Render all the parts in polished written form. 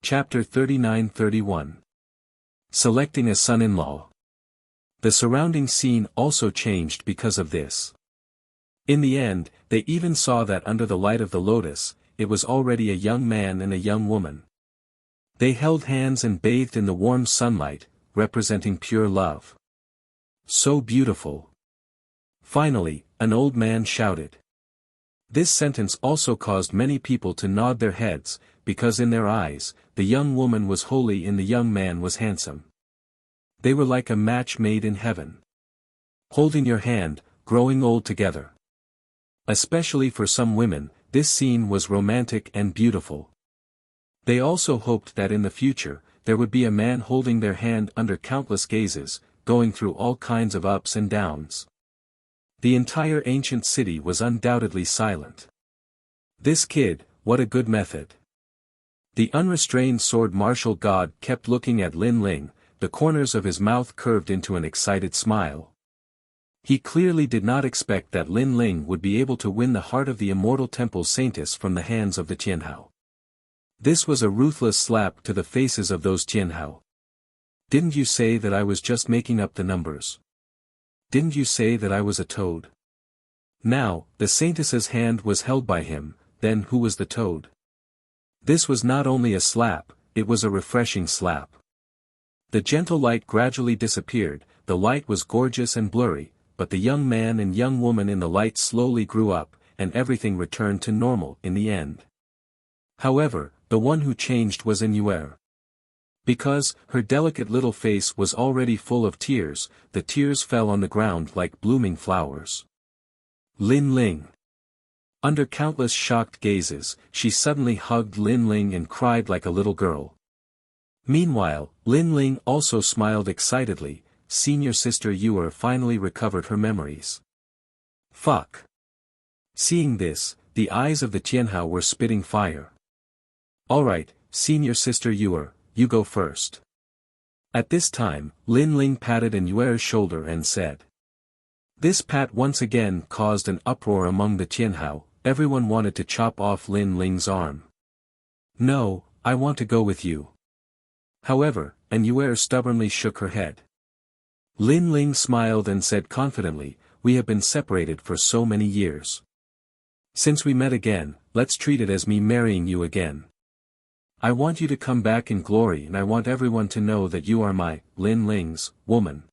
Chapter 39-31. Selecting a son-in-law. The surrounding scene also changed because of this. In the end, they even saw that under the light of the lotus, it was already a young man and a young woman. They held hands and bathed in the warm sunlight, representing pure love. So beautiful. Finally, an old man shouted. This sentence also caused many people to nod their heads, because in their eyes, the young woman was holy and the young man was handsome. They were like a match made in heaven. Holding your hand, growing old together. Especially for some women, this scene was romantic and beautiful. They also hoped that in the future, there would be a man holding their hand under countless gazes, going through all kinds of ups and downs. The entire ancient city was undoubtedly silent. This kid, what a good method. The unrestrained sword martial god kept looking at Lin Ling, the corners of his mouth curved into an excited smile. He clearly did not expect that Lin Ling would be able to win the heart of the immortal temple saintess from the hands of the Tianhao. This was a ruthless slap to the faces of those Tianhao. Didn't you say that I was just making up the numbers? Didn't you say that I was a toad? Now, the saintess's hand was held by him, then who was the toad? This was not only a slap, it was a refreshing slap. The gentle light gradually disappeared, the light was gorgeous and blurry, but the young man and young woman in the light slowly grew up, and everything returned to normal in the end. However, the one who changed was Yu'er. Because her delicate little face was already full of tears, the tears fell on the ground like blooming flowers. Lin Ling. Under countless shocked gazes, she suddenly hugged Lin Ling and cried like a little girl. Meanwhile, Lin Ling also smiled excitedly. Senior sister Yu'er finally recovered her memories. Fuck. Seeing this, the eyes of the Tianhao were spitting fire. Alright, senior sister Yu'er, you go first. At this time, Lin Ling patted Yu'er's shoulder and said. This pat once again caused an uproar among the Tianhao. Everyone wanted to chop off Lin Ling's arm. No, I want to go with you. However, Yu'er stubbornly shook her head. Lin Ling smiled and said confidently, we have been separated for so many years. Since we met again, let's treat it as me marrying you again. I want you to come back in glory and I want everyone to know that you are my, Lin Ling's, woman.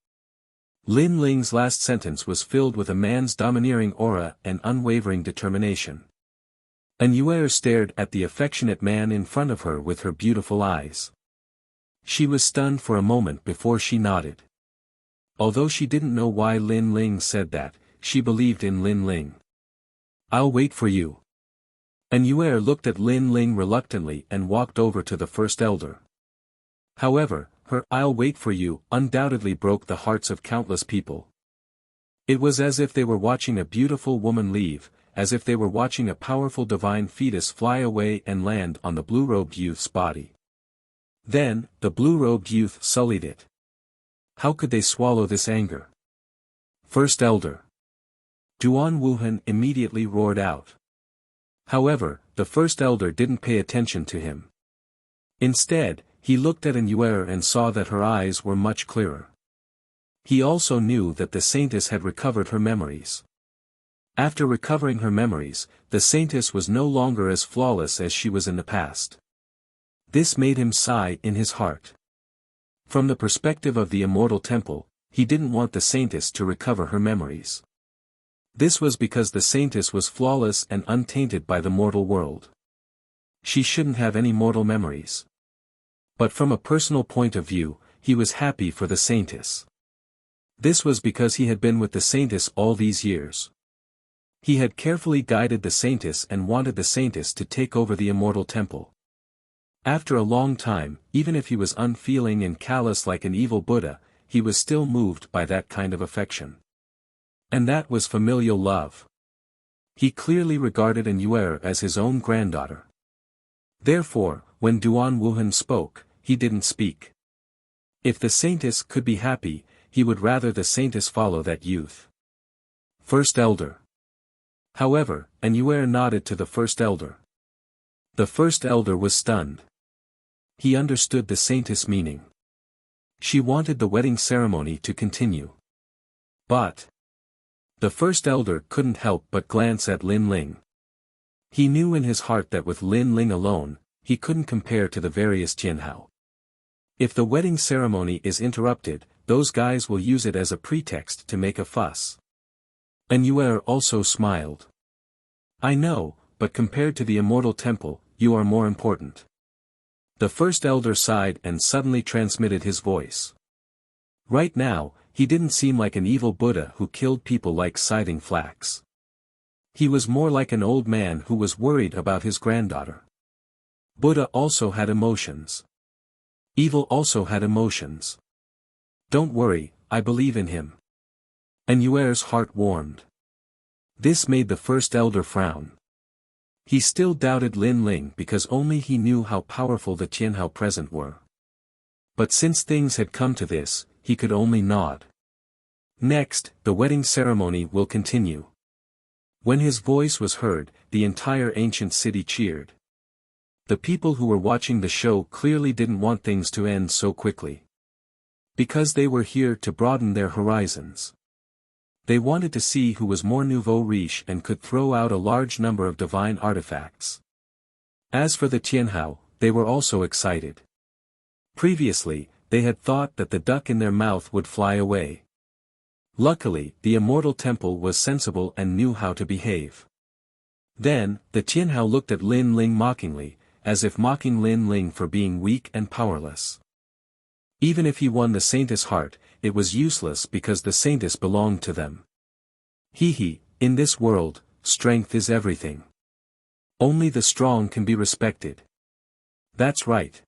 Lin Ling's last sentence was filled with a man's domineering aura and unwavering determination. Yu'er stared at the affectionate man in front of her with her beautiful eyes. She was stunned for a moment before she nodded. Although she didn't know why Lin Ling said that, she believed in Lin Ling. I'll wait for you. Yu'er looked at Lin Ling reluctantly and walked over to the first elder. However, her "I'll wait for you" undoubtedly broke the hearts of countless people. It was as if they were watching a beautiful woman leave, as if they were watching a powerful divine fetus fly away and land on the blue-robed youth's body. Then, the blue-robed youth sullied it. How could they swallow this anger? First elder. Duan Wuhan immediately roared out. However, the first elder didn't pay attention to him. Instead, he looked at Yu'er and saw that her eyes were much clearer. He also knew that the saintess had recovered her memories. After recovering her memories, the saintess was no longer as flawless as she was in the past. This made him sigh in his heart. From the perspective of the immortal temple, he didn't want the saintess to recover her memories. This was because the saintess was flawless and untainted by the mortal world. She shouldn't have any mortal memories. But from a personal point of view, he was happy for the saintess. This was because he had been with the saintess all these years. He had carefully guided the saintess and wanted the saintess to take over the immortal temple. After a long time, even if he was unfeeling and callous like an evil Buddha, he was still moved by that kind of affection. And that was familial love. He clearly regarded Yu'er as his own granddaughter. Therefore, when Duan Wuhan spoke, he didn't speak. If the saintess could be happy, he would rather the saintess follow that youth. First elder. However, Yu'er nodded to the first elder. The first elder was stunned. He understood the saintess' meaning. She wanted the wedding ceremony to continue. But the first elder couldn't help but glance at Lin Ling. He knew in his heart that with Lin Ling alone, he couldn't compare to the various Jianhao. If the wedding ceremony is interrupted, those guys will use it as a pretext to make a fuss. And Yue also smiled. I know, but compared to the immortal temple, you are more important. The first elder sighed and suddenly transmitted his voice. Right now, he didn't seem like an evil Buddha who killed people like scything flax. He was more like an old man who was worried about his granddaughter. Buddha also had emotions. Evil also had emotions. Don't worry, I believe in him. And Yuer's heart warmed. This made the first elder frown. He still doubted Lin Ling because only he knew how powerful the Tianhao present were. But since things had come to this, he could only nod. Next, the wedding ceremony will continue. When his voice was heard, the entire ancient city cheered. The people who were watching the show clearly didn't want things to end so quickly. Because they were here to broaden their horizons. They wanted to see who was more nouveau riche and could throw out a large number of divine artifacts. As for the Tianhao, they were also excited. Previously, they had thought that the duck in their mouth would fly away. Luckily, the immortal temple was sensible and knew how to behave. Then, the Tianhao looked at Lin Ling mockingly, as if mocking Lin Ling for being weak and powerless. Even if he won the saintess' heart, it was useless because the saintess belonged to them. In this world, strength is everything. Only the strong can be respected. That's right.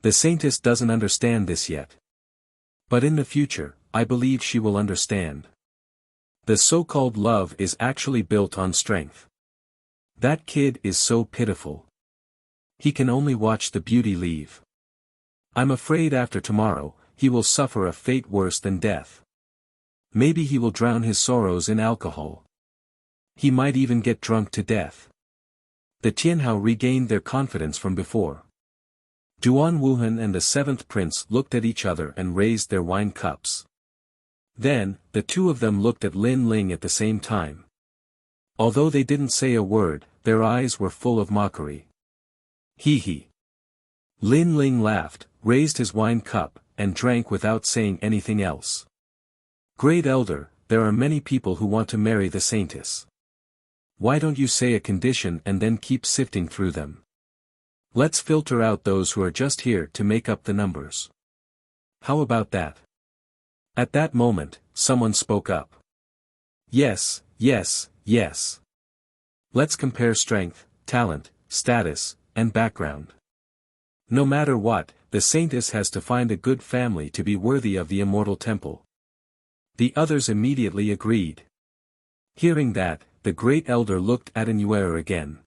The saintess doesn't understand this yet. But in the future, I believe she will understand. The so-called love is actually built on strength. That kid is so pitiful. He can only watch the beauty leave. I'm afraid after tomorrow, he will suffer a fate worse than death. Maybe he will drown his sorrows in alcohol. He might even get drunk to death. The Tianhao regained their confidence from before. Duan Wuhan and the seventh prince looked at each other and raised their wine cups. Then, the two of them looked at Lin Ling at the same time. Although they didn't say a word, their eyes were full of mockery. Lin Ling laughed, raised his wine cup, and drank without saying anything else. Great elder, there are many people who want to marry the saintess. Why don't you say a condition and then keep sifting through them? Let's filter out those who are just here to make up the numbers. How about that? At that moment, someone spoke up. Yes. Let's compare strength, talent, status, and background. No matter what, the saintess has to find a good family to be worthy of the immortal temple. The others immediately agreed. Hearing that, the great elder looked at Yue again.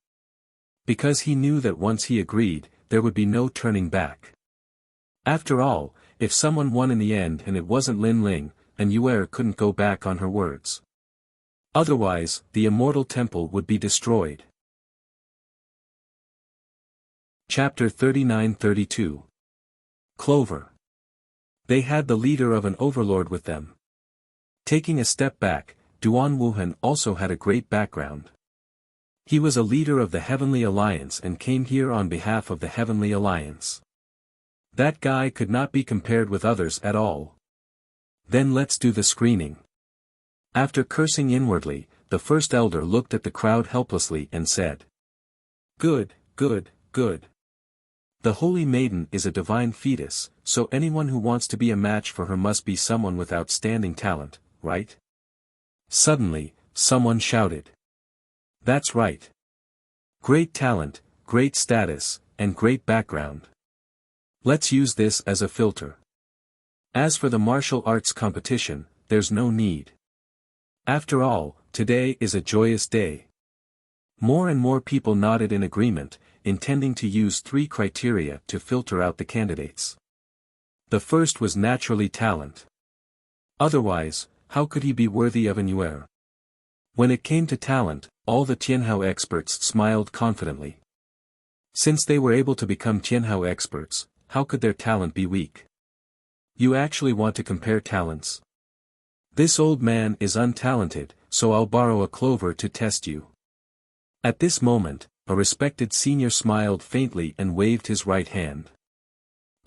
Because he knew that once he agreed, there would be no turning back. After all, if someone won in the end and it wasn't Lin Ling, Yue couldn't go back on her words. Otherwise, the immortal temple would be destroyed. Chapter 39-32. Clover. They had the leader of an overlord with them. Taking a step back, Duan Wuhan also had a great background. He was a leader of the Heavenly Alliance and came here on behalf of the Heavenly Alliance. That guy could not be compared with others at all. Then let's do the screening. After cursing inwardly, the first elder looked at the crowd helplessly and said. Good. The Holy Maiden is a divine fetus, so anyone who wants to be a match for her must be someone with outstanding talent, right? Suddenly, someone shouted. That's right. Great talent, great status, and great background. Let's use this as a filter. As for the martial arts competition, there's no need. After all, today is a joyous day. More and more people nodded in agreement, intending to use 3 criteria to filter out the candidates. The first was naturally talent. Otherwise, how could he be worthy of an Yue? When it came to talent, all the Tianhao experts smiled confidently. Since they were able to become Tianhao experts, how could their talent be weak? You actually want to compare talents? This old man is untalented, so I'll borrow a clover to test you. At this moment, a respected senior smiled faintly and waved his right hand.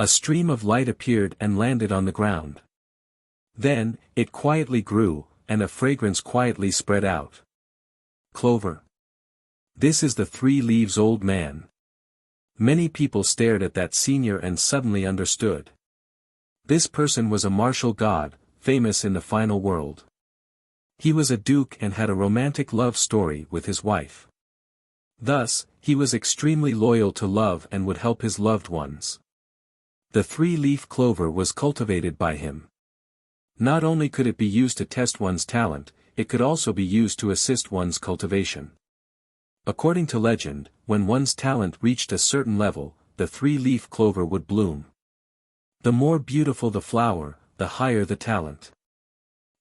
A stream of light appeared and landed on the ground. Then, it quietly grew, and a fragrance quietly spread out. Clover. This is the 3 leaves old man. Many people stared at that senior and suddenly understood. This person was a martial god, famous in the final world. He was a duke and had a romantic love story with his wife. Thus, he was extremely loyal to love and would help his loved ones. The 3-leaf clover was cultivated by him. Not only could it be used to test one's talent, it could also be used to assist one's cultivation. According to legend, when one's talent reached a certain level, the 3-leaf clover would bloom. The more beautiful the flower, the higher the talent.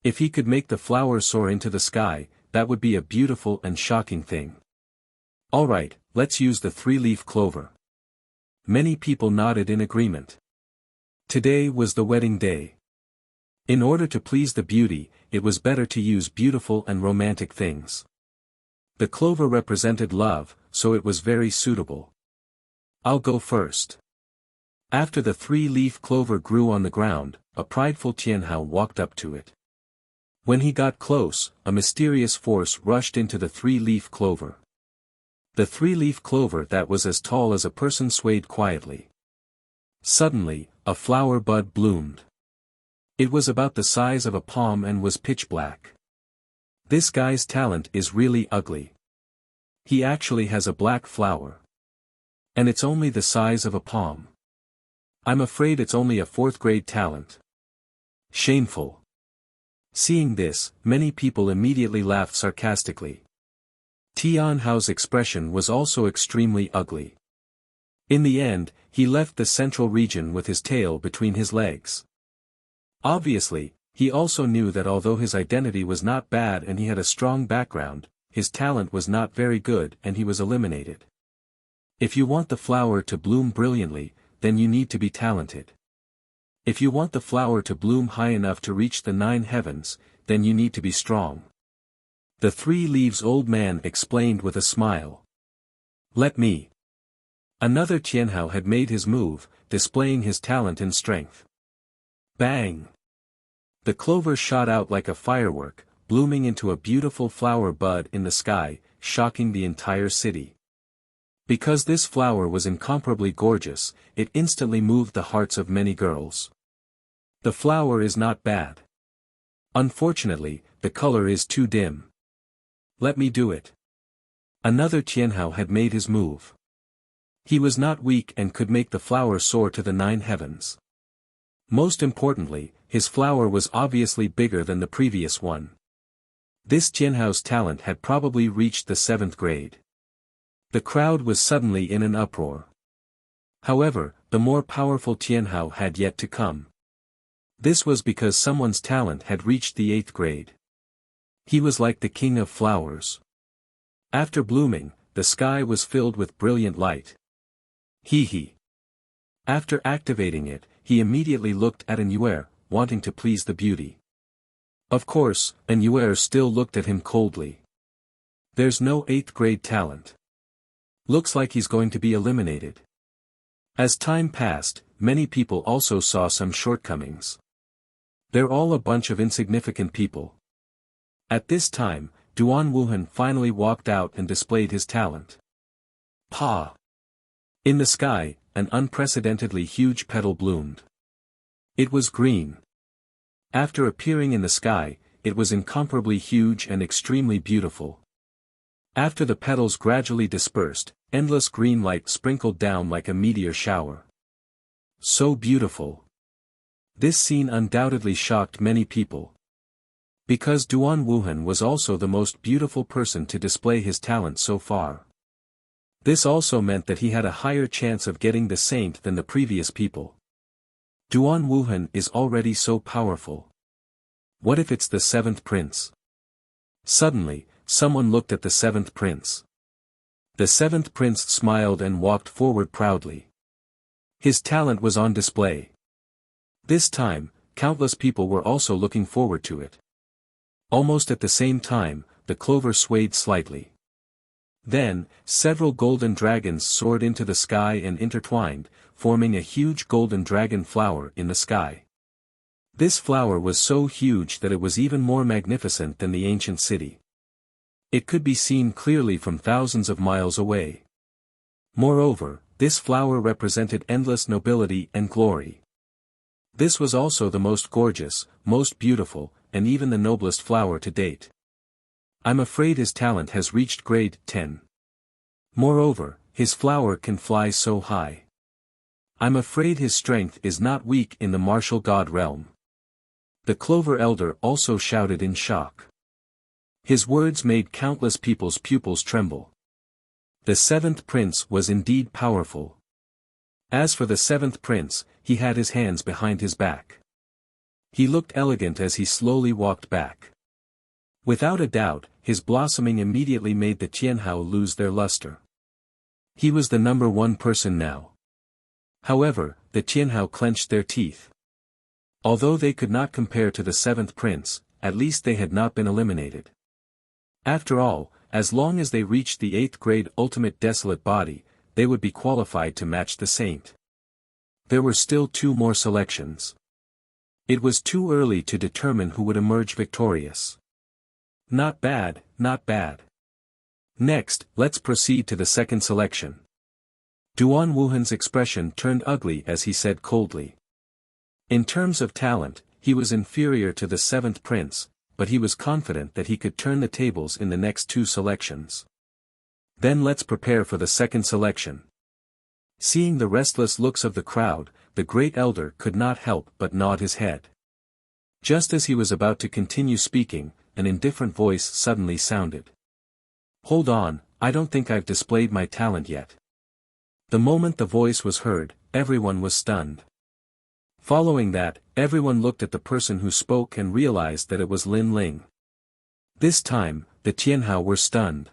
If he could make the flower soar into the sky, that would be a beautiful and shocking thing. Alright, let's use the 3-leaf clover. Many people nodded in agreement. Today was the wedding day. In order to please the beauty, it was better to use beautiful and romantic things. The clover represented love, so it was very suitable. I'll go first. After the 3-leaf clover grew on the ground, a prideful Tianhao walked up to it. When he got close, a mysterious force rushed into the 3-leaf clover. The 3-leaf clover that was as tall as a person swayed quietly. Suddenly, a flower bud bloomed. It was about the size of a palm and was pitch black. This guy's talent is really ugly. He actually has a black flower. And it's only the size of a palm. I'm afraid it's only a 4th-grade talent. Shameful. Seeing this, many people immediately laughed sarcastically. Tianhao's expression was also extremely ugly. In the end, he left the central region with his tail between his legs. Obviously, he also knew that although his identity was not bad and he had a strong background, his talent was not very good and he was eliminated. If you want the flower to bloom brilliantly, then you need to be talented. If you want the flower to bloom high enough to reach the 9 heavens, then you need to be strong. The 3 leaves old man explained with a smile. Let me. Another Tianhao had made his move, displaying his talent and strength. Bang! The clover shot out like a firework, blooming into a beautiful flower bud in the sky, shocking the entire city. Because this flower was incomparably gorgeous, it instantly moved the hearts of many girls. The flower is not bad. Unfortunately, the color is too dim. Let me do it. Another Tianhao had made his move. He was not weak and could make the flower soar to the 9 heavens. Most importantly, his flower was obviously bigger than the previous one. This Tianhao's talent had probably reached the 7th grade. The crowd was suddenly in an uproar. However, the more powerful Tianhao had yet to come. This was because someone's talent had reached the 8th grade. He was like the king of flowers. After blooming, the sky was filled with brilliant light. He. After activating it, he immediately looked at An, wanting to please the beauty. Of course, An still looked at him coldly. There's no 8th grade talent. Looks like he's going to be eliminated. As time passed, many people also saw some shortcomings. They're all a bunch of insignificant people. At this time, Duan Wuhan finally walked out and displayed his talent. Pa! In the sky, an unprecedentedly huge petal bloomed. It was green. After appearing in the sky, it was incomparably huge and extremely beautiful. After the petals gradually dispersed, endless green light sprinkled down like a meteor shower. So beautiful. This scene undoubtedly shocked many people. Because Duan Wuhan was also the most beautiful person to display his talent so far. This also meant that he had a higher chance of getting the saint than the previous people. Duan Wuhan is already so powerful. What if it's the 7th prince? Suddenly, someone looked at the 7th prince. The seventh prince smiled and walked forward proudly. His talent was on display. This time, countless people were also looking forward to it. Almost at the same time, the clover swayed slightly. Then, several golden dragons soared into the sky and intertwined, forming a huge golden dragon flower in the sky. This flower was so huge that it was even more magnificent than the ancient city. It could be seen clearly from thousands of miles away. Moreover, this flower represented endless nobility and glory. This was also the most gorgeous, most beautiful, and even the noblest flower to date. I'm afraid his talent has reached grade 10. Moreover, his flower can fly so high. I'm afraid his strength is not weak in the martial god realm. The Clover Elder also shouted in shock. His words made countless people's pupils tremble. The seventh prince was indeed powerful. As for the seventh prince, he had his hands behind his back. He looked elegant as he slowly walked back. Without a doubt, his blossoming immediately made the Tianhao lose their luster. He was the number one person now. However, the Tianhao clenched their teeth. Although they could not compare to the seventh prince, at least they had not been eliminated. After all, as long as they reached the 8th grade ultimate desolate body, they would be qualified to match the saint. There were still 2 more selections. It was too early to determine who would emerge victorious. Not bad, not bad. Next, let's proceed to the second selection. Duan Wuhan's expression turned ugly as he said coldly. In terms of talent, he was inferior to the seventh prince, but he was confident that he could turn the tables in the next 2 selections. Then let's prepare for the second selection. Seeing the restless looks of the crowd, the great elder could not help but nod his head. Just as he was about to continue speaking, an indifferent voice suddenly sounded. Hold on, I don't think I've displayed my talent yet. The moment the voice was heard, everyone was stunned. Following that, everyone looked at the person who spoke and realized that it was Lin Ling. This time, the Tianhao were stunned.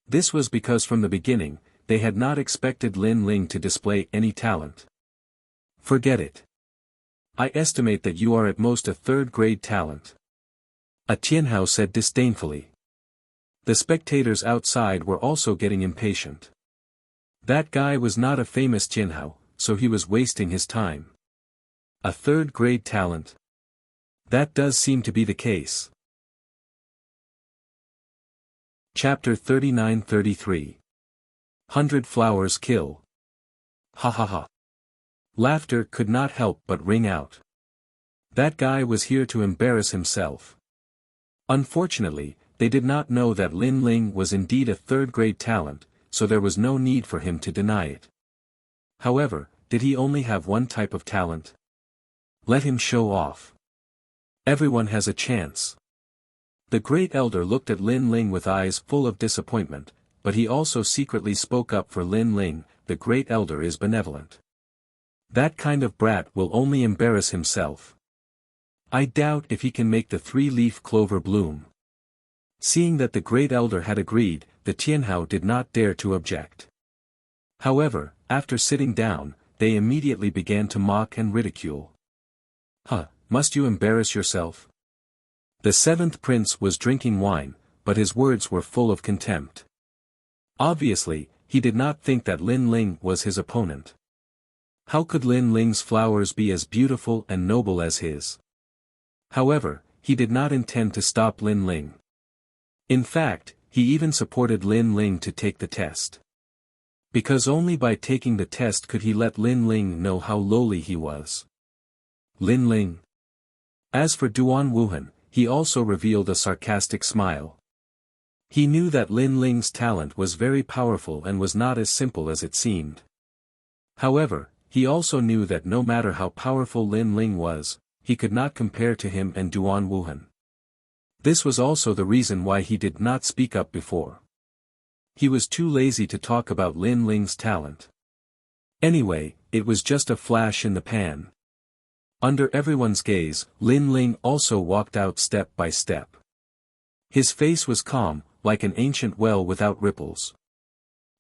This was because from the beginning, they had not expected Lin Ling to display any talent. Forget it. I estimate that you are at most a 3rd grade talent. A Tianhao said disdainfully. The spectators outside were also getting impatient. That guy was not a famous Tianhao, so he was wasting his time. A 3rd grade talent. That does seem to be the case. Chapter 39-33. 100 Flowers Kill. Ha ha ha. Laughter could not help but ring out. That guy was here to embarrass himself. Unfortunately, they did not know that Lin Ling was indeed a 3rd grade talent, so there was no need for him to deny it. However, did he only have one type of talent? Let him show off. Everyone has a chance. The great elder looked at Lin Ling with eyes full of disappointment, but he also secretly spoke up for Lin Ling. The great elder is benevolent. That kind of brat will only embarrass himself. I doubt if he can make the 3-leaf clover bloom. Seeing that the great elder had agreed, the Tianhao did not dare to object. However, after sitting down, they immediately began to mock and ridicule. Huh, must you embarrass yourself? The 7th prince was drinking wine, but his words were full of contempt. Obviously, he did not think that Lin Ling was his opponent. How could Lin Ling's flowers be as beautiful and noble as his? However, he did not intend to stop Lin Ling. In fact, he even supported Lin Ling to take the test. Because only by taking the test could he let Lin Ling know how lowly he was. Lin Ling. As for Duan Wuhan, he also revealed a sarcastic smile. He knew that Lin Ling's talent was very powerful and was not as simple as it seemed. However, he also knew that no matter how powerful Lin Ling was, he could not compare to him and Duan Wuhan. This was also the reason why he did not speak up before. He was too lazy to talk about Lin Ling's talent. Anyway, it was just a flash in the pan. Under everyone's gaze, Lin Ling also walked out step by step. His face was calm, like an ancient well without ripples.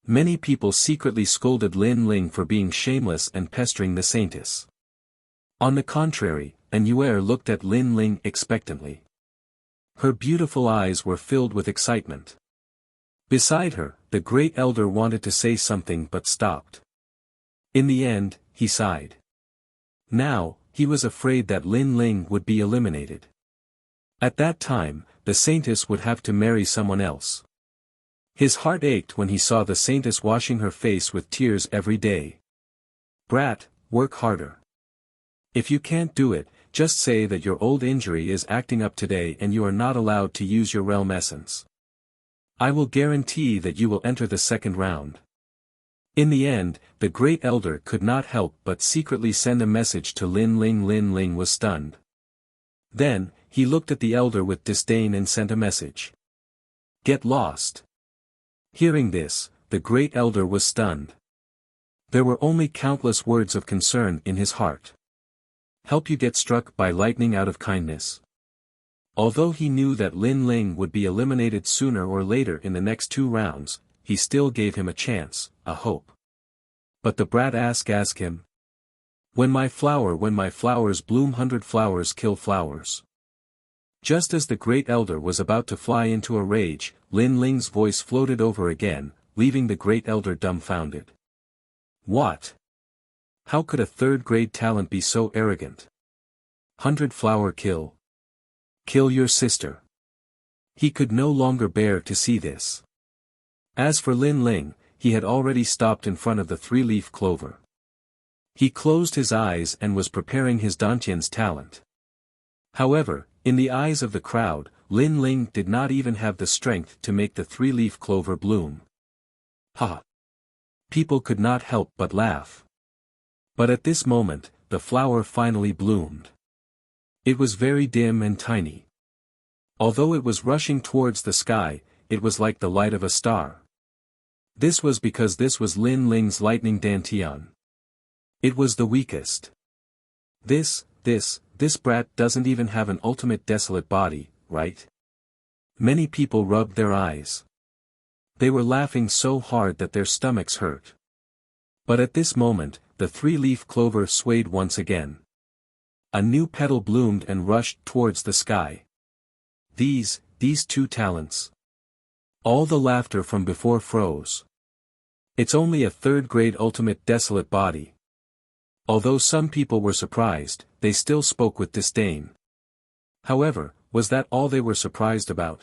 Many people secretly scolded Lin Ling for being shameless and pestering the saintess. On the contrary, An Yuer looked at Lin Ling expectantly. Her beautiful eyes were filled with excitement. Beside her, the great elder wanted to say something but stopped. In the end, he sighed. Now, he was afraid that Lin Ling would be eliminated. At that time, the saintess would have to marry someone else. His heart ached when he saw the saintess washing her face with tears every day. Brat, work harder. If you can't do it, just say that your old injury is acting up today and you are not allowed to use your realm essence. I will guarantee that you will enter the second round. In the end, the great elder could not help but secretly send a message to Lin Ling. Lin Ling was stunned. Then, he looked at the elder with disdain and sent a message. Get lost. Hearing this, the great elder was stunned. There were only countless words of concern in his heart. Help you get struck by lightning out of kindness. Although he knew that Lin Ling would be eliminated sooner or later in the next 2 rounds, he still gave him a chance, a hope. But the brat asked him. When my flowers bloom, 100 flowers kill flowers. Just as the great elder was about to fly into a rage, Lin Ling's voice floated over again, leaving the great elder dumbfounded. What? How could a 3rd-grade talent be so arrogant? 100 flower kill. Kill your sister. He could no longer bear to see this. As for Lin Ling, he had already stopped in front of the 3-leaf clover. He closed his eyes and was preparing his Dantian's talent. However, in the eyes of the crowd, Lin Ling did not even have the strength to make the 3-leaf clover bloom. Ha! People could not help but laugh. But at this moment, the flower finally bloomed. It was very dim and tiny. Although it was rushing towards the sky, it was like the light of a star. This was because this was Lin Ling's lightning dantian. It was the weakest. This brat doesn't even have an ultimate desolate body, right? Many people rubbed their eyes. They were laughing so hard that their stomachs hurt. But at this moment, the 3-leaf clover swayed once again. A new petal bloomed and rushed towards the sky. These 2 talents. All the laughter from before froze. It's only a 3rd-grade ultimate desolate body. Although some people were surprised, they still spoke with disdain. However, was that all they were surprised about?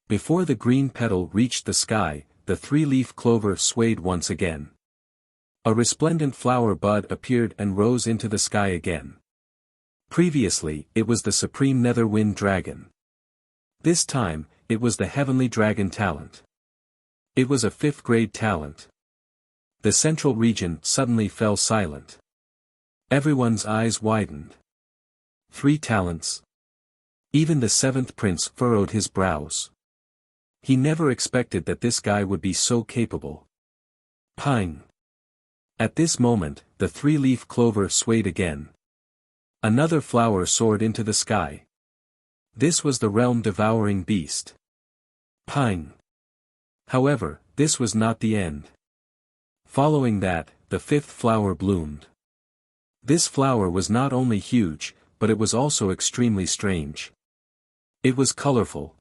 Before the green petal reached the sky, the 3-leaf clover swayed once again. A resplendent flower bud appeared and rose into the sky again. Previously, it was the supreme nether wind dragon. This time, it was the heavenly dragon talent. It was a 5th-grade talent. The central region suddenly fell silent. Everyone's eyes widened. 3 talents. Even the 7th prince furrowed his brows. He never expected that this guy would be so capable. Pine. At this moment, the 3-leaf clover swayed again. Another flower soared into the sky. This was the realm-devouring beast. Pine. However, this was not the end. Following that, the 5th flower bloomed. This flower was not only huge, but it was also extremely strange. It was colorful.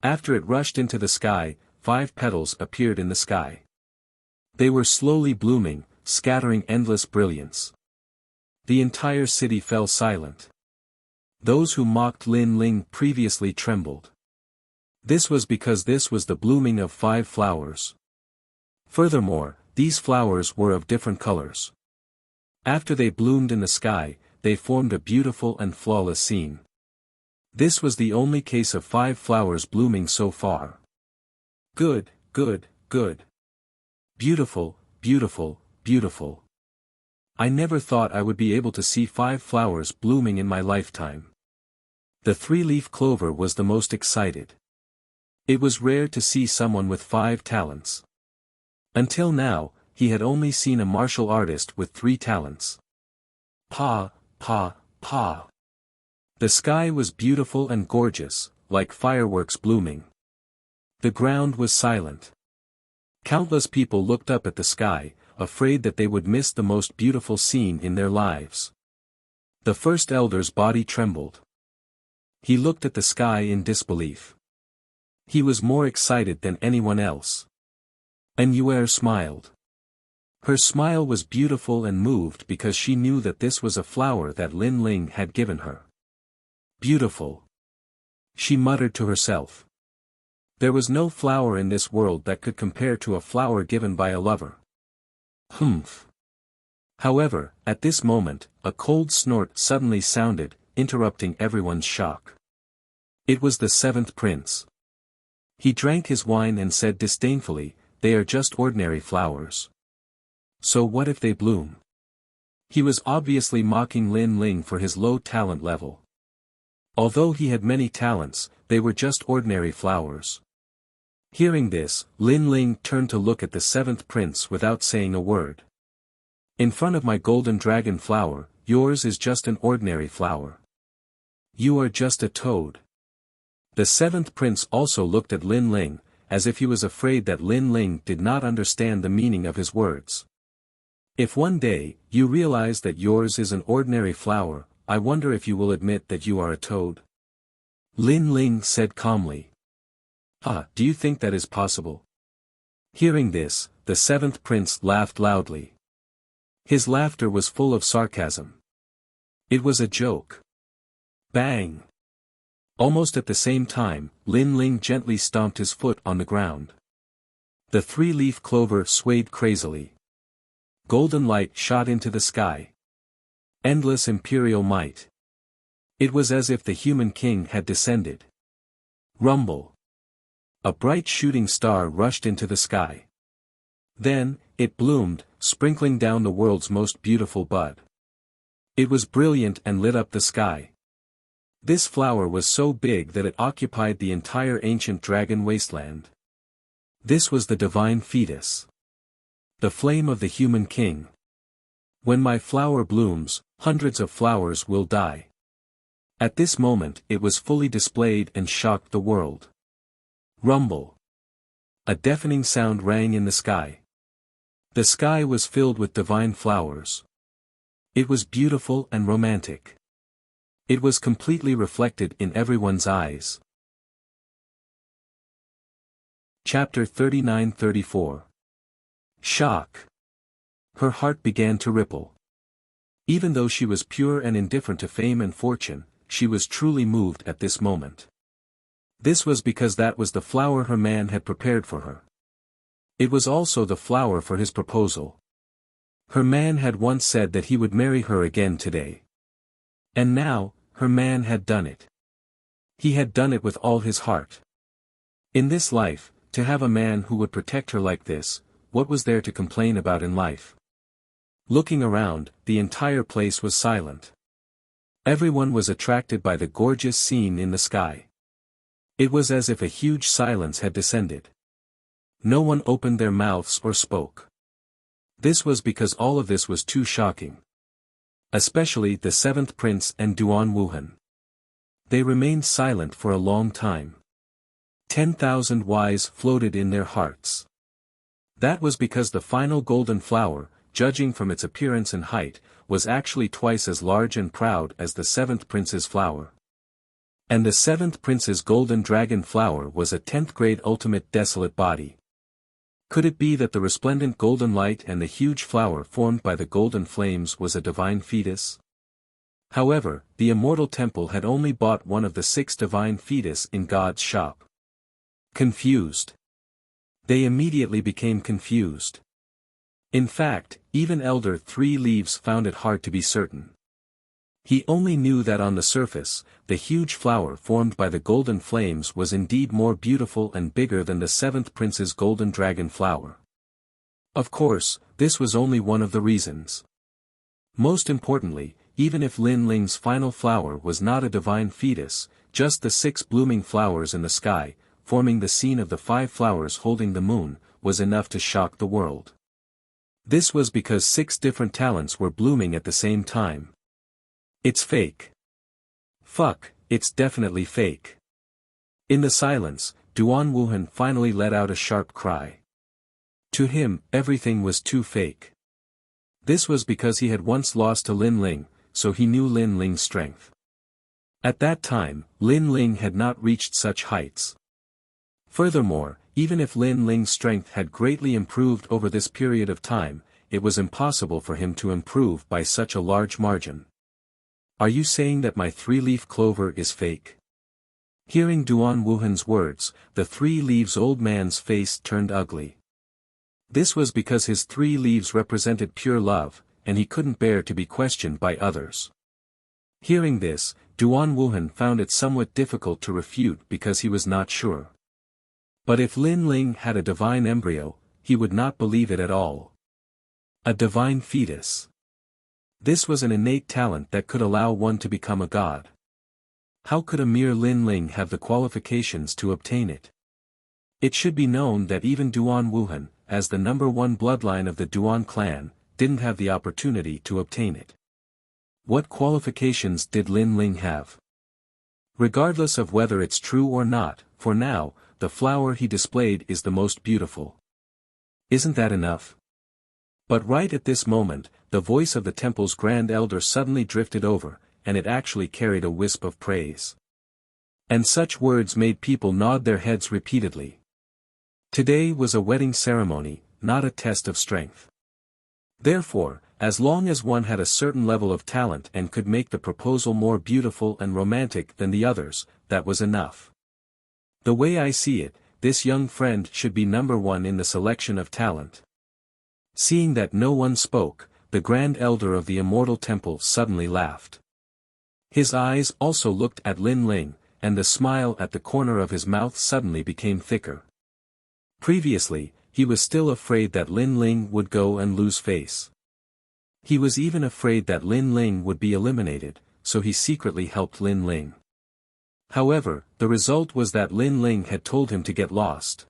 After it rushed into the sky, 5 petals appeared in the sky. They were slowly blooming, scattering endless brilliance. The entire city fell silent. Those who mocked Lin Ling previously trembled. This was because this was the blooming of 5 flowers. Furthermore, these flowers were of different colors. After they bloomed in the sky, they formed a beautiful and flawless scene. This was the only case of 5 flowers blooming so far. Good, good, good. Beautiful, beautiful, beautiful. I never thought I would be able to see 5 flowers blooming in my lifetime. The 3-leaf clover was the most excited. It was rare to see someone with 5 talents. Until now, he had only seen a martial artist with 3 talents. Pa, pa, pa. The sky was beautiful and gorgeous, like fireworks blooming. The ground was silent. Countless people looked up at the sky, afraid that they would miss the most beautiful scene in their lives. The first elder's body trembled. He looked at the sky in disbelief. He was more excited than anyone else. And Yuer smiled. Her smile was beautiful and moved because she knew that this was a flower that Lin Ling had given her. Beautiful. She muttered to herself. There was no flower in this world that could compare to a flower given by a lover. Humph. However, at this moment, a cold snort suddenly sounded, interrupting everyone's shock. It was the seventh prince. He drank his wine and said disdainfully, "They are just ordinary flowers. So what if they bloom?" He was obviously mocking Lin Ling for his low talent level. Although he had many talents, they were just ordinary flowers. Hearing this, Lin Ling turned to look at the seventh prince without saying a word. "In front of my golden dragon flower, yours is just an ordinary flower. You are just a toad." The seventh prince also looked at Lin Ling, as if he was afraid that Lin Ling did not understand the meaning of his words. "If one day, you realize that yours is an ordinary flower, I wonder if you will admit that you are a toad?" Lin Ling said calmly. "Ah, do you think that is possible?" Hearing this, the seventh prince laughed loudly. His laughter was full of sarcasm. It was a joke. Bang! Almost at the same time, Lin Ling gently stomped his foot on the ground. The three-leaf clover swayed crazily. Golden light shot into the sky. Endless imperial might. It was as if the human king had descended. Rumble. A bright shooting star rushed into the sky. Then, it bloomed, sprinkling down the world's most beautiful bud. It was brilliant and lit up the sky. This flower was so big that it occupied the entire ancient dragon wasteland. This was the divine fetus. The flame of the human king. When my flower blooms, hundreds of flowers will die. At this moment it was fully displayed and shocked the world. Rumble. A deafening sound rang in the sky. The sky was filled with divine flowers. It was beautiful and romantic. It was completely reflected in everyone's eyes. Chapter 39-34. Shock. Her heart began to ripple. Even though she was pure and indifferent to fame and fortune, she was truly moved at this moment. This was because that was the flower her man had prepared for her. It was also the flower for his proposal. Her man had once said that he would marry her again today. And now, her man had done it. He had done it with all his heart. In this life, to have a man who would protect her like this, what was there to complain about in life? Looking around, the entire place was silent. Everyone was attracted by the gorgeous scene in the sky. It was as if a huge silence had descended. No one opened their mouths or spoke. This was because all of this was too shocking. Especially the seventh prince and Duan Wuhan. They remained silent for a long time. 10,000 whys floated in their hearts. That was because the final golden flower, judging from its appearance and height, was actually twice as large and proud as the seventh prince's flower. And the seventh prince's golden dragon flower was a 10th grade ultimate desolate body. Could it be that the resplendent golden light and the huge flower formed by the golden flames was a divine fetus? However, the immortal temple had only bought one of the 6 divine fetus in God's shop. Confused. They immediately became confused. In fact, even Elder Three Leaves found it hard to be certain. He only knew that on the surface, the huge flower formed by the golden flames was indeed more beautiful and bigger than the seventh prince's golden dragon flower. Of course, this was only one of the reasons. Most importantly, even if Lin Ling's final flower was not a divine fetus, just the 6 blooming flowers in the sky, forming the scene of the 5 flowers holding the moon, was enough to shock the world. This was because 6 different talents were blooming at the same time. It's fake. Fuck, it's definitely fake. In the silence, Duan Wuhan finally let out a sharp cry. To him, everything was too fake. This was because he had once lost to Lin Ling, so he knew Lin Ling's strength. At that time, Lin Ling had not reached such heights. Furthermore, even if Lin Ling's strength had greatly improved over this period of time, it was impossible for him to improve by such a large margin. Are you saying that my three-leaf clover is fake? Hearing Duan Wuhan's words, the 3 leaves old man's face turned ugly. This was because his 3 leaves represented pure love, and he couldn't bear to be questioned by others. Hearing this, Duan Wuhan found it somewhat difficult to refute because he was not sure. But if Lin Ling had a divine embryo, he would not believe it at all. A divine fetus. This was an innate talent that could allow one to become a god. How could a mere Lin Ling have the qualifications to obtain it? It should be known that even Duan Wuhan, as the #1 bloodline of the Duan clan, didn't have the opportunity to obtain it. What qualifications did Lin Ling have? Regardless of whether it's true or not, for now, the flower he displayed is the most beautiful. Isn't that enough? But right at this moment, the voice of the temple's grand elder suddenly drifted over, and it actually carried a wisp of praise. And such words made people nod their heads repeatedly. Today was a wedding ceremony, not a test of strength. Therefore, as long as one had a certain level of talent and could make the proposal more beautiful and romantic than the others, that was enough. The way I see it, this young friend should be #1 in the selection of talent. Seeing that no one spoke, the grand elder of the immortal temple suddenly laughed. His eyes also looked at Lin Ling, and the smile at the corner of his mouth suddenly became thicker. Previously, he was still afraid that Lin Ling would go and lose face. He was even afraid that Lin Ling would be eliminated, so he secretly helped Lin Ling. However, the result was that Lin Ling had told him to get lost.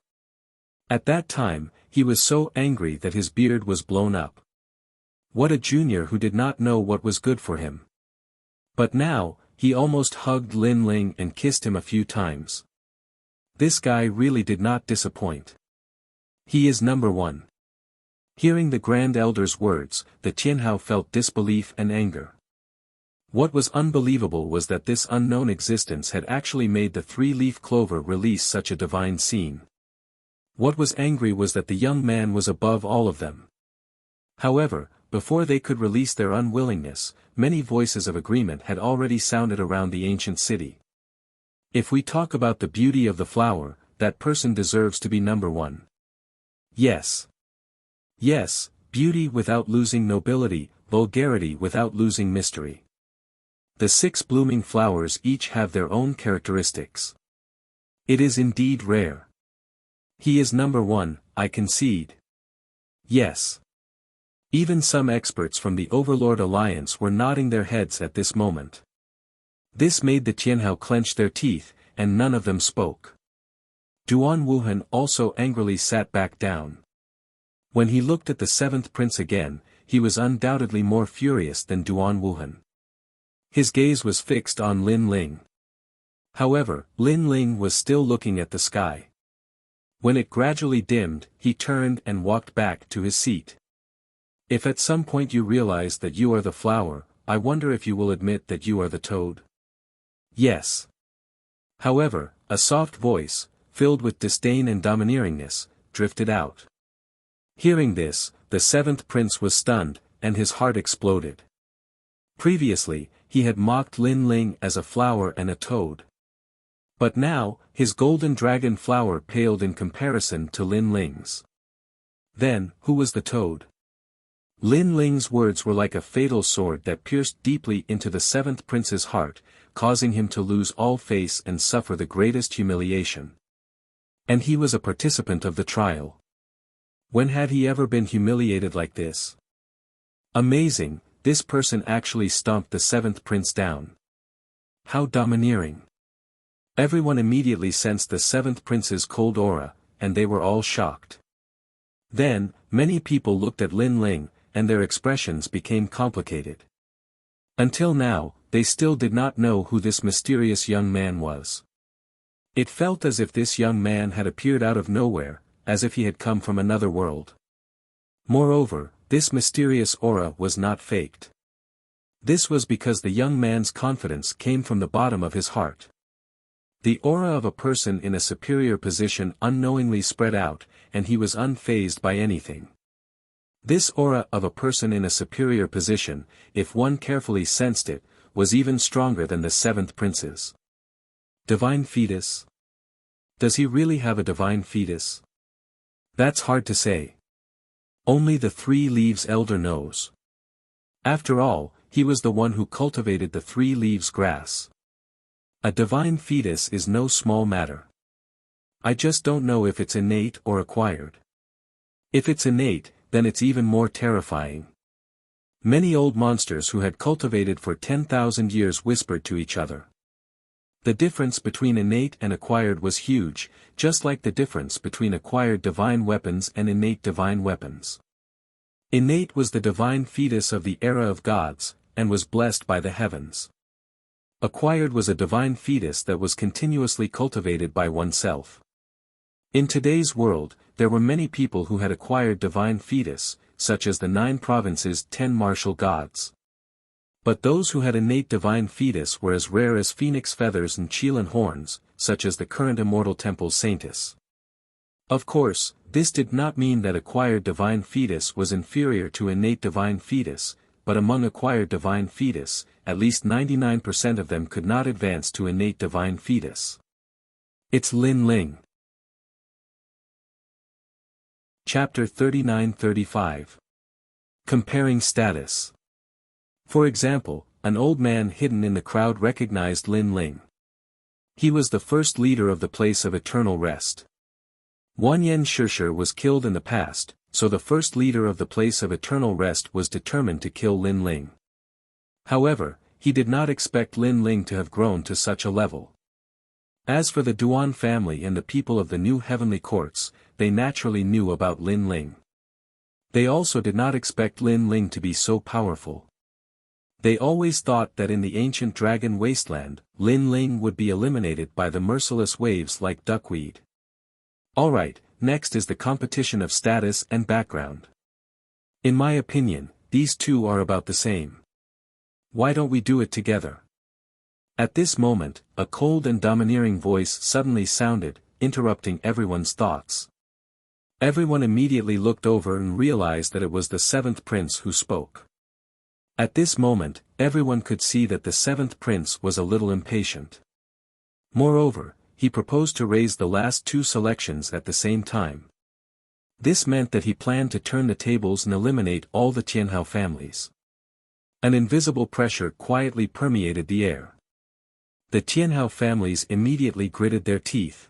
At that time, he was so angry that his beard was blown up. What a junior who did not know what was good for him. But now, he almost hugged Lin Ling and kissed him a few times. This guy really did not disappoint. He is #1. Hearing the grand elder's words, the Tianhao felt disbelief and anger. What was unbelievable was that this unknown existence had actually made the 3-leaf clover release such a divine scene. What was angry was that the young man was above all of them. However, before they could release their unwillingness, many voices of agreement had already sounded around the ancient city. If we talk about the beauty of the flower, that person deserves to be #1. Yes. Yes, beauty without losing nobility, vulgarity without losing mystery. The 6 blooming flowers each have their own characteristics. It is indeed rare. He is #1, I concede. Yes. Even some experts from the Overlord Alliance were nodding their heads at this moment. This made the Tianhao clench their teeth, and none of them spoke. Duan Wuhan also angrily sat back down. When he looked at the 7th prince again, he was undoubtedly more furious than Duan Wuhan. His gaze was fixed on Lin Ling. However, Lin Ling was still looking at the sky. When it gradually dimmed, he turned and walked back to his seat. If at some point you realize that you are the flower, I wonder if you will admit that you are the toad. Yes. However, a soft voice, filled with disdain and domineeringness, drifted out. Hearing this, the 7th prince was stunned, and his heart exploded. Previously, he had mocked Lin Ling as a flower and a toad. But now, his golden dragon flower paled in comparison to Lin Ling's. Then, who was the toad? Lin Ling's words were like a fatal sword that pierced deeply into the 7th prince's heart, causing him to lose all face and suffer the greatest humiliation. And he was a participant of the trial. When had he ever been humiliated like this? Amazing, this person actually stomped the 7th prince down. How domineering. Everyone immediately sensed the 7th prince's cold aura, and they were all shocked. Then, many people looked at Lin Ling, and their expressions became complicated. Until now, they still did not know who this mysterious young man was. It felt as if this young man had appeared out of nowhere, as if he had come from another world. Moreover, this mysterious aura was not faked. This was because the young man's confidence came from the bottom of his heart. The aura of a person in a superior position unknowingly spread out, and he was unfazed by anything. This aura of a person in a superior position, if one carefully sensed it, was even stronger than the seventh prince's. Divine fetus? Does he really have a divine fetus? That's hard to say. Only the 3 Leaves elder knows. After all, he was the one who cultivated the 3 Leaves grass. A divine fetus is no small matter. I just don't know if it's innate or acquired. If it's innate, then it's even more terrifying. Many old monsters who had cultivated for 10,000 years whispered to each other. The difference between innate and acquired was huge, just like the difference between acquired divine weapons and innate divine weapons. Innate was the divine fetus of the era of gods, and was blessed by the heavens. Acquired was a divine fetus that was continuously cultivated by oneself. In today's world, there were many people who had acquired divine fetus, such as the 9 provinces' 10 martial gods. But those who had innate divine fetus were as rare as phoenix feathers and Chilan horns, such as the current immortal temple saintess. Of course, this did not mean that acquired divine fetus was inferior to innate divine fetus, but among acquired divine fetus, at least 99% of them could not advance to innate divine fetus. It's Lin Ling. Chapter 39-35. Comparing status. For example, an old man hidden in the crowd recognized Lin Ling. He was the first leader of the place of eternal rest. Wanyan Shishir was killed in the past, so the first leader of the place of eternal rest was determined to kill Lin Ling. However, he did not expect Lin Ling to have grown to such a level. As for the Duan family and the people of the new heavenly courts, they naturally knew about Lin Ling. They also did not expect Lin Ling to be so powerful. They always thought that in the ancient dragon wasteland, Lin Ling would be eliminated by the merciless waves like duckweed. Alright, next is the competition of status and background. In my opinion, these two are about the same. Why don't we do it together? At this moment, a cold and domineering voice suddenly sounded, interrupting everyone's thoughts. Everyone immediately looked over and realized that it was the 7th prince who spoke. At this moment, everyone could see that the 7th prince was a little impatient. Moreover, he proposed to raise the last 2 selections at the same time. This meant that he planned to turn the tables and eliminate all the Tianhao families. An invisible pressure quietly permeated the air. The Tianhao families immediately gritted their teeth.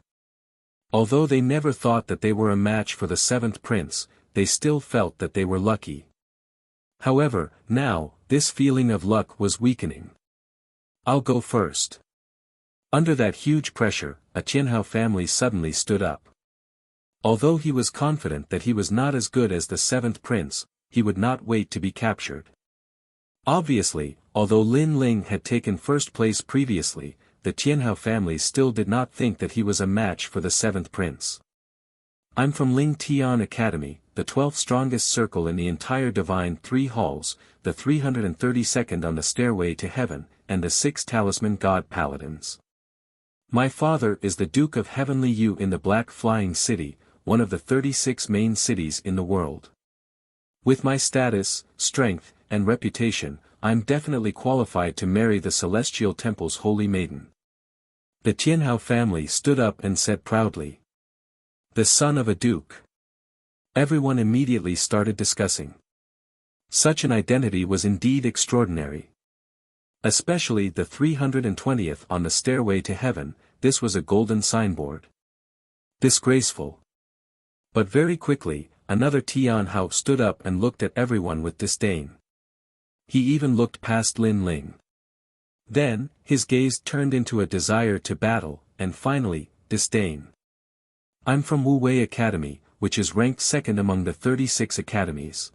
Although they never thought that they were a match for the 7th prince, they still felt that they were lucky. However, now, this feeling of luck was weakening. I'll go first. Under that huge pressure, a Tianhao family suddenly stood up. Although he was confident that he was not as good as the 7th prince, he would not wait to be captured. Obviously, although Lin Ling had taken first place previously, the Tianhao family still did not think that he was a match for the 7th prince. I'm from Ling Tian Academy, the 12th strongest circle in the entire Divine 3 halls, the 332nd on the stairway to heaven, and the 6 talisman god paladins. My father is the Duke of Heavenly Yu in the Black Flying City, one of the 36 main cities in the world. With my status, strength, and reputation, I'm definitely qualified to marry the Celestial Temple's holy maiden. The Tianhao family stood up and said proudly. The son of a duke. Everyone immediately started discussing. Such an identity was indeed extraordinary. Especially the 320th on the stairway to heaven, this was a golden signboard. Disgraceful. But very quickly, another Tianhao stood up and looked at everyone with disdain. He even looked past Lin Ling. Then, his gaze turned into a desire to battle, and finally, disdain. I'm from Wuxia Academy, which is ranked 2nd among the 36 academies.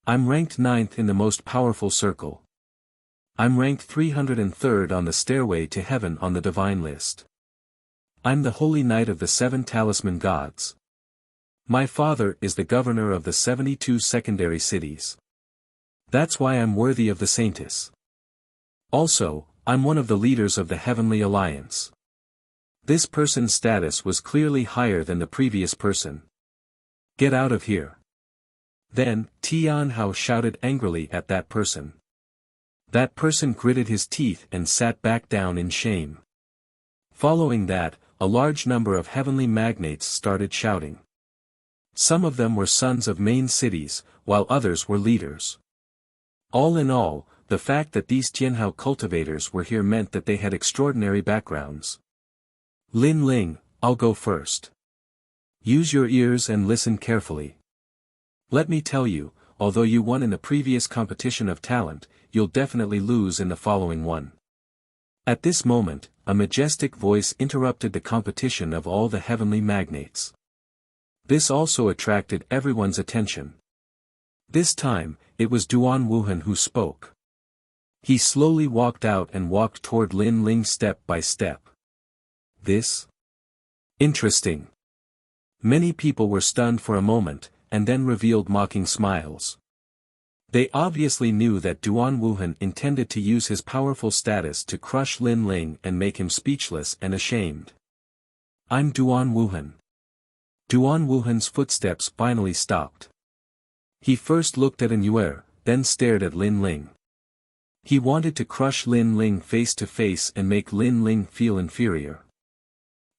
I'm ranked 9th in the most powerful circle. I'm ranked 303rd on the stairway to heaven on the divine list. I'm the holy knight of the 7 talisman gods. My father is the governor of the 72 secondary cities. That's why I'm worthy of the saintess. Also, I'm one of the leaders of the Heavenly Alliance. This person's status was clearly higher than the previous person. Get out of here. Then, Tian Hao shouted angrily at that person. That person gritted his teeth and sat back down in shame. Following that, a large number of heavenly magnates started shouting. Some of them were sons of main cities, while others were leaders. All in all, the fact that these Tianhao cultivators were here meant that they had extraordinary backgrounds. Lin Ling, I'll go first. Use your ears and listen carefully. Let me tell you, although you won in the previous competition of talent, you'll definitely lose in the following one. At this moment, a majestic voice interrupted the competition of all the heavenly magnates. This also attracted everyone's attention. This time, it was Duan Wuhan who spoke. He slowly walked out and walked toward Lin Ling step by step. This? Interesting. Many people were stunned for a moment, and then revealed mocking smiles. They obviously knew that Duan Wuhan intended to use his powerful status to crush Lin Ling and make him speechless and ashamed. I'm Duan Wuhan. Duan Wuhan's footsteps finally stopped. He first looked at An Yue, then stared at Lin Ling. He wanted to crush Lin Ling face to face and make Lin Ling feel inferior.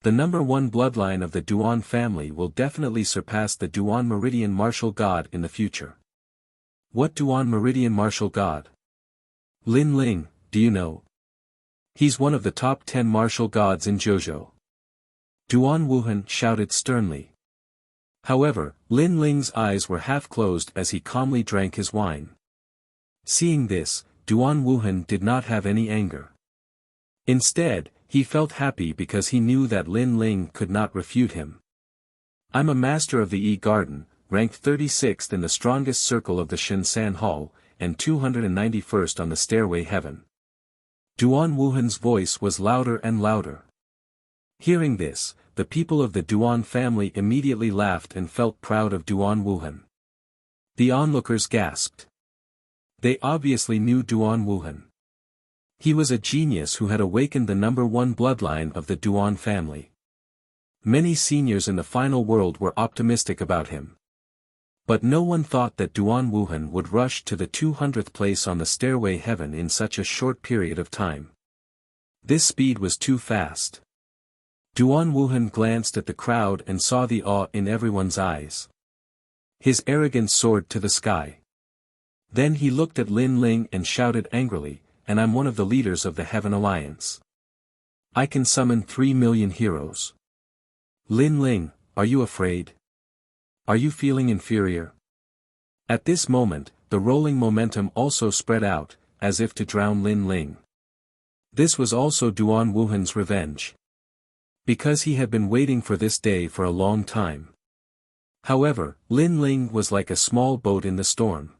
The #1 bloodline of the Duan family will definitely surpass the Duan Meridian Martial God in the future. What Duan Meridian Martial God? Lin Ling, do you know? He's one of the top 10 martial gods in Zhozhou. Duan Wuhan shouted sternly. However, Lin Ling's eyes were half closed as he calmly drank his wine. Seeing this, Duan Wuhan did not have any anger. Instead, he felt happy because he knew that Lin Ling could not refute him. I'm a master of the Yi Garden, ranked 36th in the strongest circle of the Shenzhen Hall, and 291st on the Stairway Heaven. Duan Wuhan's voice was louder and louder. Hearing this, the people of the Duan family immediately laughed and felt proud of Duan Wuhan. The onlookers gasped. They obviously knew Duan Wuhan. He was a genius who had awakened the #1 bloodline of the Duan family. Many seniors in the final world were optimistic about him. But no one thought that Duan Wuhan would rush to the 200th place on the Stairway Heaven in such a short period of time. This speed was too fast. Duan Wuhan glanced at the crowd and saw the awe in everyone's eyes. His arrogance soared to the sky. Then he looked at Lin Ling and shouted angrily, and I'm one of the leaders of the Heaven Alliance. I can summon 3 million heroes. Lin Ling, are you afraid? Are you feeling inferior? At this moment, the rolling momentum also spread out, as if to drown Lin Ling. This was also Duan Wuhan's revenge. Because he had been waiting for this day for a long time. However, Lin Ling was like a small boat in the storm.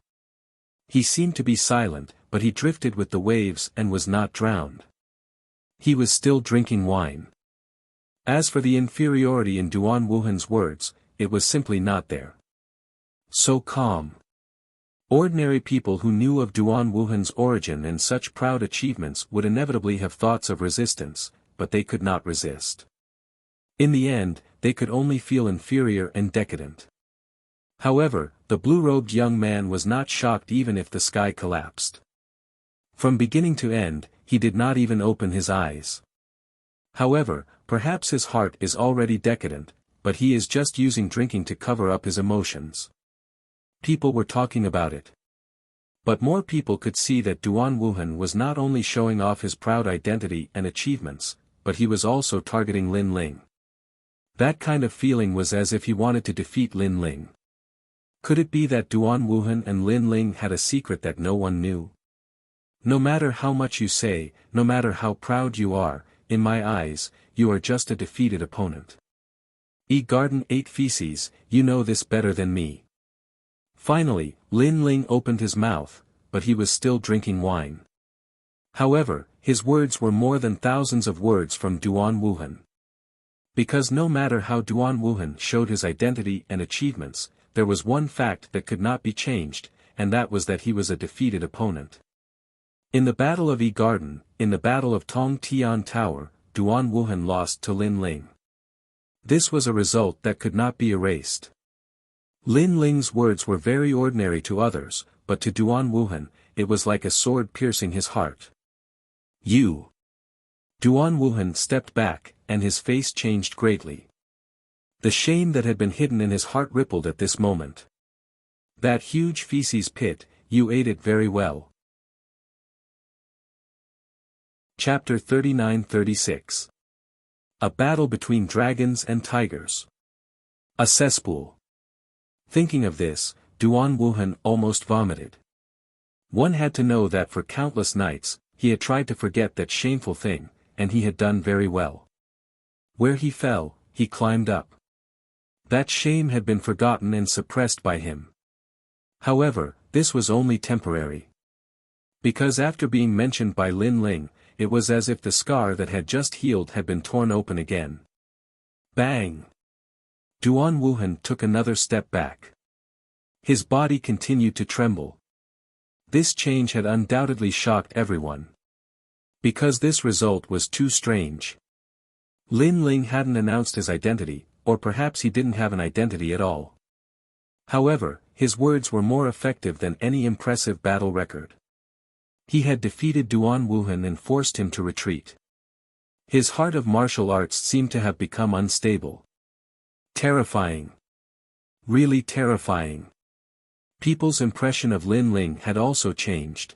He seemed to be silent, but he drifted with the waves and was not drowned. He was still drinking wine. As for the inferiority in Duan Wuhan's words, it was simply not there. So calm. Ordinary people who knew of Duan Wuhan's origin and such proud achievements would inevitably have thoughts of resistance, but they could not resist. In the end, they could only feel inferior and decadent. However, the blue-robed young man was not shocked even if the sky collapsed. From beginning to end, he did not even open his eyes. However, perhaps his heart is already decadent, but he is just using drinking to cover up his emotions. People were talking about it. But more people could see that Duan Wuhan was not only showing off his proud identity and achievements, but he was also targeting Lin Ling. That kind of feeling was as if he wanted to defeat Lin Ling. Could it be that Duan Wuhan and Lin Ling had a secret that no one knew? No matter how much you say, no matter how proud you are, in my eyes, you are just a defeated opponent. E Garden 8 Feces, you know this better than me. Finally, Lin Ling opened his mouth, but he was still drinking wine. However, his words were more than thousands of words from Duan Wuhan. Because no matter how Duan Wuhan showed his identity and achievements, there was one fact that could not be changed, and that was that he was a defeated opponent. In the Battle of Yi Garden, in the Battle of Tong Tian Tower, Duan Wuhan lost to Lin Ling. This was a result that could not be erased. Lin Ling's words were very ordinary to others, but to Duan Wuhan, it was like a sword piercing his heart. You. Duan Wuhan stepped back, and his face changed greatly. The shame that had been hidden in his heart rippled at this moment. That huge feces pit, you ate it very well. Chapter 39-36. A battle between dragons and tigers. A cesspool. Thinking of this, Duan Wuhan almost vomited. One had to know that for countless nights, he had tried to forget that shameful thing, and he had done very well. Where he fell, he climbed up. That shame had been forgotten and suppressed by him. However, this was only temporary. Because after being mentioned by Lin Ling, it was as if the scar that had just healed had been torn open again. Bang! Duan Wuhan took another step back. His body continued to tremble. This change had undoubtedly shocked everyone. Because this result was too strange. Lin Ling hadn't announced his identity, or perhaps he didn't have an identity at all. However, his words were more effective than any impressive battle record. He had defeated Duan Wuhan and forced him to retreat. His heart of martial arts seemed to have become unstable. Terrifying. Really terrifying. People's impression of Lin Ling had also changed.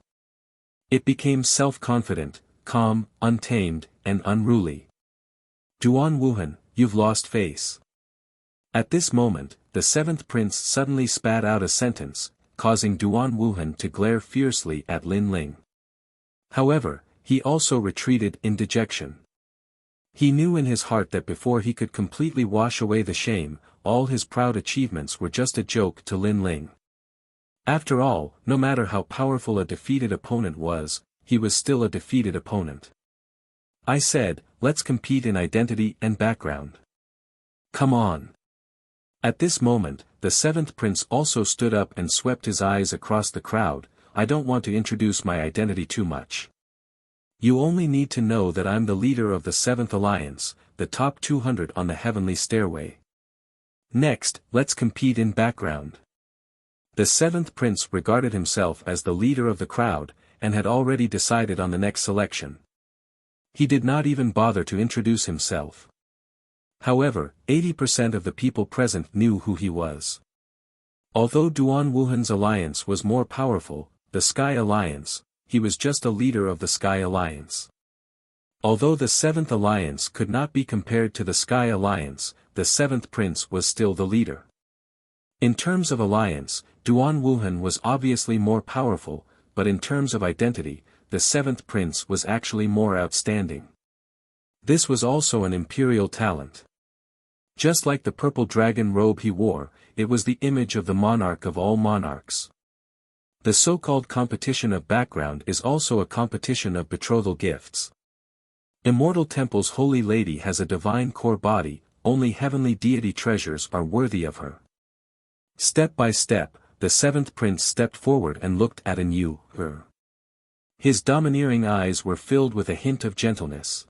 It became self-confident, calm, untamed, and unruly. Duan Wuhan, you've lost face. At this moment, the seventh prince suddenly spat out a sentence, causing Duan Wuhan to glare fiercely at Lin Ling. However, he also retreated in dejection. He knew in his heart that before he could completely wash away the shame, all his proud achievements were just a joke to Lin Ling. After all, no matter how powerful a defeated opponent was, he was still a defeated opponent. I said, let's compete in identity and background. Come on. At this moment, the seventh prince also stood up and swept his eyes across the crowd. I don't want to introduce my identity too much. You only need to know that I'm the leader of the Seventh Alliance, the top 200 on the heavenly stairway. Next, let's compete in background. The seventh prince regarded himself as the leader of the crowd, and had already decided on the next selection. He did not even bother to introduce himself. However, 80% of the people present knew who he was. Although Duan Wuhan's alliance was more powerful, the Sky Alliance, he was just a leader of the Sky Alliance. Although the Seventh Alliance could not be compared to the Sky Alliance, the seventh prince was still the leader. In terms of alliance, Duan Wuhan was obviously more powerful, but in terms of identity, the seventh prince was actually more outstanding. This was also an imperial talent. Just like the purple dragon robe he wore, it was the image of the monarch of all monarchs. The so-called competition of background is also a competition of betrothal gifts. Immortal Temple's Holy Lady has a divine core body, only heavenly deity treasures are worthy of her. Step by step, the seventh prince stepped forward and looked at her. His domineering eyes were filled with a hint of gentleness.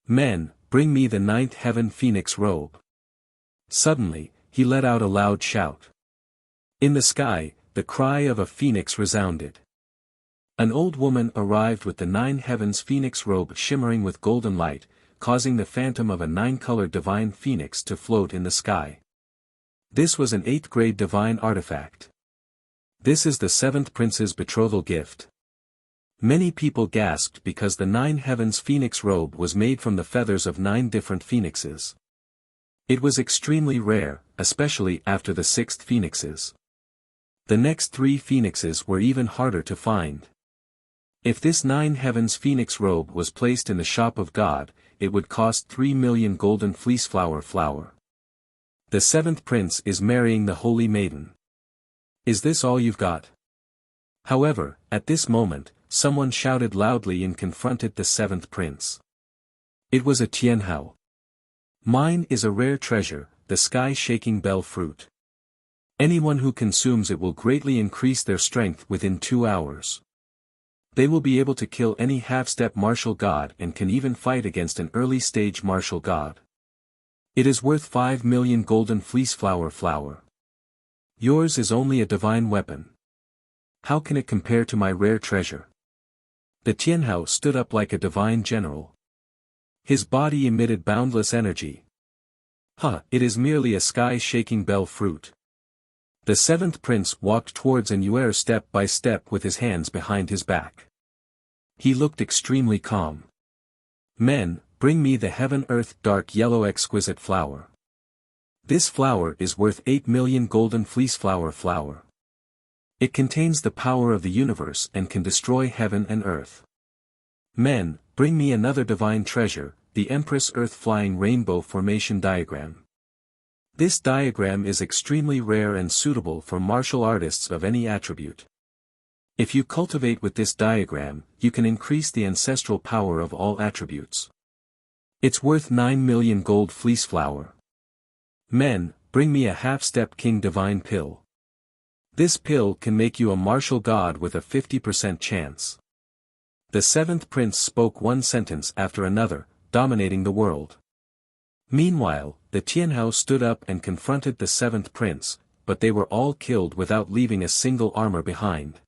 Men, bring me the ninth heaven phoenix robe. Suddenly, he let out a loud shout. In the sky, the cry of a phoenix resounded. An old woman arrived with the nine heavens phoenix robe shimmering with golden light, causing the phantom of a nine-colored divine phoenix to float in the sky. This was an 8th grade divine artifact. This is the seventh prince's betrothal gift. Many people gasped because the nine heavens phoenix robe was made from the feathers of 9 different phoenixes. It was extremely rare, especially after the 6th phoenixes. The next 3 phoenixes were even harder to find. If this 9 heavens phoenix robe was placed in the shop of God, it would cost 3 million golden flower. The seventh prince is marrying the holy maiden. Is this all you've got? However, at this moment, someone shouted loudly and confronted the seventh prince. It was a Tianhao. Mine is a rare treasure, the sky-shaking bell fruit. Anyone who consumes it will greatly increase their strength within 2 hours. They will be able to kill any half-step martial god and can even fight against an early-stage martial god. It is worth 5 million golden fleece flower. Yours is only a divine weapon. How can it compare to my rare treasure? The Tianhao stood up like a divine general. His body emitted boundless energy. It is merely a sky-shaking bell fruit. The seventh prince walked towards Anuer step by step with his hands behind his back. He looked extremely calm. Men, bring me the heaven-earth dark yellow exquisite flower. This flower is worth 8 million golden fleece flower. It contains the power of the universe and can destroy heaven and earth. Men, bring me another divine treasure, the Empress Earth Flying Rainbow Formation Diagram. This diagram is extremely rare and suitable for martial artists of any attribute. If you cultivate with this diagram, you can increase the ancestral power of all attributes. It's worth 9 million gold fleece flower. Men, bring me a half-step king divine pill. This pill can make you a martial god with a 50% chance. The seventh prince spoke one sentence after another, dominating the world. Meanwhile, the Tianhao stood up and confronted the seventh prince, but they were all killed without leaving a single armor behind.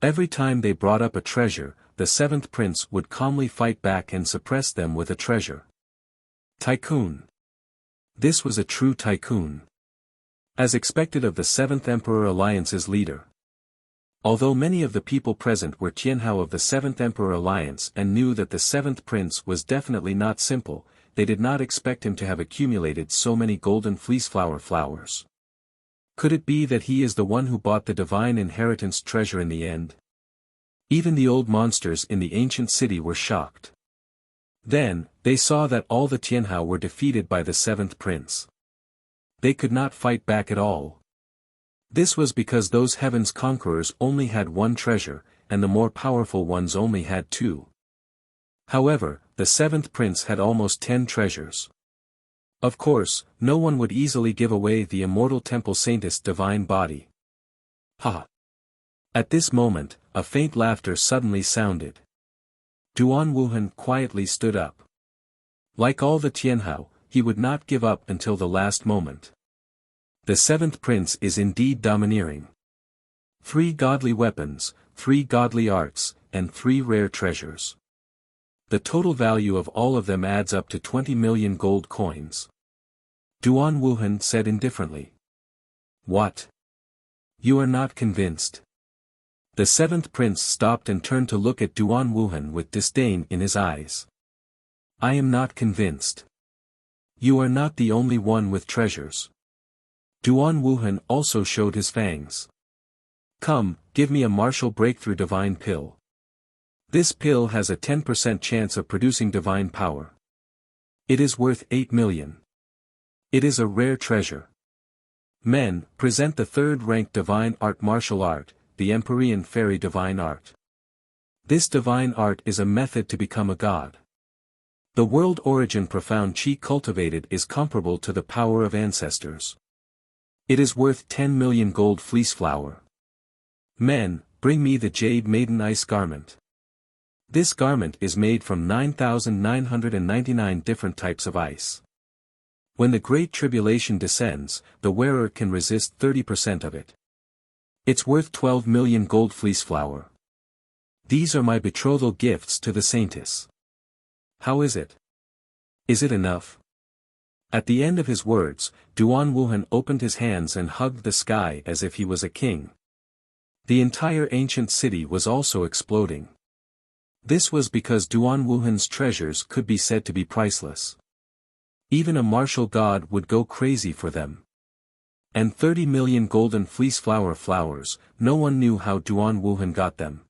Every time they brought up a treasure, the seventh prince would calmly fight back and suppress them with a treasure. Tycoon. This was a true tycoon. As expected of the Seventh Emperor Alliance's leader. Although many of the people present were Tianhao of the Seventh Emperor Alliance and knew that the seventh prince was definitely not simple, they did not expect him to have accumulated so many golden fleece flowers. Could it be that he is the one who bought the divine inheritance treasure in the end? Even the old monsters in the ancient city were shocked. Then, they saw that all the Tianhao were defeated by the seventh prince. They could not fight back at all. This was because those heaven's conquerors only had one treasure, and the more powerful ones only had 2. However, the seventh prince had almost 10 treasures. Of course, no one would easily give away the immortal temple saintess' divine body. At this moment, a faint laughter suddenly sounded. Duan Wuhan quietly stood up. Like all the Tianhao, he would not give up until the last moment. The seventh prince is indeed domineering. 3 godly weapons, 3 godly arts, and 3 rare treasures. The total value of all of them adds up to 20 million gold coins. Duan Wuhan said indifferently. What? You are not convinced? The seventh prince stopped and turned to look at Duan Wuhan with disdain in his eyes. I am not convinced. You are not the only one with treasures. Duan Wuhan also showed his fangs. Come, give me a martial breakthrough divine pill. This pill has a 10% chance of producing divine power. It is worth 8 million. It is a rare treasure. Men, present the third-ranked divine art martial art, the Empyrean Fairy Divine Art. This divine art is a method to become a god. The world origin profound chi cultivated is comparable to the power of ancestors. It is worth 10 million gold fleece flower. Men, bring me the Jade Maiden Ice Garment. This garment is made from 9,999 different types of ice. When the Great Tribulation descends, the wearer can resist 30% of it. It's worth 12 million gold fleece flower. These are my betrothal gifts to the saintess. How is it? Is it enough? At the end of his words, Duan Wuhan opened his hands and hugged the sky as if he was a king. The entire ancient city was also exploding. This was because Duan Wuhan's treasures could be said to be priceless. Even a martial god would go crazy for them. And 30 million golden fleece flowers, no one knew how Duan Wuhan got them.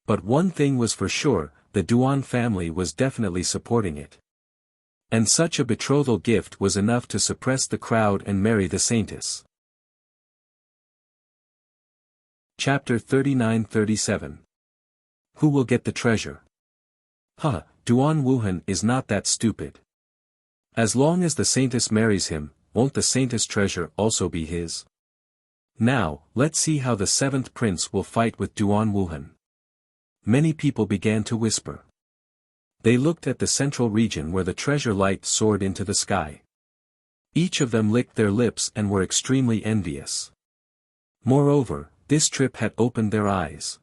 But one thing was for sure, the Duan family was definitely supporting it. And such a betrothal gift was enough to suppress the crowd and marry the saintess. Chapter 39-37. Who will get the treasure? Duan Wuhan is not that stupid. As long as the saintess marries him, won't the saintess' treasure also be his? Now, let's see how the seventh prince will fight with Duan Wuhan. Many people began to whisper. They looked at the central region where the treasure light soared into the sky. Each of them licked their lips and were extremely envious. Moreover, this trip had opened their eyes.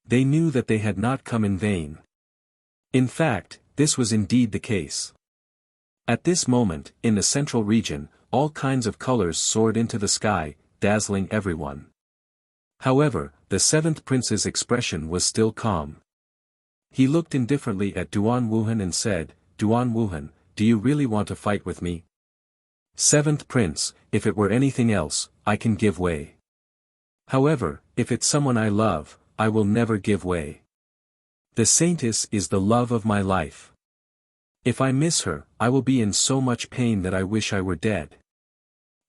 They knew that they had not come in vain. In fact, this was indeed the case. At this moment, in the central region, all kinds of colors soared into the sky, dazzling everyone. However, the seventh prince's expression was still calm. He looked indifferently at Duan Wuhan and said, "Duan Wuhan, do you really want to fight with me?" "Seventh prince, if it were anything else, I can give way. However, if it's someone I love, I will never give way. The saintess is the love of my life. If I miss her, I will be in so much pain that I wish I were dead."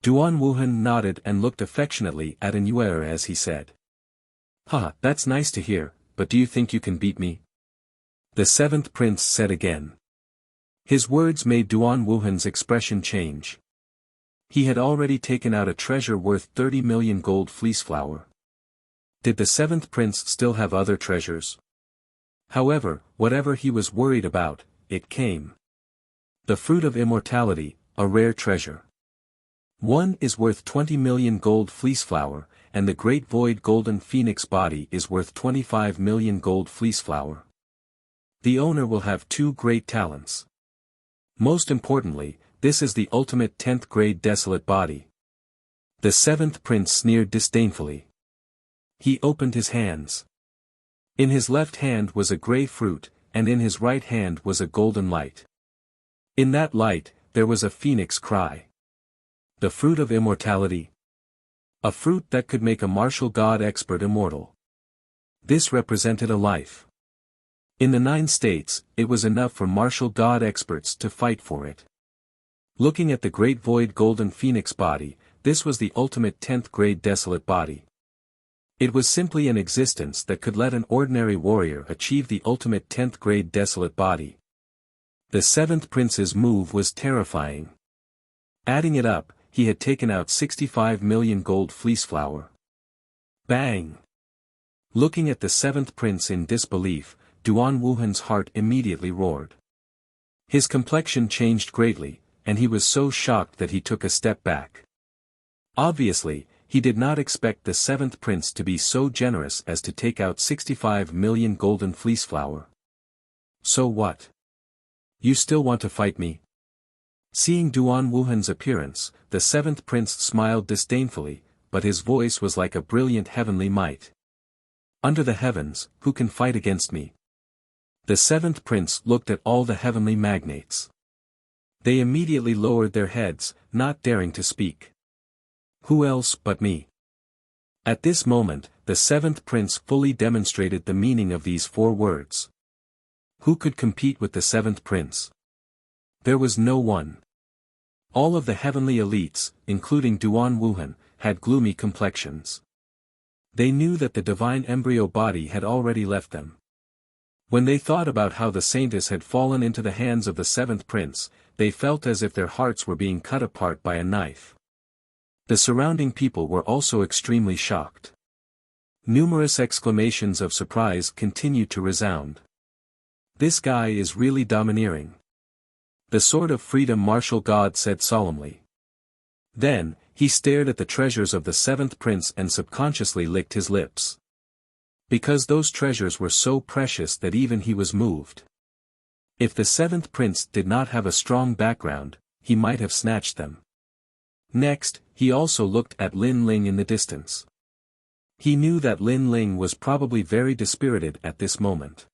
Duan Wuhan nodded and looked affectionately at An'Yuer as he said. "Ha, that's nice to hear, but do you think you can beat me?" The seventh prince said again. His words made Duan Wuhan's expression change. He had already taken out a treasure worth 30 million gold fleece flower. Did the seventh prince still have other treasures? However, whatever he was worried about, it came. The fruit of immortality, a rare treasure. One is worth 20 million gold fleece flower, and the great void golden phoenix body is worth 25 million gold fleece flower. The owner will have 2 great talents. Most importantly, this is the ultimate 10th grade desolate body. The seventh prince sneered disdainfully. He opened his hands. In his left hand was a grey fruit, and in his right hand was a golden light. In that light, there was a phoenix cry. The fruit of immortality. A fruit that could make a martial god expert immortal. This represented a life. In the 9 states, it was enough for martial god experts to fight for it. Looking at the great void golden phoenix body, this was the ultimate 10th grade desolate body. It was simply an existence that could let an ordinary warrior achieve the ultimate 10th grade desolate body. The seventh prince's move was terrifying. Adding it up, he had taken out 65 million gold fleece flower. Bang! Looking at the seventh prince in disbelief, Duan Wuhan's heart immediately roared. His complexion changed greatly, and he was so shocked that he took a step back. Obviously, he did not expect the seventh prince to be so generous as to take out 65 million golden fleece flower. "So what? You still want to fight me?" Seeing Duan Wuhan's appearance, the seventh prince smiled disdainfully, but his voice was like a brilliant heavenly might. "Under the heavens, who can fight against me?" The seventh prince looked at all the heavenly magnates. They immediately lowered their heads, not daring to speak. "Who else but me?" At this moment, the seventh prince fully demonstrated the meaning of these 4 words. Who could compete with the seventh prince? There was no one. All of the heavenly elites, including Duan Wuhan, had gloomy complexions. They knew that the divine embryo body had already left them. When they thought about how the saintess had fallen into the hands of the seventh prince, they felt as if their hearts were being cut apart by a knife. The surrounding people were also extremely shocked. Numerous exclamations of surprise continued to resound. "This guy is really domineering." The Sword of Freedom martial god said solemnly. Then, he stared at the treasures of the seventh prince and subconsciously licked his lips. Because those treasures were so precious that even he was moved. If the seventh prince did not have a strong background, he might have snatched them. Next, he also looked at Lin Ling in the distance. He knew that Lin Ling was probably very dispirited at this moment.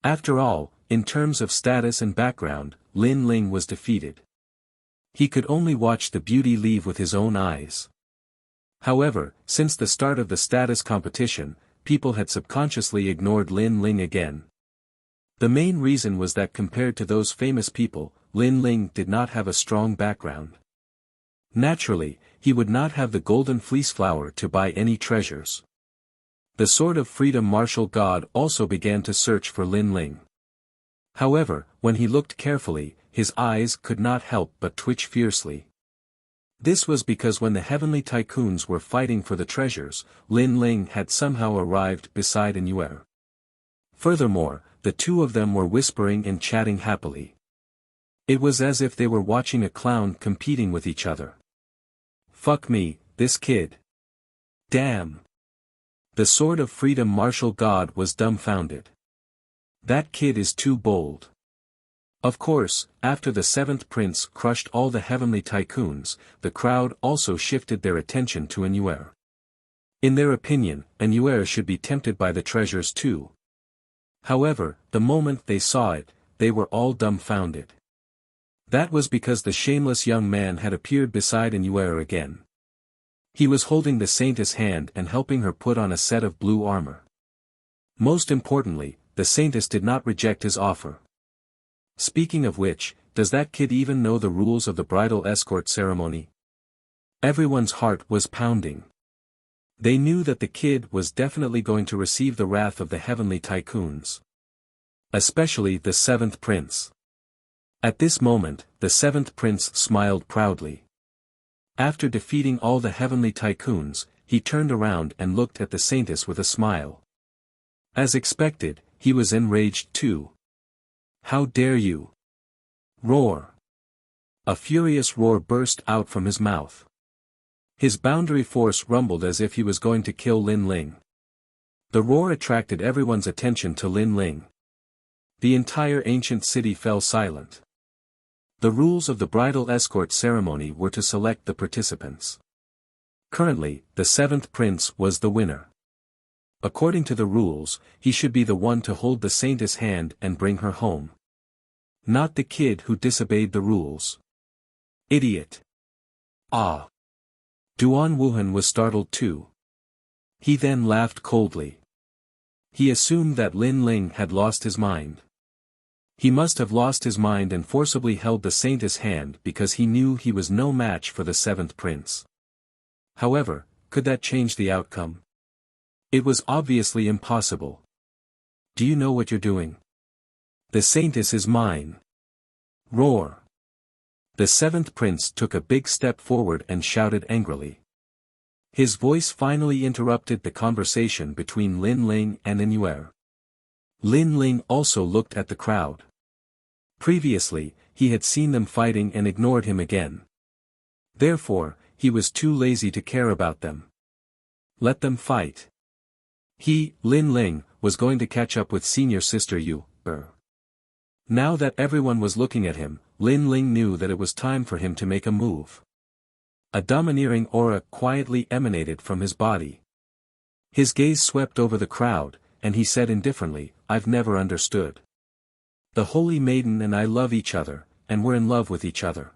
After all, in terms of status and background, Lin Ling was defeated. He could only watch the beauty leave with his own eyes. However, since the start of the status competition, people had subconsciously ignored Lin Ling again. The main reason was that compared to those famous people, Lin Ling did not have a strong background. Naturally, he would not have the golden fleece flower to buy any treasures. The Sword of Freedom martial god also began to search for Lin Ling. However, when he looked carefully, his eyes could not help but twitch fiercely. This was because when the heavenly tycoons were fighting for the treasures, Lin Ling had somehow arrived beside Anue. Furthermore, the two of them were whispering and chatting happily. It was as if they were watching a clown competing with each other. Fuck me, this kid. Damn. The Sword of Freedom martial god was dumbfounded. That kid is too bold. Of course, after the seventh prince crushed all the heavenly tycoons, the crowd also shifted their attention to Anue. In their opinion, Anue should be tempted by the treasures too. However, the moment they saw it, they were all dumbfounded. That was because the shameless young man had appeared beside Anue again. He was holding the saintess' hand and helping her put on a set of blue armor. Most importantly, the saintess did not reject his offer. Speaking of which, does that kid even know the rules of the bridal escort ceremony? Everyone's heart was pounding. They knew that the kid was definitely going to receive the wrath of the heavenly tycoons. Especially the seventh prince. At this moment, the seventh prince smiled proudly. After defeating all the heavenly tycoons, he turned around and looked at the saintess with a smile. As expected, he was enraged too. How dare you? Roar. A furious roar burst out from his mouth. His boundary force rumbled as if he was going to kill Lin Ling. The roar attracted everyone's attention to Lin Ling. The entire ancient city fell silent. The rules of the bridal escort ceremony were to select the participants. Currently, the seventh prince was the winner. According to the rules, he should be the one to hold the saintess' hand and bring her home. Not the kid who disobeyed the rules. Idiot. Ah. Duan Wuhan was startled too. He then laughed coldly. He assumed that Lin Ling had lost his mind. He must have lost his mind and forcibly held the saintess' hand because he knew he was no match for the seventh prince. However, could that change the outcome? It was obviously impossible. Do you know what you're doing? The saintess is mine. Roar. The seventh prince took a big step forward and shouted angrily. His voice finally interrupted the conversation between Lin Ling and Anue. Lin Ling also looked at the crowd. Previously, he had seen them fighting and ignored him again. Therefore, he was too lazy to care about them. Let them fight. He, Lin Ling, was going to catch up with senior sister Yu. Now that everyone was looking at him, Lin Ling knew that it was time for him to make a move. A domineering aura quietly emanated from his body. His gaze swept over the crowd, and he said indifferently, "I've never understood. The Holy Maiden and I love each other, and we're in love with each other.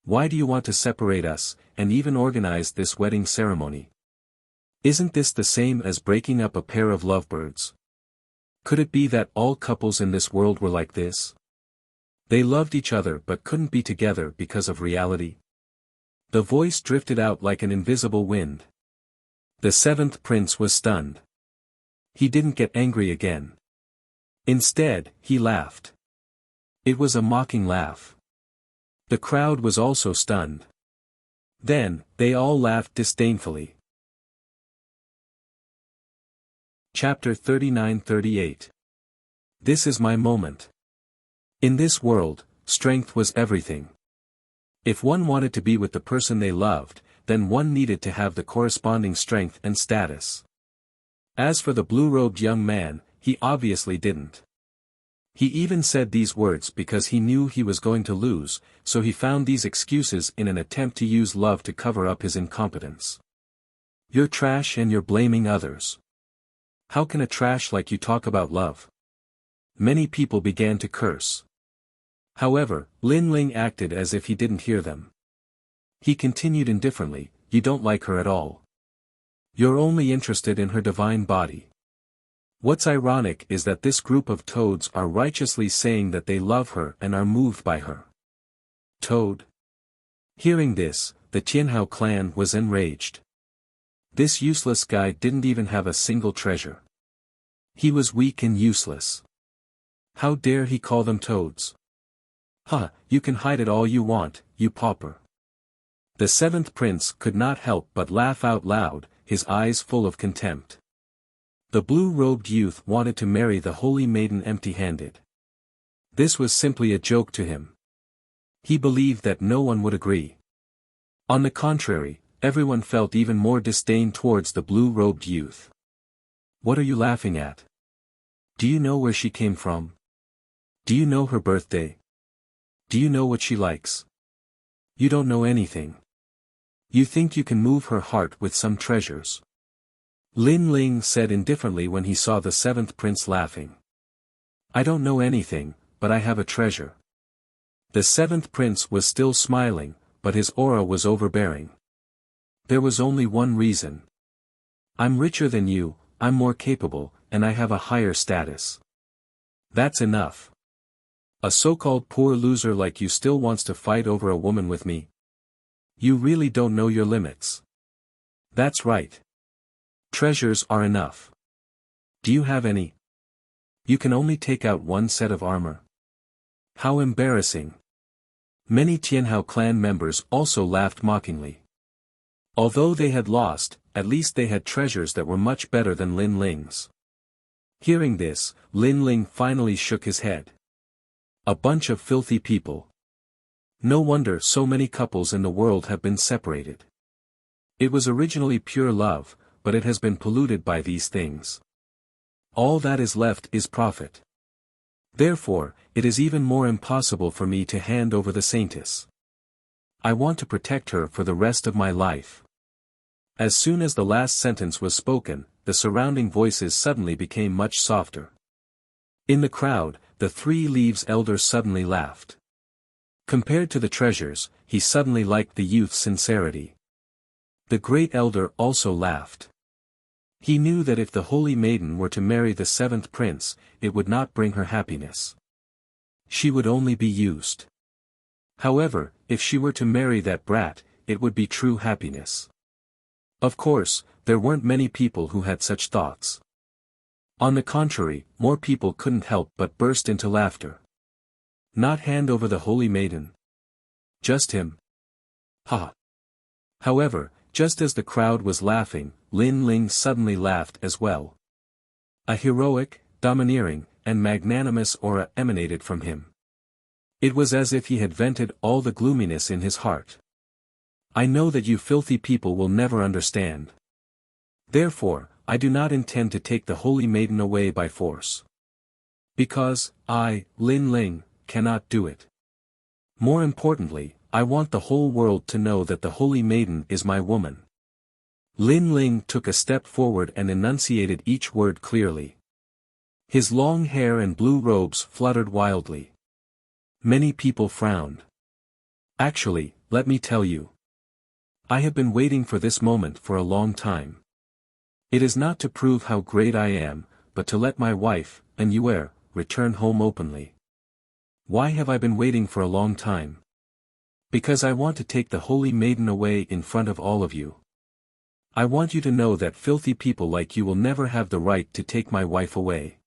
Why do you want to separate us, and even organize this wedding ceremony? Isn't this the same as breaking up a pair of lovebirds? Could it be that all couples in this world were like this? They loved each other but couldn't be together because of reality?" The voice drifted out like an invisible wind. The seventh prince was stunned. He didn't get angry again. Instead, he laughed. It was a mocking laugh. The crowd was also stunned. Then, they all laughed disdainfully. Chapter 39-38. This is my moment. In this world, strength was everything. If one wanted to be with the person they loved, then one needed to have the corresponding strength and status. As for the blue-robed young man, he obviously didn't. He even said these words because he knew he was going to lose, so he found these excuses in an attempt to use love to cover up his incompetence. You're trash and you're blaming others. How can a trash like you talk about love? Many people began to curse. However, Lin Ling acted as if he didn't hear them. He continued indifferently, "You don't like her at all. You're only interested in her divine body. What's ironic is that this group of toads are righteously saying that they love her and are moved by her." Toad. Hearing this, the Tianhao clan was enraged. This useless guy didn't even have a single treasure. He was weak and useless. How dare he call them toads? "Ha, you can hide it all you want, you pauper." The seventh prince could not help but laugh out loud, his eyes full of contempt. The blue-robed youth wanted to marry the holy maiden empty-handed. This was simply a joke to him. He believed that no one would agree. On the contrary, everyone felt even more disdain towards the blue-robed youth. "What are you laughing at? Do you know where she came from? Do you know her birthday? Do you know what she likes? You don't know anything. You think you can move her heart with some treasures." Lin Ling said indifferently when he saw the seventh prince laughing. "I don't know anything, but I have a treasure." The seventh prince was still smiling, but his aura was overbearing. There was only one reason. "I'm richer than you, I'm more capable, and I have a higher status. That's enough. A so-called poor loser like you still wants to fight over a woman with me? You really don't know your limits." "That's right. Treasures are enough. Do you have any? You can only take out one set of armor." How embarrassing. Many Tianhao clan members also laughed mockingly. Although they had lost, at least they had treasures that were much better than Lin Ling's. Hearing this, Lin Ling finally shook his head. A bunch of filthy people. No wonder so many couples in the world have been separated. It was originally pure love, but it has been polluted by these things. All that is left is profit. Therefore, it is even more impossible for me to hand over the saintess. I want to protect her for the rest of my life. As soon as the last sentence was spoken, the surrounding voices suddenly became much softer. In the crowd, the 3 Leaves elder suddenly laughed. Compared to the treasures, he suddenly liked the youth's sincerity. The great elder also laughed. He knew that if the holy maiden were to marry the seventh prince, it would not bring her happiness. She would only be used. However, if she were to marry that brat, it would be true happiness. Of course, there weren't many people who had such thoughts. On the contrary, more people couldn't help but burst into laughter. Not hand over the holy maiden. Just him. Ha! However, just as the crowd was laughing, Lin Ling suddenly laughed as well. A heroic, domineering, and magnanimous aura emanated from him. It was as if he had vented all the gloominess in his heart. "I know that you filthy people will never understand. Therefore, I do not intend to take the holy maiden away by force. Because, I, Lin Ling, cannot do it. More importantly, I want the whole world to know that the holy maiden is my woman." Lin Ling took a step forward and enunciated each word clearly. His long hair and blue robes fluttered wildly. Many people frowned. "Actually, let me tell you. I have been waiting for this moment for a long time. It is not to prove how great I am, but to let my wife, Anue, return home openly." "Why have I been waiting for a long time?" "Because I want to take the holy maiden away in front of all of you. I want you to know that filthy people like you will never have the right to take my wife away.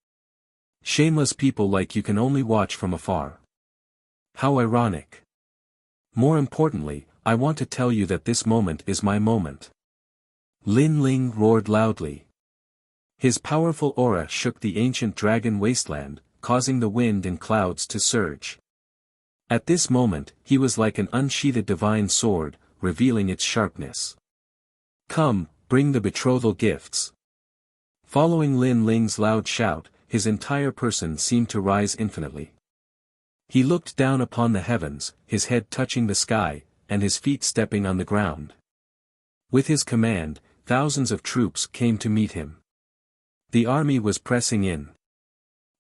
Shameless people like you can only watch from afar." How ironic. More importantly, I want to tell you that this moment is my moment. Lin Ling roared loudly. His powerful aura shook the ancient dragon wasteland, causing the wind and clouds to surge. At this moment, he was like an unsheathed divine sword, revealing its sharpness. "Come, bring the betrothal gifts." Following Lin Ling's loud shout, his entire person seemed to rise infinitely. He looked down upon the heavens, his head touching the sky, and his feet stepping on the ground. With his command, thousands of troops came to meet him. The army was pressing in.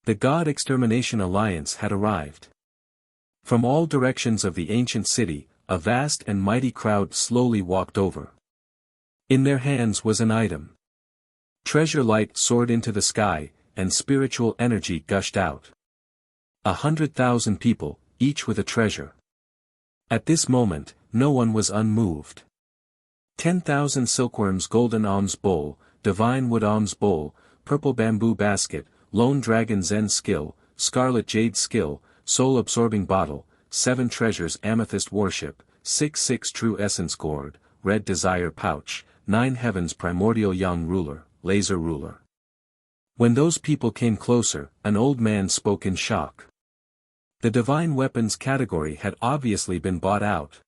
The God Extermination Alliance had arrived. From all directions of the ancient city, a vast and mighty crowd slowly walked over. In their hands was an item. Treasure light soared into the sky, and spiritual energy gushed out. 100,000 people, each with a treasure. At this moment, no one was unmoved. 10,000 silkworms golden alms bowl, divine wood alms bowl, purple bamboo basket, lone dragon zen skill, scarlet jade skill, soul-absorbing bottle, 7 treasures amethyst worship, 6 true essence gourd, red desire pouch, 9 heavens primordial young ruler, laser ruler. When those people came closer, an old man spoke in shock. The divine weapons category had obviously been bought out.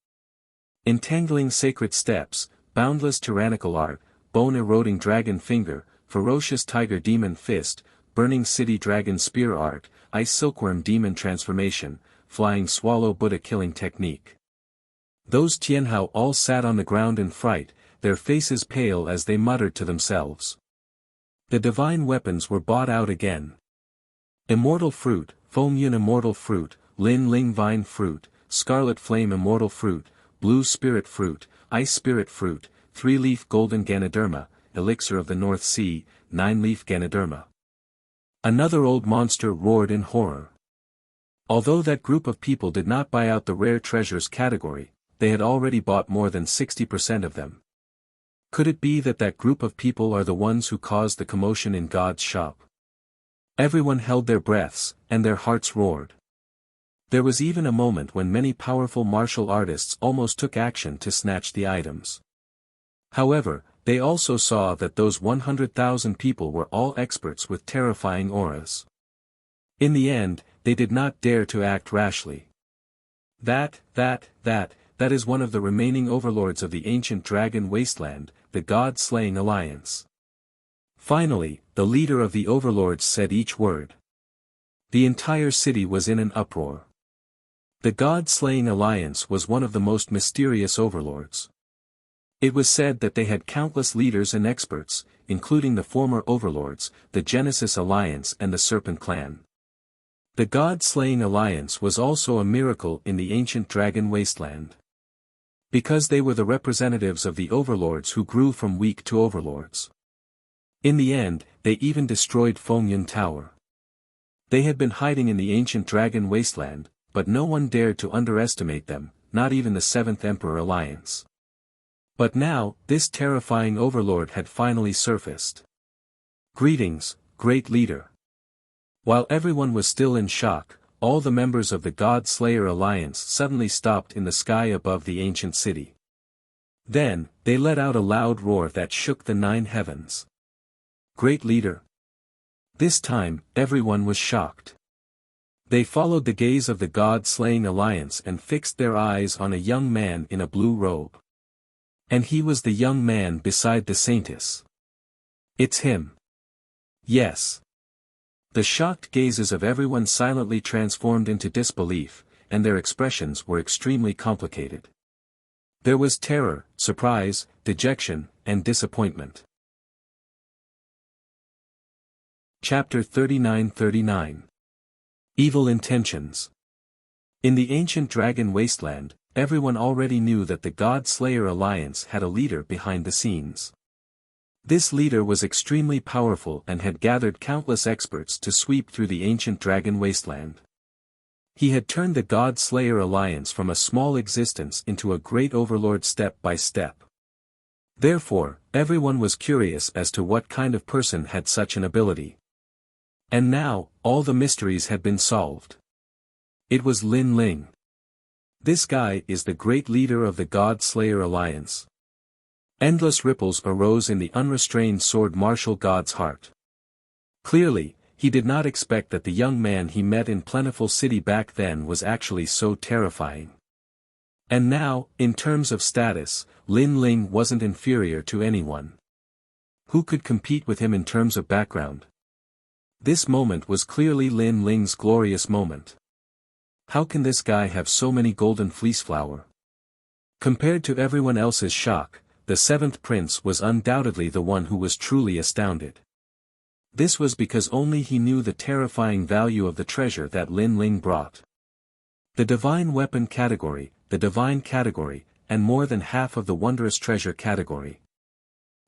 Entangling sacred steps, boundless tyrannical art, bone-eroding dragon finger, ferocious tiger demon fist, burning city dragon spear art, ice silkworm demon transformation, flying swallow Buddha killing technique. Those Tianhao all sat on the ground in fright, their faces pale as they muttered to themselves. The divine weapons were bought out again. Immortal fruit, Foam Yun immortal fruit, Lin Ling vine fruit, scarlet flame immortal fruit, blue spirit fruit, ice spirit fruit, 3-leaf golden Ganoderma, elixir of the North Sea, 9-leaf Ganoderma. Another old monster roared in horror. Although that group of people did not buy out the rare treasures category, they had already bought more than 60% of them. Could it be that that group of people are the ones who caused the commotion in God's shop? Everyone held their breaths, and their hearts roared. There was even a moment when many powerful martial artists almost took action to snatch the items. However, they also saw that those 100,000 people were all experts with terrifying auras. In the end, they did not dare to act rashly. That is one of the remaining overlords of the ancient dragon wasteland, the God-slaying alliance. Finally, the leader of the overlords said each word. The entire city was in an uproar. The God-slaying alliance was one of the most mysterious overlords. It was said that they had countless leaders and experts, including the former overlords, the Genesis Alliance and the Serpent Clan. The God-slaying alliance was also a miracle in the ancient dragon wasteland. Because they were the representatives of the overlords who grew from weak to overlords. In the end, they even destroyed Fengyun Tower. They had been hiding in the ancient dragon wasteland, but no one dared to underestimate them, not even the Seventh Emperor Alliance. But now, this terrifying overlord had finally surfaced. Greetings, great leader. While everyone was still in shock, all the members of the God Slayer Alliance suddenly stopped in the sky above the ancient city. Then, they let out a loud roar that shook the 9 heavens. Great leader. This time, everyone was shocked. They followed the gaze of the God-slaying alliance and fixed their eyes on a young man in a blue robe. And he was the young man beside the saintess. It's him. Yes. The shocked gazes of everyone silently transformed into disbelief, and their expressions were extremely complicated. There was terror, surprise, dejection, and disappointment. Chapter 39-39. Evil Intentions. In the ancient dragon wasteland, everyone already knew that the God Slayer Alliance had a leader behind the scenes. This leader was extremely powerful and had gathered countless experts to sweep through the ancient dragon wasteland. He had turned the God Slayer Alliance from a small existence into a great overlord step by step. Therefore, everyone was curious as to what kind of person had such an ability. And now, all the mysteries had been solved. It was Lin Ling. This guy is the great leader of the God Slayer Alliance. Endless ripples arose in the unrestrained sword martial god's heart. Clearly, he did not expect that the young man he met in Plentiful City back then was actually so terrifying. And now, in terms of status, Lin Ling wasn't inferior to anyone. Who could compete with him in terms of background? This moment was clearly Lin Ling's glorious moment. How can this guy have so many golden fleece flower? Compared to everyone else's shock, the 7th prince was undoubtedly the one who was truly astounded. This was because only he knew the terrifying value of the treasure that Lin Ling brought. The divine weapon category, the divine category, and more than half of the wondrous treasure category.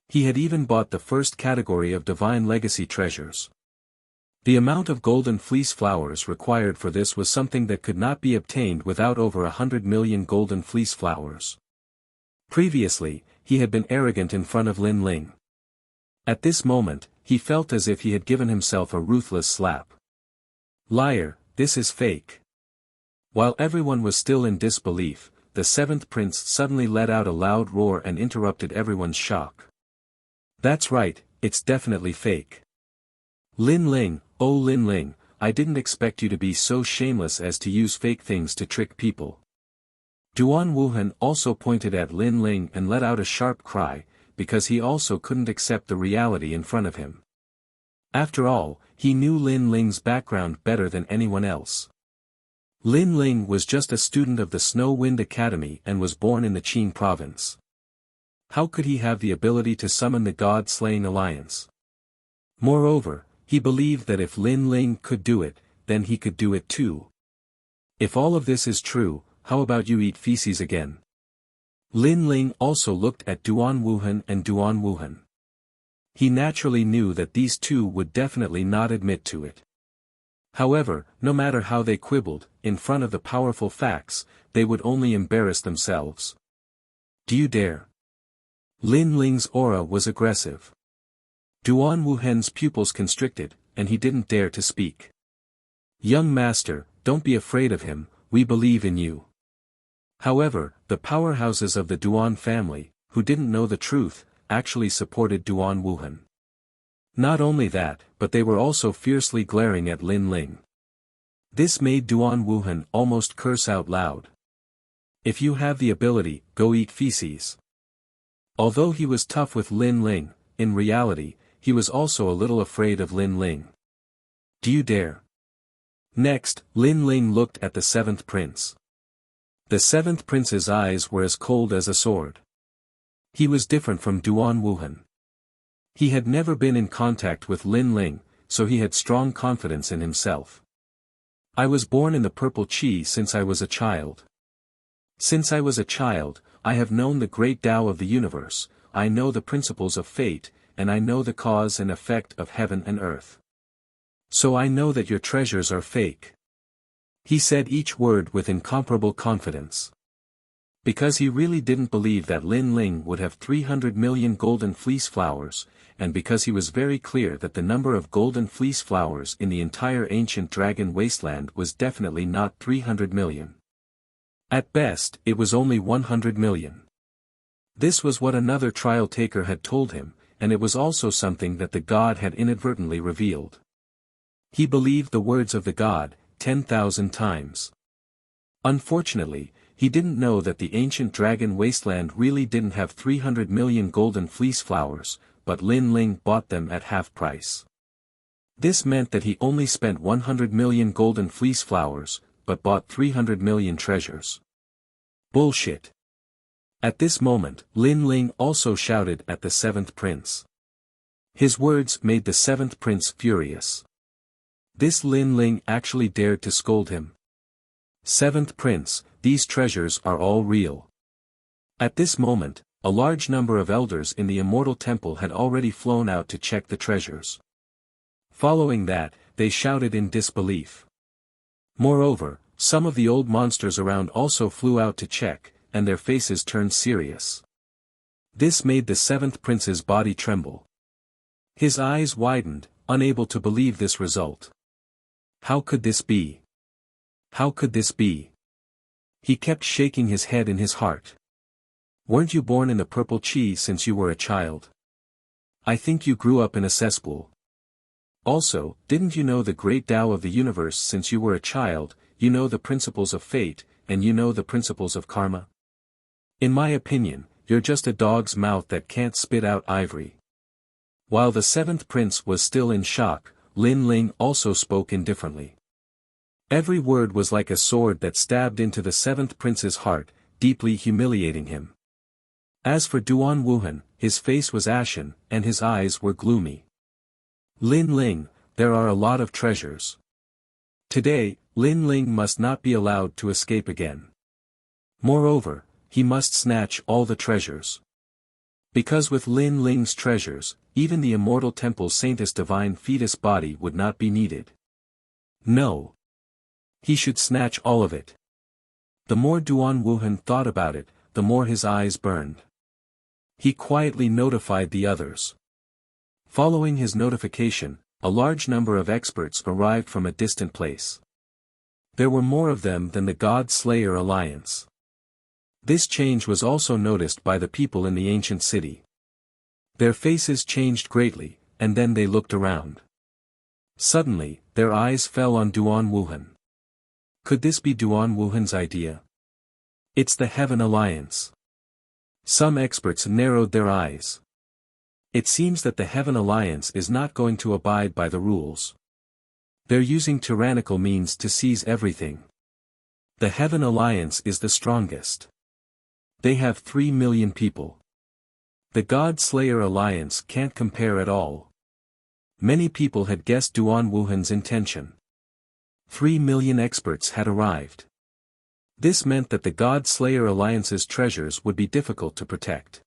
He had even bought the first category of divine legacy treasures. The amount of golden fleece flowers required for this was something that could not be obtained without over 100 million golden fleece flowers. Previously, he had been arrogant in front of Lin Ling. At this moment, he felt as if he had given himself a ruthless slap. Liar, this is fake. While everyone was still in disbelief, the seventh prince suddenly let out a loud roar and interrupted everyone's shock. That's right, it's definitely fake. Lin Ling, oh Lin Ling, I didn't expect you to be so shameless as to use fake things to trick people. Duan Wuhan also pointed at Lin Ling and let out a sharp cry, because he also couldn't accept the reality in front of him. After all, he knew Lin Ling's background better than anyone else. Lin Ling was just a student of the Snow Wind Academy and was born in the Qin province. How could he have the ability to summon the God-slaying alliance? Moreover, he believed that if Lin Ling could do it, then he could do it too. If all of this is true, how about you eat feces again? Lin Ling also looked at Duan Wuhan and Duan Wuhan. He naturally knew that these two would definitely not admit to it. However, no matter how they quibbled, in front of the powerful facts, they would only embarrass themselves. Do you dare? Lin Ling's aura was aggressive. Duan Wuhan's pupils constricted, and he didn't dare to speak. Young master, don't be afraid of him, we believe in you. However, the powerhouses of the Duan family, who didn't know the truth, actually supported Duan Wuhan. Not only that, but they were also fiercely glaring at Lin Ling. This made Duan Wuhan almost curse out loud. If you have the ability, go eat feces. Although he was tough with Lin Ling, in reality, he was also a little afraid of Lin Ling. Do you dare? Next, Lin Ling looked at the seventh prince. The seventh prince's eyes were as cold as a sword. He was different from Duan Wuhan. He had never been in contact with Lin Ling, so he had strong confidence in himself. I was born in the purple qi since I was a child. Since I was a child, I have known the great Tao of the universe, I know the principles of fate, and I know the cause and effect of heaven and earth. So I know that your treasures are fake. He said each word with incomparable confidence. Because he really didn't believe that Lin Ling would have 300 million golden fleece flowers, and because he was very clear that the number of golden fleece flowers in the entire ancient dragon wasteland was definitely not 300 million. At best, it was only 100 million. This was what another trial taker had told him, and it was also something that the god had inadvertently revealed. He believed the words of the god, 10,000 times. Unfortunately, he didn't know that the ancient dragon wasteland really didn't have 300 million golden fleece flowers, but Lin Ling bought them at half price. This meant that he only spent 100 million golden fleece flowers, but bought 300 million treasures. Bullshit. At this moment, Lin Ling also shouted at the seventh prince. His words made the seventh prince furious. This Lin Ling actually dared to scold him. Seventh prince, these treasures are all real. At this moment, a large number of elders in the immortal temple had already flown out to check the treasures. Following that, they shouted in disbelief. Moreover, some of the old monsters around also flew out to check, and their faces turned serious. This made the seventh prince's body tremble. His eyes widened, unable to believe this result. How could this be? How could this be? He kept shaking his head in his heart. Weren't you born in the purple qi since you were a child? I think you grew up in a cesspool. Also, didn't you know the great Tao of the universe since you were a child, you know the principles of fate, and you know the principles of karma? In my opinion, you're just a dog's mouth that can't spit out ivory. While the seventh prince was still in shock, Lin Ling also spoke indifferently. Every word was like a sword that stabbed into the seventh prince's heart, deeply humiliating him. As for Duan Wuhan, his face was ashen, and his eyes were gloomy. Lin Ling, there are a lot of treasures. Today, Lin Ling must not be allowed to escape again. Moreover, he must snatch all the treasures. Because with Lin Ling's treasures, even the immortal temple saintess divine fetus body would not be needed. No. He should snatch all of it. The more Duan Wuhan thought about it, the more his eyes burned. He quietly notified the others. Following his notification, a large number of experts arrived from a distant place. There were more of them than the God Slayer alliance. This change was also noticed by the people in the ancient city. Their faces changed greatly, and then they looked around. Suddenly, their eyes fell on Duan Wuhan. Could this be Duan Wuhan's idea? It's the Heaven Alliance. Some experts narrowed their eyes. It seems that the Heaven Alliance is not going to abide by the rules. They're using tyrannical means to seize everything. The Heaven Alliance is the strongest. They have 3 million people. The God Slayer Alliance can't compare at all. Many people had guessed Duan Wuhan's intention. 3 million experts had arrived. This meant that the God Slayer Alliance's treasures would be difficult to protect.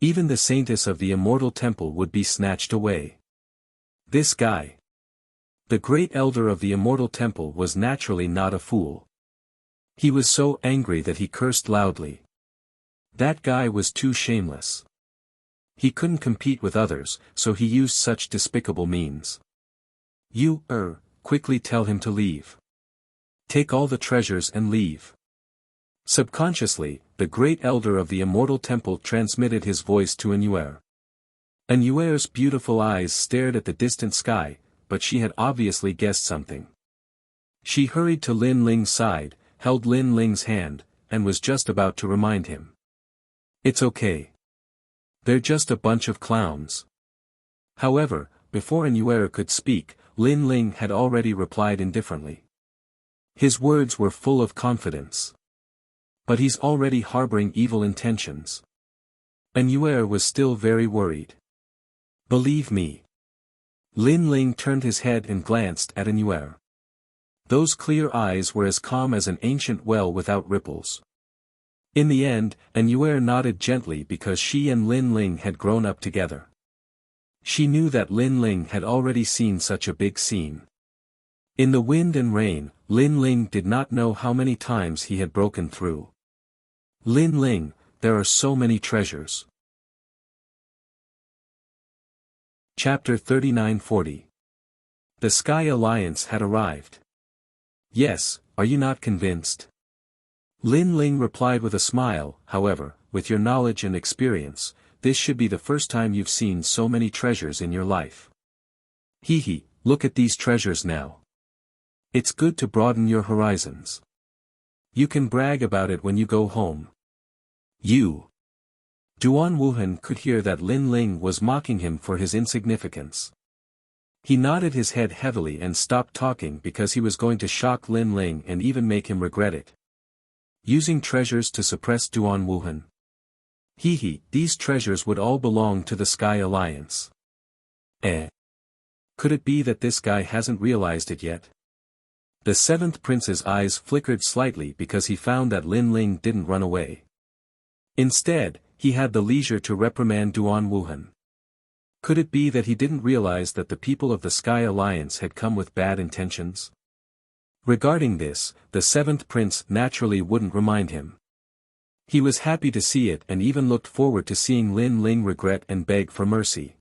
Even the saintess of the immortal temple would be snatched away. This guy, the great elder of the immortal temple, was naturally not a fool. He was so angry that he cursed loudly. That guy was too shameless. He couldn't compete with others, so he used such despicable means. You, quickly tell him to leave. Take all the treasures and leave. Subconsciously, the great elder of the immortal temple transmitted his voice to Anuer. Anuer's beautiful eyes stared at the distant sky, but she had obviously guessed something. She hurried to Lin Ling's side, held Lin Ling's hand, and was just about to remind him. It's okay. They're just a bunch of clowns. However, before Anuer could speak, Lin Ling had already replied indifferently. His words were full of confidence. But he's already harboring evil intentions. Anuer was still very worried. Believe me. Lin Ling turned his head and glanced at Anuer. Those clear eyes were as calm as an ancient well without ripples. In the end, Anuer nodded gently because she and Lin Ling had grown up together. She knew that Lin Ling had already seen such a big scene. In the wind and rain, Lin Ling did not know how many times he had broken through. Lin Ling, there are so many treasures. Chapter 39-40. The Sky Alliance had arrived. Yes, are you not convinced? Lin Ling replied with a smile. However, with your knowledge and experience, this should be the first time you've seen so many treasures in your life. Hee, look at these treasures now. It's good to broaden your horizons. You can brag about it when you go home. You. Duan Wuhan could hear that Lin Ling was mocking him for his insignificance. He nodded his head heavily and stopped talking because he was going to shock Lin Ling and even make him regret it. Using treasures to suppress Duan Wuhan. These treasures would all belong to the Sky Alliance. Could it be that this guy hasn't realized it yet? The seventh prince's eyes flickered slightly because he found that Lin Ling didn't run away. Instead, he had the leisure to reprimand Duan Wuhan. Could it be that he didn't realize that the people of the Sky Alliance had come with bad intentions? Regarding this, the seventh prince naturally wouldn't remind him. He was happy to see it and even looked forward to seeing Lin Ling regret and beg for mercy.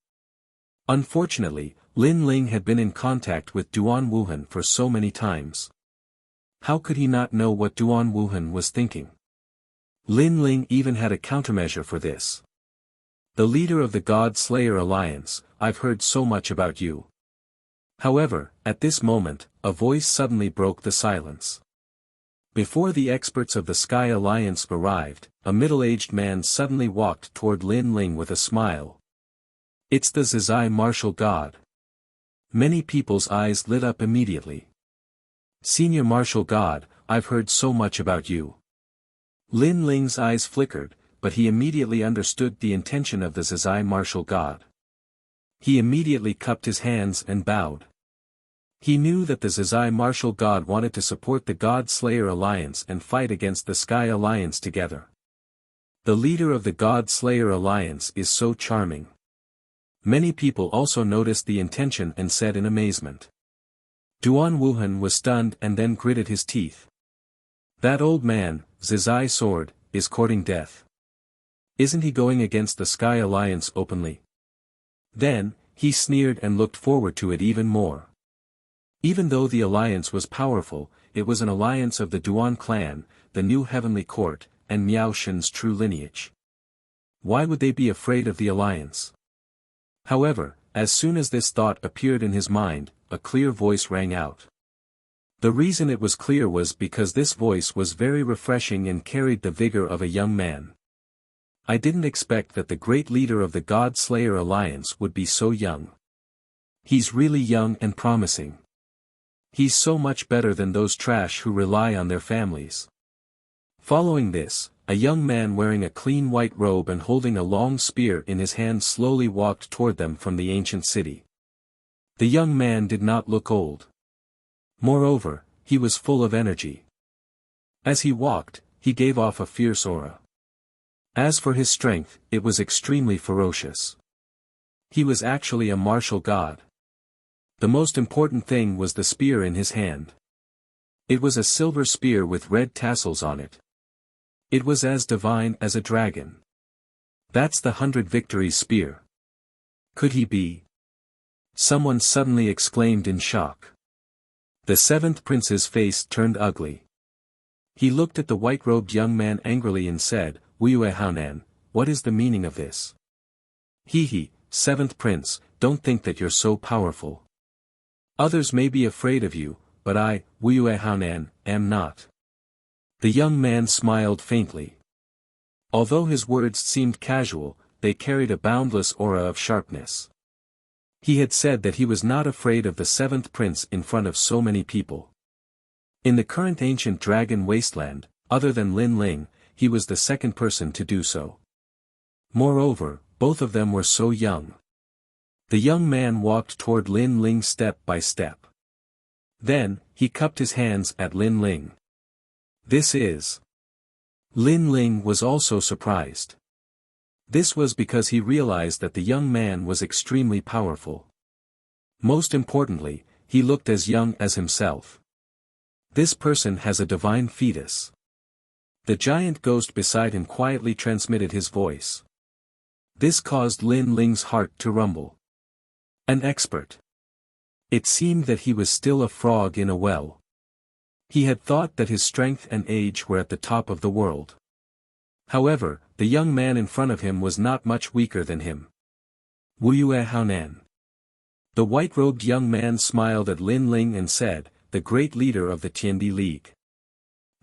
Unfortunately, Lin Ling had been in contact with Duan Wuhan for so many times. How could he not know what Duan Wuhan was thinking? Lin Ling even had a countermeasure for this. The leader of the God Slayer Alliance, I've heard so much about you. However, at this moment, a voice suddenly broke the silence. Before the experts of the Sky Alliance arrived, a middle-aged man suddenly walked toward Lin Ling with a smile. It's the Zizai martial god. Many people's eyes lit up immediately. Senior martial god, I've heard so much about you. Lin Ling's eyes flickered, but he immediately understood the intention of the Zizai martial god. He immediately cupped his hands and bowed. He knew that the Zizai martial god wanted to support the God Slayer Alliance and fight against the Sky Alliance together. The leader of the God Slayer Alliance is so charming. Many people also noticed the intention and said in amazement. Duan Wuhan was stunned and then gritted his teeth. That old man, Zizai Sword, is courting death. Isn't he going against the Sky Alliance openly? Then, he sneered and looked forward to it even more. Even though the alliance was powerful, it was an alliance of the Duan clan, the new heavenly court, and Miao Shen's true lineage. Why would they be afraid of the alliance? However, as soon as this thought appeared in his mind, a clear voice rang out. The reason it was clear was because this voice was very refreshing and carried the vigor of a young man. I didn't expect that the great leader of the God Slayer Alliance would be so young. He's really young and promising. He's so much better than those trash who rely on their families. Following this, a young man wearing a clean white robe and holding a long spear in his hand slowly walked toward them from the ancient city. The young man did not look old. Moreover, he was full of energy. As he walked, he gave off a fierce aura. As for his strength, it was extremely ferocious. He was actually a martial god. The most important thing was the spear in his hand. It was a silver spear with red tassels on it. It was as divine as a dragon. That's the 100 Victories spear. Could he be? Someone suddenly exclaimed in shock. The seventh prince's face turned ugly. He looked at the white-robed young man angrily and said, "Wuyue Haonan, what is the meaning of this?" "He, seventh prince, don't think that you're so powerful. Others may be afraid of you, but I, Wuyue Haonan, am not." The young man smiled faintly. Although his words seemed casual, they carried a boundless aura of sharpness. He had said that he was not afraid of the seventh prince in front of so many people. In the current ancient dragon wasteland, other than Lin Ling, he was the second person to do so. Moreover, both of them were so young. The young man walked toward Lin Ling step by step. Then, he cupped his hands at Lin Ling. "This is..." Lin Ling was also surprised. This was because he realized that the young man was extremely powerful. Most importantly, he looked as young as himself. This person has a divine fetus. The giant ghost beside him quietly transmitted his voice. This caused Lin Ling's heart to rumble. An expert. It seemed that he was still a frog in a well. He had thought that his strength and age were at the top of the world. However, the young man in front of him was not much weaker than him. "Wuyue Haonan." The white-robed young man smiled at Lin Ling and said, "The great leader of the Tiandi League."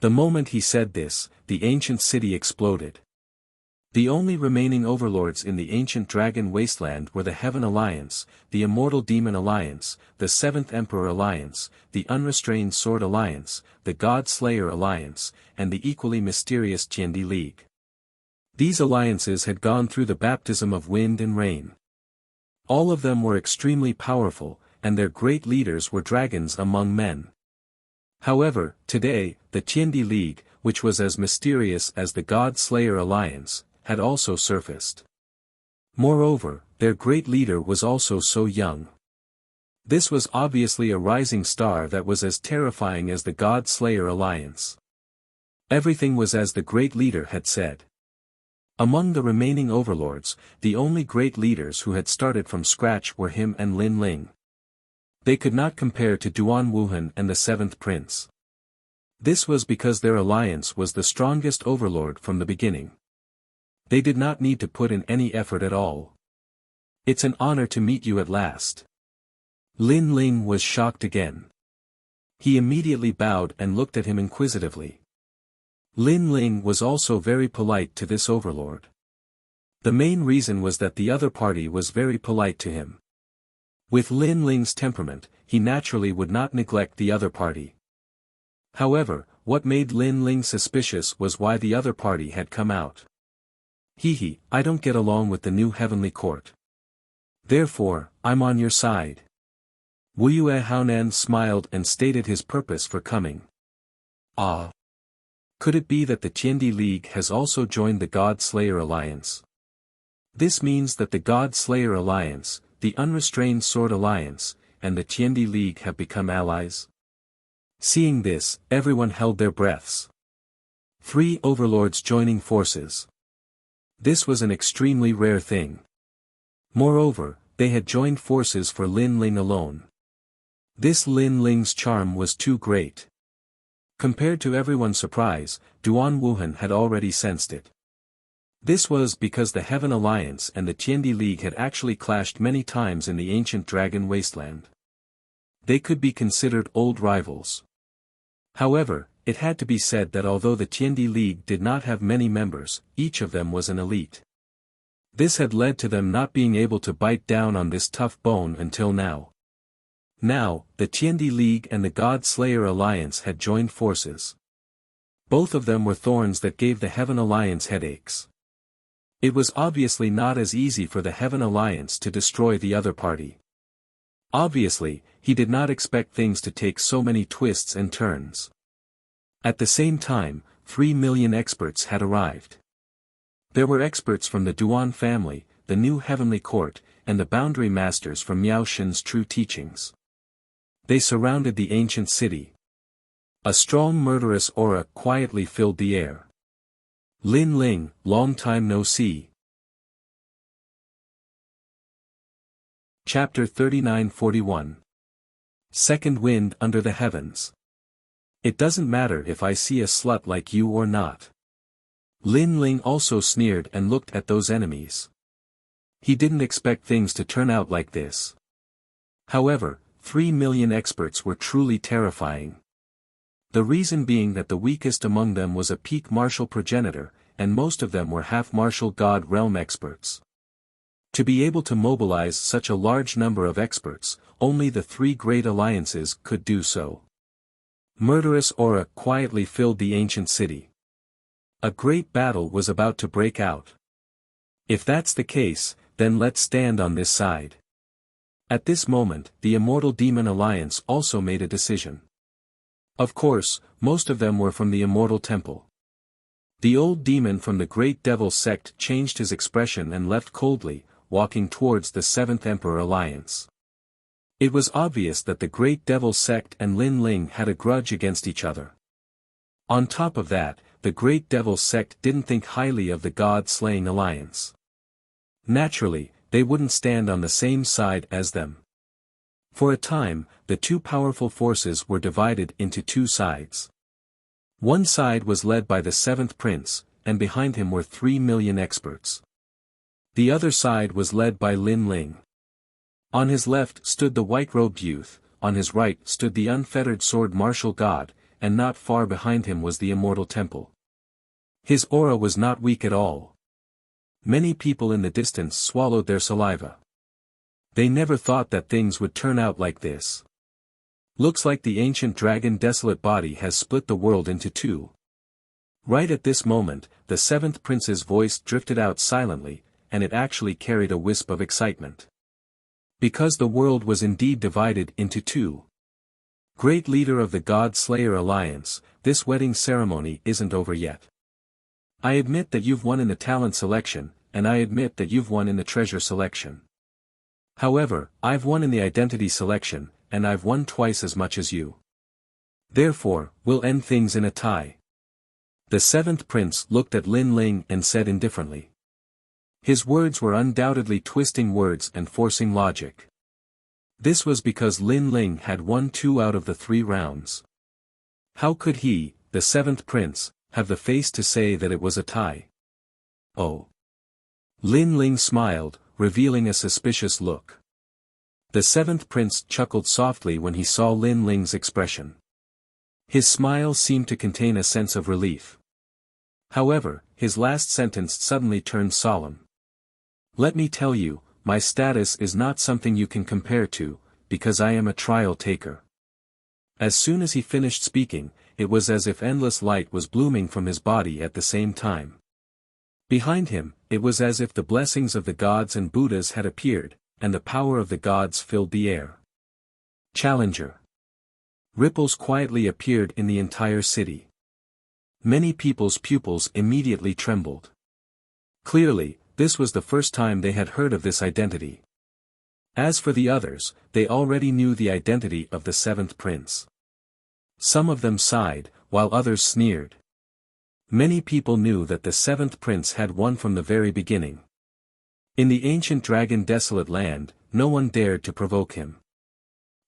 The moment he said this, the ancient city exploded. The only remaining overlords in the ancient dragon wasteland were the Heaven Alliance, the Immortal Demon Alliance, the Seventh Emperor Alliance, the Unrestrained Sword Alliance, the God Slayer Alliance, and the equally mysterious Tiandi League. These alliances had gone through the baptism of wind and rain. All of them were extremely powerful, and their great leaders were dragons among men. However, today, the Tiandi League, which was as mysterious as the God Slayer Alliance, had also surfaced. Moreover, their great leader was also so young. This was obviously a rising star that was as terrifying as the God Slayer Alliance. Everything was as the great leader had said. Among the remaining overlords, the only great leaders who had started from scratch were him and Lin Ling. They could not compare to Duan Wuhan and the seventh prince. This was because their alliance was the strongest overlord from the beginning. They did not need to put in any effort at all. "It's an honor to meet you at last." Lin Ling was shocked again. He immediately bowed and looked at him inquisitively. Lin Ling was also very polite to this overlord. The main reason was that the other party was very polite to him. With Lin Ling's temperament, he naturally would not neglect the other party. However, what made Lin Ling suspicious was why the other party had come out. I don't get along with the new heavenly court. Therefore, I'm on your side." Wuyue Haonan smiled and stated his purpose for coming. "Ah. Could it be that the Tiandi League has also joined the God Slayer Alliance? This means that the God Slayer Alliance, the Unrestrained Sword Alliance, and the Tiandi League have become allies?" Seeing this, everyone held their breaths. 3 overlords joining forces. This was an extremely rare thing. Moreover, they had joined forces for Lin Ling alone. This Lin Ling's charm was too great. Compared to everyone's surprise, Duan Wuhan had already sensed it. This was because the Heaven Alliance and the Tiandi League had actually clashed many times in the ancient dragon wasteland. They could be considered old rivals. However, it had to be said that although the Tiandi League did not have many members, each of them was an elite. This had led to them not being able to bite down on this tough bone until now. Now, the Tiandi League and the God Slayer Alliance had joined forces. Both of them were thorns that gave the Heaven Alliance headaches. It was obviously not as easy for the Heaven Alliance to destroy the other party. Obviously, he did not expect things to take so many twists and turns. At the same time, 3 million experts had arrived. There were experts from the Duan family, the new Heavenly Court, and the Boundary Masters from Miao Shen's true teachings. They surrounded the ancient city. A strong murderous aura quietly filled the air. Lin Ling, long time no see. Chapter 39-41. Second Wind Under the Heavens. It doesn't matter if I see a slut like you or not. Lin Ling also sneered and looked at those enemies. He didn't expect things to turn out like this. However, 3 million experts were truly terrifying. The reason being that the weakest among them was a peak martial progenitor, and most of them were half-martial god realm experts. To be able to mobilize such a large number of experts, only the 3 great alliances could do so. Murderous aura quietly filled the ancient city. A great battle was about to break out. If that's the case, then let's stand on this side. At this moment, the Immortal Demon Alliance also made a decision. Of course, most of them were from the Immortal Temple. The old demon from the Great Devil sect changed his expression and left coldly, walking towards the 7th Emperor Alliance. It was obvious that the Great Devil sect and Lin Ling had a grudge against each other. On top of that, the Great Devil sect didn't think highly of the God-slaying alliance. Naturally, they wouldn't stand on the same side as them. For a time, the two powerful forces were divided into 2 sides. One side was led by the 7th Prince, and behind him were 3 million experts. The other side was led by Lin Ling. On his left stood the white-robed youth, on his right stood the unfettered sword martial god, and not far behind him was the Immortal Temple. His aura was not weak at all. Many people in the distance swallowed their saliva. They never thought that things would turn out like this. Looks like the ancient dragon desolate body has split the world into 2. Right at this moment, the 7th Prince's voice drifted out silently, and it actually carried a wisp of excitement. Because the world was indeed divided into 2. Great leader of the God Slayer Alliance, this wedding ceremony isn't over yet. I admit that you've won in the talent selection, and I admit that you've won in the treasure selection. However, I've won in the identity selection, and I've won twice as much as you. Therefore, we'll end things in a tie. The 7th Prince looked at Lin Ling and said indifferently. His words were undoubtedly twisting words and forcing logic. This was because Lin Ling had won 2 out of the 3 rounds. How could he, the 7th Prince, have the face to say that it was a tie? Oh. Lin Ling smiled, revealing a suspicious look. The 7th Prince chuckled softly when he saw Lin Ling's expression. His smile seemed to contain a sense of relief. However, his last sentence suddenly turned solemn. Let me tell you, my status is not something you can compare to, because I am a trial taker. As soon as he finished speaking, it was as if endless light was blooming from his body at the same time. Behind him, it was as if the blessings of the gods and Buddhas had appeared, and the power of the gods filled the air. Challenger. Ripples quietly appeared in the entire city. Many people's pupils immediately trembled. Clearly, this was the first time they had heard of this identity. As for the others, they already knew the identity of the 7th Prince. Some of them sighed, while others sneered. Many people knew that the 7th Prince had won from the very beginning. In the ancient dragon desolate land, no one dared to provoke him.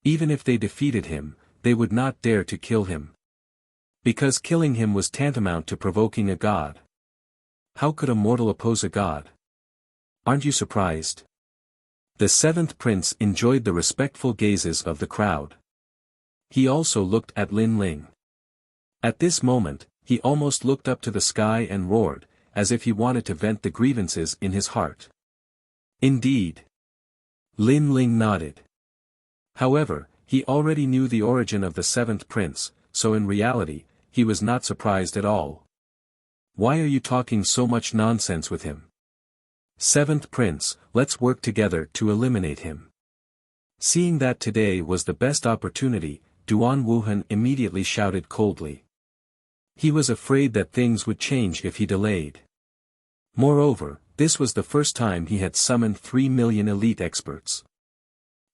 Even if they defeated him, they would not dare to kill him. Because killing him was tantamount to provoking a god. How could a mortal oppose a god? Aren't you surprised? The seventh prince enjoyed the respectful gazes of the crowd. He also looked at Lin Ling. At this moment, he almost looked up to the sky and roared, as if he wanted to vent the grievances in his heart. Indeed. Lin Ling nodded. However, he already knew the origin of the seventh prince, so in reality, he was not surprised at all. Why are you talking so much nonsense with him? Seventh prince, let's work together to eliminate him. Seeing that today was the best opportunity, Duan Wuhan immediately shouted coldly. He was afraid that things would change if he delayed. Moreover, this was the first time he had summoned 3 million elite experts.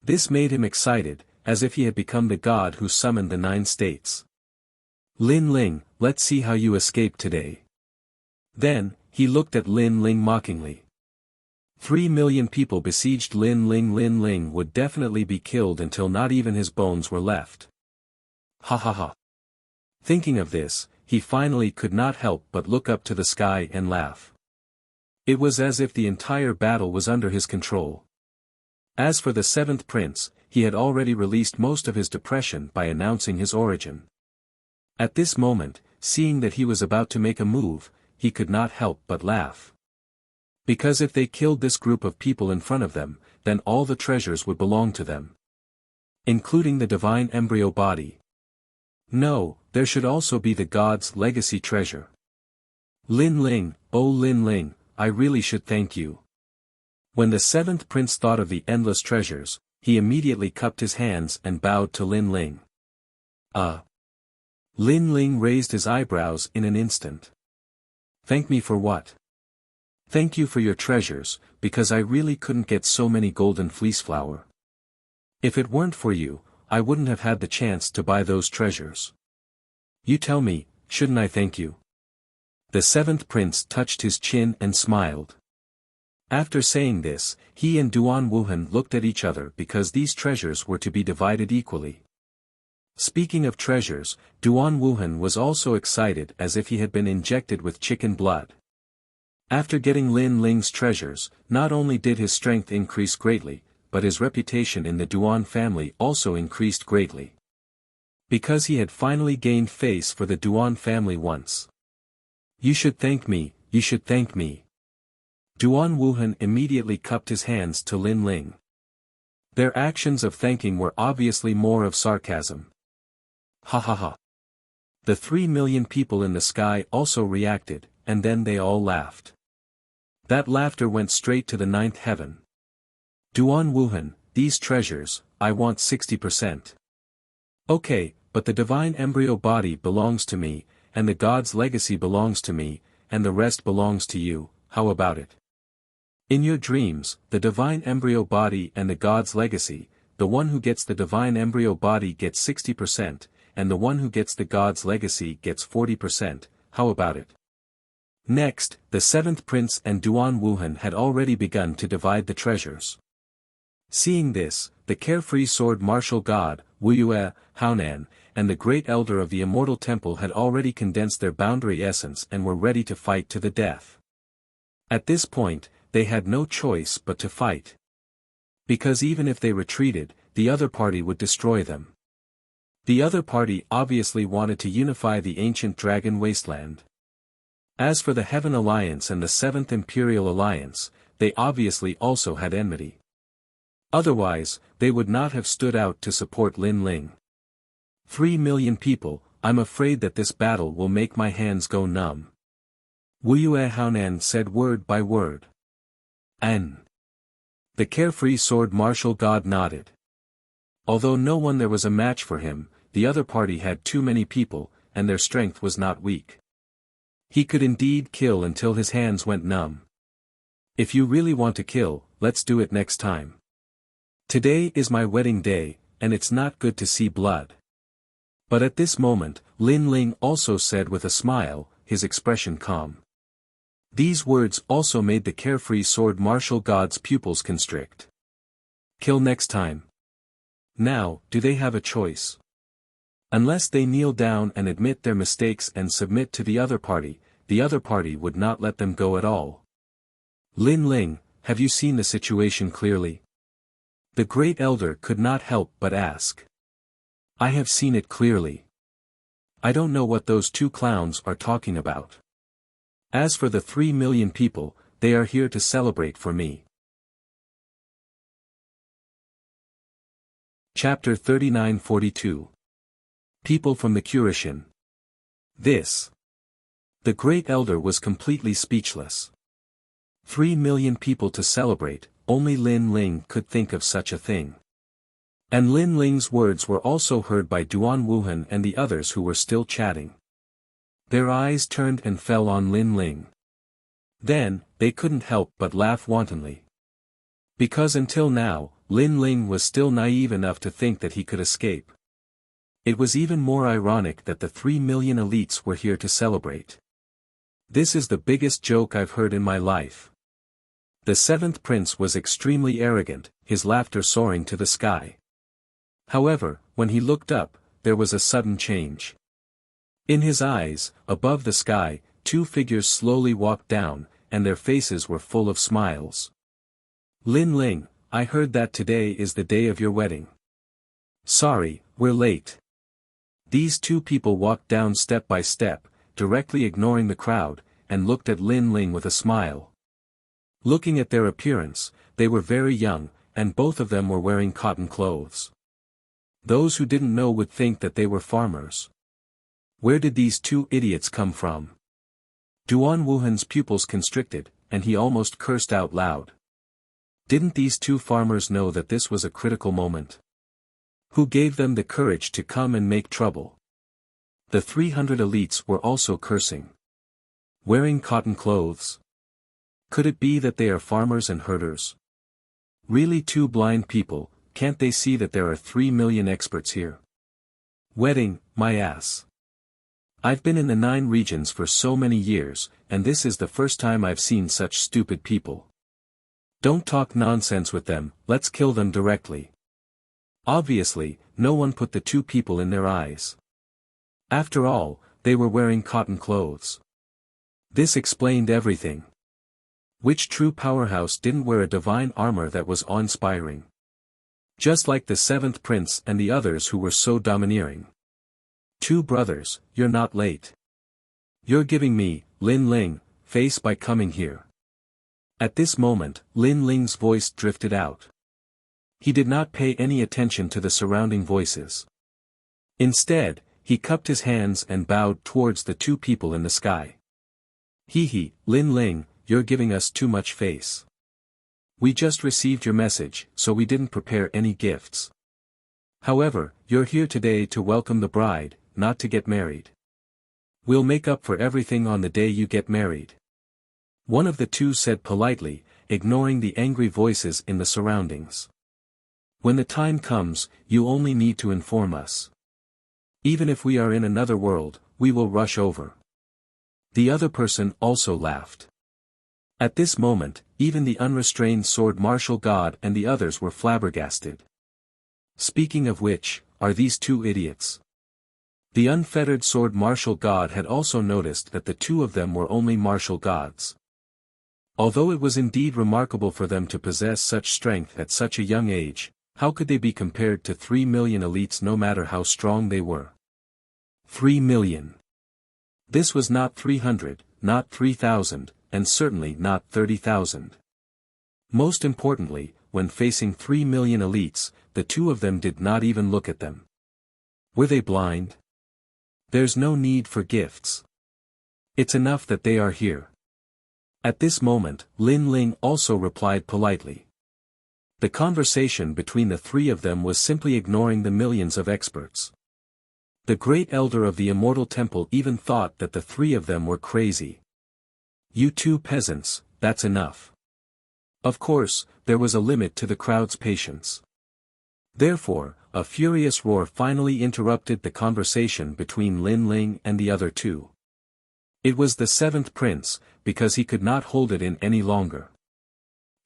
This made him excited, as if he had become the god who summoned the 9 states. Lin Ling, let's see how you escape today. Then, he looked at Lin Ling mockingly. 3 million people besieged Lin Ling. Lin Ling would definitely be killed until not even his bones were left. Ha ha ha. Thinking of this, he finally could not help but look up to the sky and laugh. It was as if the entire battle was under his control. As for the seventh prince, he had already released most of his depression by announcing his origin. At this moment, seeing that he was about to make a move, he could not help but laugh. Because if they killed this group of people in front of them, then all the treasures would belong to them. Including the divine embryo body. No, there should also be the god's legacy treasure. Lin Ling, oh Lin Ling, I really should thank you. When the seventh prince thought of the endless treasures, he immediately cupped his hands and bowed to Lin Ling. Lin Ling raised his eyebrows in an instant. Thank me for what? Thank you for your treasures, because I really couldn't get so many golden fleece flower. If it weren't for you, I wouldn't have had the chance to buy those treasures. You tell me, shouldn't I thank you? The seventh prince touched his chin and smiled. After saying this, he and Duan Wuhan looked at each other because these treasures were to be divided equally. Speaking of treasures, Duan Wuhan was also excited as if he had been injected with chicken blood. After getting Lin Ling's treasures, not only did his strength increase greatly, but his reputation in the Duan family also increased greatly. Because he had finally gained face for the Duan family once. You should thank me, you should thank me. Duan Wuhan immediately cupped his hands to Lin Ling. Their actions of thanking were obviously more of sarcasm. Ha ha ha. The 3 million people in the sky also reacted, and then they all laughed. That laughter went straight to the 9th heaven. Duan Wuhan, these treasures, I want 60%. Okay, but the divine embryo body belongs to me, and the god's legacy belongs to me, and the rest belongs to you, how about it? In your dreams, the divine embryo body and the god's legacy, the one who gets the divine embryo body gets 60%, and the one who gets the god's legacy gets 40%, how about it? Next, the seventh prince and Duan Wuhan had already begun to divide the treasures. Seeing this, the carefree sword martial god, Wuxia Chronicles, and the great elder of the immortal temple had already condensed their boundary essence and were ready to fight to the death. At this point, they had no choice but to fight. Because even if they retreated, the other party would destroy them. The other party obviously wanted to unify the ancient dragon wasteland. As for the Heaven Alliance and the Seventh Imperial Alliance, they obviously also had enmity. Otherwise, they would not have stood out to support Lin Ling. 3 million people, I'm afraid that this battle will make my hands go numb. Wuxia Chronicles said word by word. The carefree sword martial god nodded. Although no one there was a match for him, the other party had too many people, and their strength was not weak. He could indeed kill until his hands went numb. If you really want to kill, let's do it next time. Today is my wedding day, and it's not good to see blood. But at this moment, Lin Ling also said with a smile, his expression calm. These words also made the carefree sword martial god's pupils constrict. Kill next time. Now, do they have a choice? Unless they kneel down and admit their mistakes and submit to the other party would not let them go at all. Lin Ling, have you seen the situation clearly? The great elder could not help but ask. I have seen it clearly. I don't know what those two clowns are talking about. As for the 3 million people, they are here to celebrate for me. Chapter 39-42. People from the Kurishin. The great elder was completely speechless. 3 million people to celebrate, only Lin Ling could think of such a thing. And Lin Ling's words were also heard by Duan Wuhan and the others who were still chatting. Their eyes turned and fell on Lin Ling. Then, they couldn't help but laugh wantonly. Because until now, Lin Ling was still naive enough to think that he could escape. It was even more ironic that the 3 million elites were here to celebrate. This is the biggest joke I've heard in my life. The 7th prince was extremely arrogant, his laughter soaring to the sky. However, when he looked up, there was a sudden change. In his eyes, above the sky, 2 figures slowly walked down, and their faces were full of smiles. Lin Ling, I heard that today is the day of your wedding. Sorry, we're late. These 2 people walked down step by step, directly ignoring the crowd, and looked at Lin Ling with a smile. Looking at their appearance, they were very young, and both of them were wearing cotton clothes. Those who didn't know would think that they were farmers. Where did these 2 idiots come from? Duan Wuhan's pupils constricted, and he almost cursed out loud. Didn't these 2 farmers know that this was a critical moment? Who gave them the courage to come and make trouble? The 300 elites were also cursing. Wearing cotton clothes? Could it be that they are farmers and herders? Really 2 blind people, can't they see that there are 3 million experts here? Wedding, my ass. I've been in the 9 regions for so many years, and this is the first time I've seen such stupid people. Don't talk nonsense with them, let's kill them directly. Obviously, no one put the 2 people in their eyes. After all, they were wearing cotton clothes. This explained everything. Which true powerhouse didn't wear a divine armor that was awe-inspiring? Just like the 7th prince and the others who were so domineering. 2 brothers, you're not late. You're giving me, Lin Ling, face by coming here. At this moment, Lin Ling's voice drifted out. He did not pay any attention to the surrounding voices. Instead, he cupped his hands and bowed towards the 2 people in the sky. Hee, Lin Ling, you're giving us too much face. We just received your message, so we didn't prepare any gifts. However, you're here today to welcome the bride, not to get married. We'll make up for everything on the day you get married. One of the 2 said politely, ignoring the angry voices in the surroundings. When the time comes, you only need to inform us. Even if we are in another world, we will rush over. The other person also laughed. At this moment, even the unrestrained sword martial god and the others were flabbergasted. Speaking of which, are these 2 idiots? The unfettered sword martial god had also noticed that the 2 of them were only martial gods. Although it was indeed remarkable for them to possess such strength at such a young age, how could they be compared to 3 million elites no matter how strong they were? 3 million. This was not 300, not 3,000, and certainly not 30,000. Most importantly, when facing 3 million elites, the 2 of them did not even look at them. Were they blind? There's no need for gifts. It's enough that they are here. At this moment, Lin Ling also replied politely. The conversation between the 3 of them was simply ignoring the millions of experts. The great elder of the immortal temple even thought that the 3 of them were crazy. You 2 peasants, that's enough. Of course, there was a limit to the crowd's patience. Therefore, a furious roar finally interrupted the conversation between Lin Ling and the other 2. It was the 7th prince, because he could not hold it in any longer.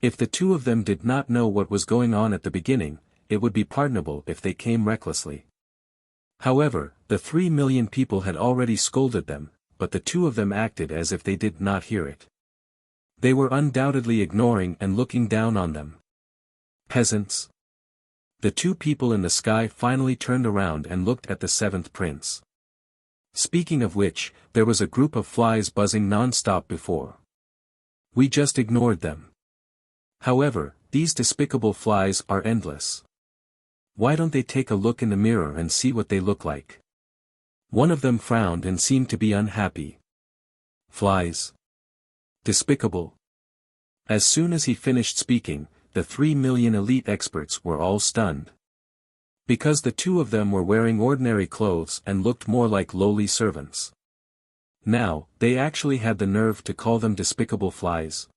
If the 2 of them did not know what was going on at the beginning, it would be pardonable if they came recklessly. However, the 3 million people had already scolded them, but the two of them acted as if they did not hear it. They were undoubtedly ignoring and looking down on them. Peasants. The two people in the sky finally turned around and looked at the seventh prince. Speaking of which, there was a group of flies buzzing non-stop before. We just ignored them. However, these despicable flies are endless. Why don't they take a look in the mirror and see what they look like? One of them frowned and seemed to be unhappy. Flies. Despicable. As soon as he finished speaking, the 3 million elite experts were all stunned. Because the two of them were wearing ordinary clothes and looked more like lowly servants. Now, they actually had the nerve to call them despicable flies.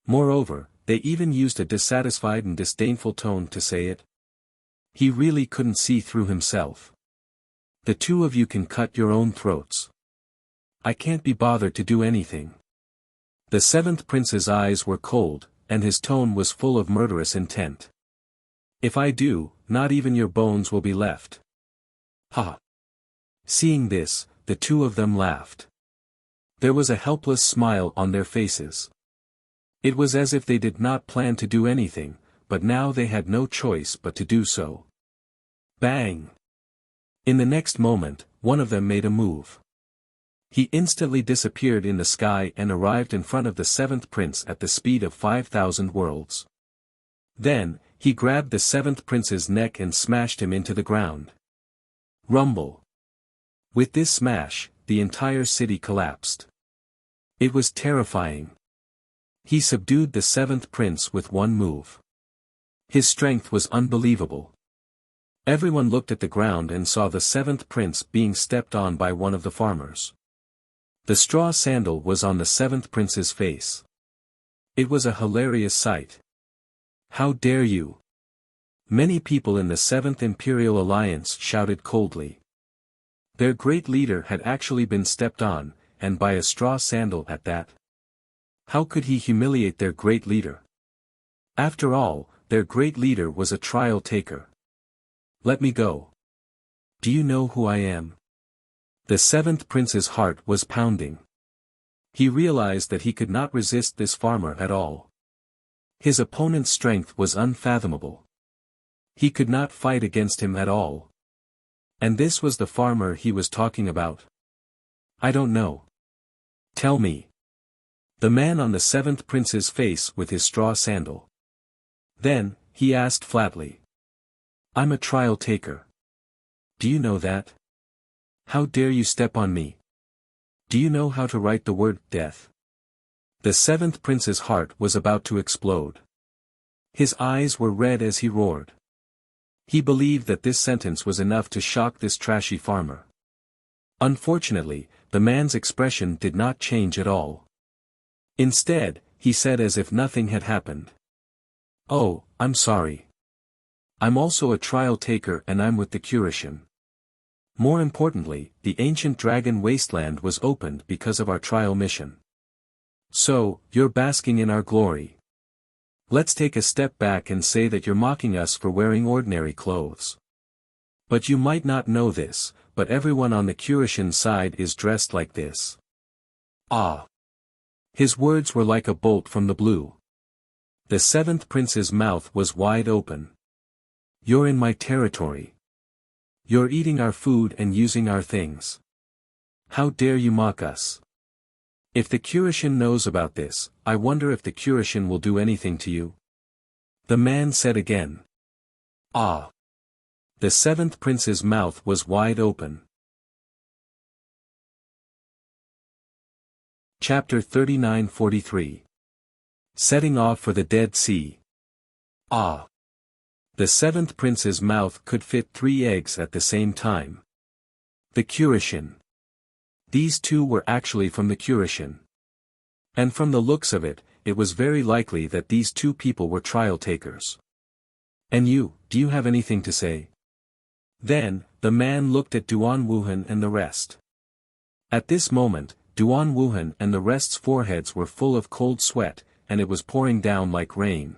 Moreover, they even used a dissatisfied and disdainful tone to say it. He really couldn't see through himself. The two of you can cut your own throats. I can't be bothered to do anything. The seventh prince's eyes were cold, and his tone was full of murderous intent. If I do, not even your bones will be left. Ha! Seeing this, the two of them laughed. There was a helpless smile on their faces. It was as if they did not plan to do anything, but now they had no choice but to do so. Bang! In the next moment, one of them made a move. He instantly disappeared in the sky and arrived in front of the seventh prince at the speed of 5,000 worlds. Then, he grabbed the seventh prince's neck and smashed him into the ground. Rumble. With this smash, the entire city collapsed. It was terrifying. He subdued the seventh prince with one move. His strength was unbelievable. Everyone looked at the ground and saw the seventh prince being stepped on by one of the farmers. The straw sandal was on the seventh prince's face. It was a hilarious sight. How dare you! Many people in the Seventh Imperial Alliance shouted coldly. Their great leader had actually been stepped on, and by a straw sandal at that. How could he humiliate their great leader? After all, their great leader was a trial taker. Let me go. Do you know who I am? The seventh prince's heart was pounding. He realized that he could not resist this farmer at all. His opponent's strength was unfathomable. He could not fight against him at all. And this was the farmer he was talking about. I don't know. Tell me. The man on the seventh prince's face with his straw sandal. Then, he asked flatly. I'm a trial taker. Do you know that? How dare you step on me? Do you know how to write the word death? The seventh prince's heart was about to explode. His eyes were red as he roared. He believed that this sentence was enough to shock this trashy farmer. Unfortunately, the man's expression did not change at all. Instead, he said as if nothing had happened. Oh, I'm sorry. I'm also a trial taker and I'm with the Curishan. More importantly, the ancient dragon wasteland was opened because of our trial mission. So, you're basking in our glory. Let's take a step back and say that you're mocking us for wearing ordinary clothes. But you might not know this, but everyone on the Curishan side is dressed like this. Ah! His words were like a bolt from the blue. The seventh prince's mouth was wide open. You're in my territory. You're eating our food and using our things. How dare you mock us? If the Curishan knows about this, I wonder if the Curishan will do anything to you? The man said again. Ah! The seventh prince's mouth was wide open. Chapter 39-43. Setting off for the Dead Sea. Ah! The seventh prince's mouth could fit 3 eggs at the same time. The Curishan. These two were actually from the Curishan. And from the looks of it, it was very likely that these two people were trial takers. And you, do you have anything to say? Then, the man looked at Duan Wuhan and the rest. At this moment, Duan Wuhan and the rest's foreheads were full of cold sweat, and it was pouring down like rain.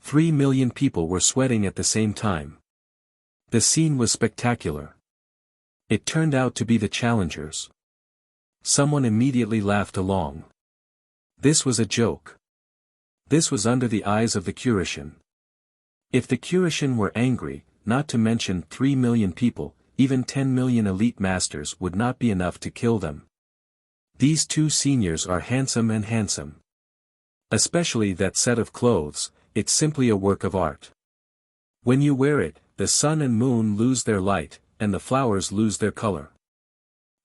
3 million people were sweating at the same time. The scene was spectacular. It turned out to be the challengers. Someone immediately laughed along. This was a joke. This was under the eyes of the Kurishin. If the Kurishin were angry, not to mention 3 million people, even 10 million elite masters would not be enough to kill them. These two seniors are handsome and handsome. Especially that set of clothes, it's simply a work of art. When you wear it, the sun and moon lose their light, and the flowers lose their color.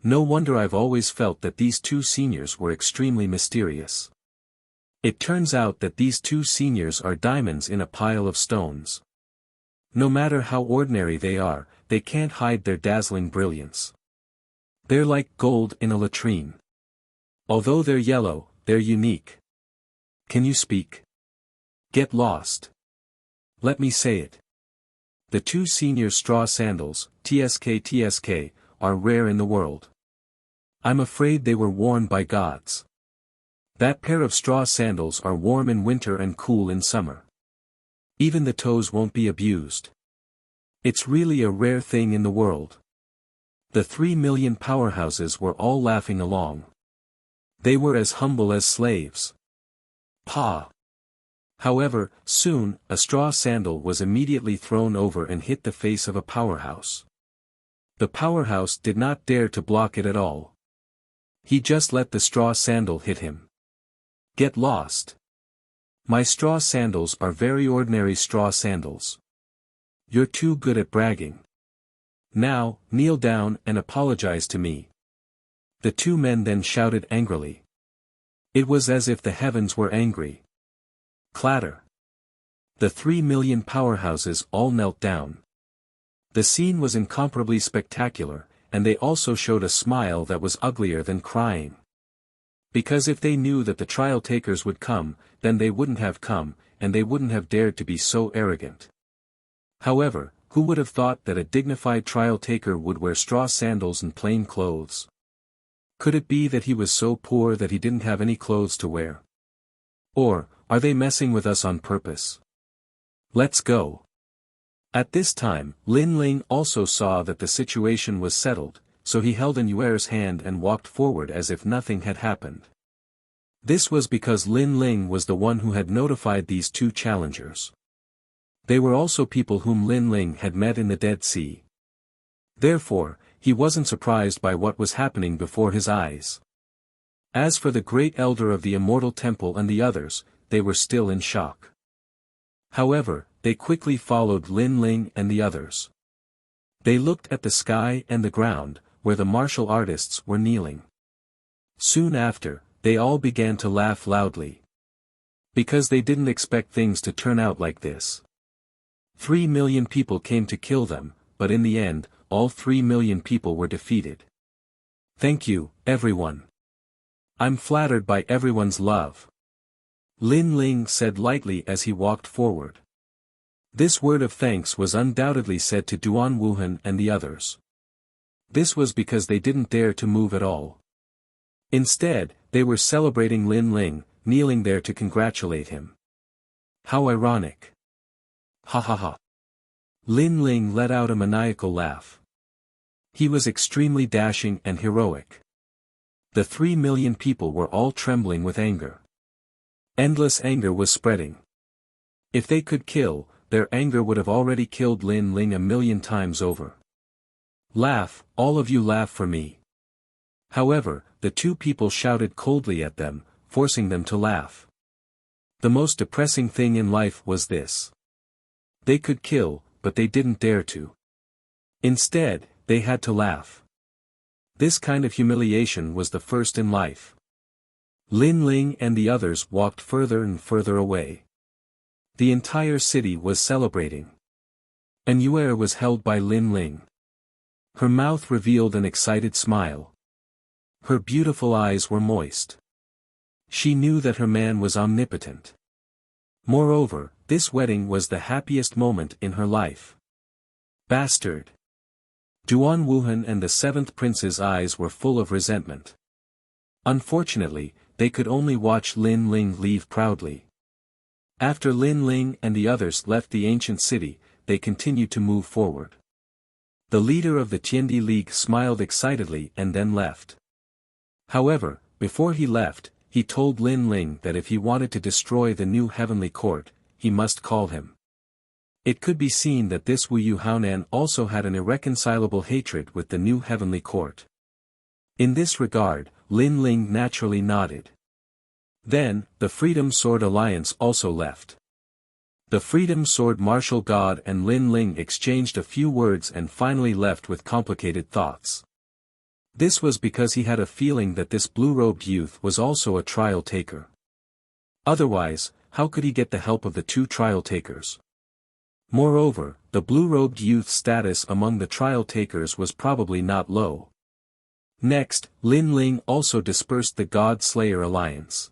No wonder I've always felt that these two seniors were extremely mysterious. It turns out that these two seniors are diamonds in a pile of stones. No matter how ordinary they are, they can't hide their dazzling brilliance. They're like gold in a latrine. Although they're yellow, they're unique. Can you speak? Get lost. Let me say it. The two senior straw sandals, TSK, are rare in the world. I'm afraid they were worn by gods. That pair of straw sandals are warm in winter and cool in summer. Even the toes won't be abused. It's really a rare thing in the world. The 3 million powerhouses were all laughing along. They were as humble as slaves. Pa! However, soon, a straw sandal was immediately thrown over and hit the face of a powerhouse. The powerhouse did not dare to block it at all. He just let the straw sandal hit him. Get lost. My straw sandals are very ordinary straw sandals. You're too good at bragging. Now, kneel down and apologize to me. The two men then shouted angrily. It was as if the heavens were angry. Clatter. The 3 million powerhouses all knelt down. The scene was incomparably spectacular, and they also showed a smile that was uglier than crying. Because if they knew that the trial takers would come, then they wouldn't have come, and they wouldn't have dared to be so arrogant. However, who would have thought that a dignified trial taker would wear straw sandals and plain clothes? Could it be that he was so poor that he didn't have any clothes to wear? Or, are they messing with us on purpose? Let's go. At this time, Lin Ling also saw that the situation was settled, so he held An Yuer's hand and walked forward as if nothing had happened. This was because Lin Ling was the one who had notified these two challengers. They were also people whom Lin Ling had met in the Dead Sea. Therefore, he wasn't surprised by what was happening before his eyes. As for the great elder of the Immortal Temple and the others, they were still in shock. However, they quickly followed Lin Ling and the others. They looked at the sky and the ground, where the martial artists were kneeling. Soon after, they all began to laugh loudly. Because they didn't expect things to turn out like this. 3 million people came to kill them, but in the end, all 3 million people were defeated. Thank you, everyone. I'm flattered by everyone's love. Lin Ling said lightly as he walked forward. This word of thanks was undoubtedly said to Duan Wuhan and the others. This was because they didn't dare to move at all. Instead, they were celebrating Lin Ling, kneeling there to congratulate him. How ironic. Ha ha ha. Lin Ling let out a maniacal laugh. He was extremely dashing and heroic. The 3 million people were all trembling with anger. Endless anger was spreading. If they could kill, their anger would have already killed Lin Ling 1,000,000 times over. Laugh, all of you laugh for me. However, the two people shouted coldly at them, forcing them to laugh. The most depressing thing in life was this. They could kill, but they didn't dare to. Instead, they had to laugh. This kind of humiliation was the first in life. Lin Ling and the others walked further and further away. The entire city was celebrating. An Yuer was held by Lin Ling. Her mouth revealed an excited smile. Her beautiful eyes were moist. She knew that her man was omnipotent. Moreover, this wedding was the happiest moment in her life. Bastard! Duan Wuhan and the 7th prince's eyes were full of resentment. Unfortunately, they could only watch Lin Ling leave proudly. After Lin Ling and the others left the ancient city, they continued to move forward. The leader of the Tiandi League smiled excitedly and then left. However, before he left, he told Lin Ling that if he wanted to destroy the new heavenly court, he must call him. It could be seen that this Wu Yu Haonan also had an irreconcilable hatred with the new heavenly court. In this regard, Lin Ling naturally nodded. Then, the Freedom Sword Alliance also left. The Freedom Sword Martial God and Lin Ling exchanged a few words and finally left with complicated thoughts. This was because he had a feeling that this blue-robed youth was also a trial taker. Otherwise, how could he get the help of the two trial takers? Moreover, the blue-robed youth's status among the trial takers was probably not low. Next, Lin Ling also dispersed the God Slayer Alliance.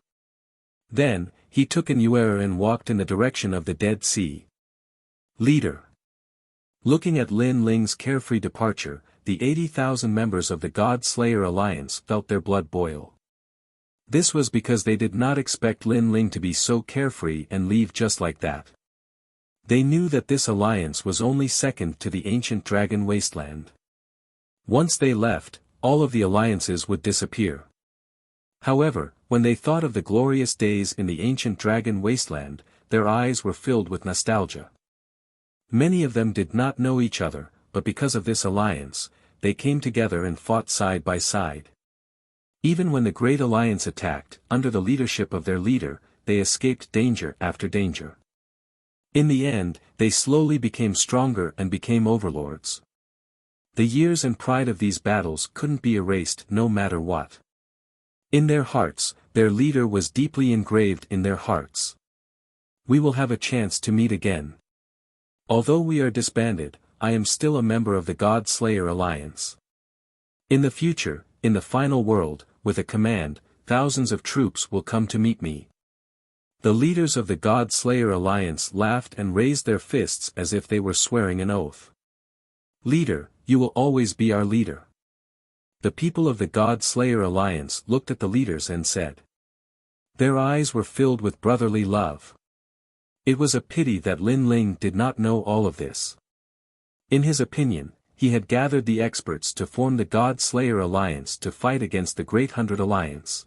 Then, he took an Yuer and walked in the direction of the Dead Sea. Leader. Looking at Lin Ling's carefree departure, the 80,000 members of the God Slayer Alliance felt their blood boil. This was because they did not expect Lin Ling to be so carefree and leave just like that. They knew that this alliance was only second to the ancient dragon wasteland. Once they left, all of the alliances would disappear. However, when they thought of the glorious days in the ancient dragon wasteland, their eyes were filled with nostalgia. Many of them did not know each other, but because of this alliance, they came together and fought side by side. Even when the Great Alliance attacked, under the leadership of their leader, they escaped danger after danger. In the end, they slowly became stronger and became overlords. The years and pride of these battles couldn't be erased no matter what. In their hearts, their leader was deeply engraved in their hearts. We will have a chance to meet again. Although we are disbanded, I am still a member of the God Slayer Alliance. In the future, in the final world, with a command, thousands of troops will come to meet me. The leaders of the God Slayer Alliance laughed and raised their fists as if they were swearing an oath. Leader, you will always be our leader. The people of the God Slayer Alliance looked at the leaders and said. Their eyes were filled with brotherly love. It was a pity that Lin Ling did not know all of this. In his opinion, he had gathered the experts to form the God Slayer Alliance to fight against the Great Hundred Alliance.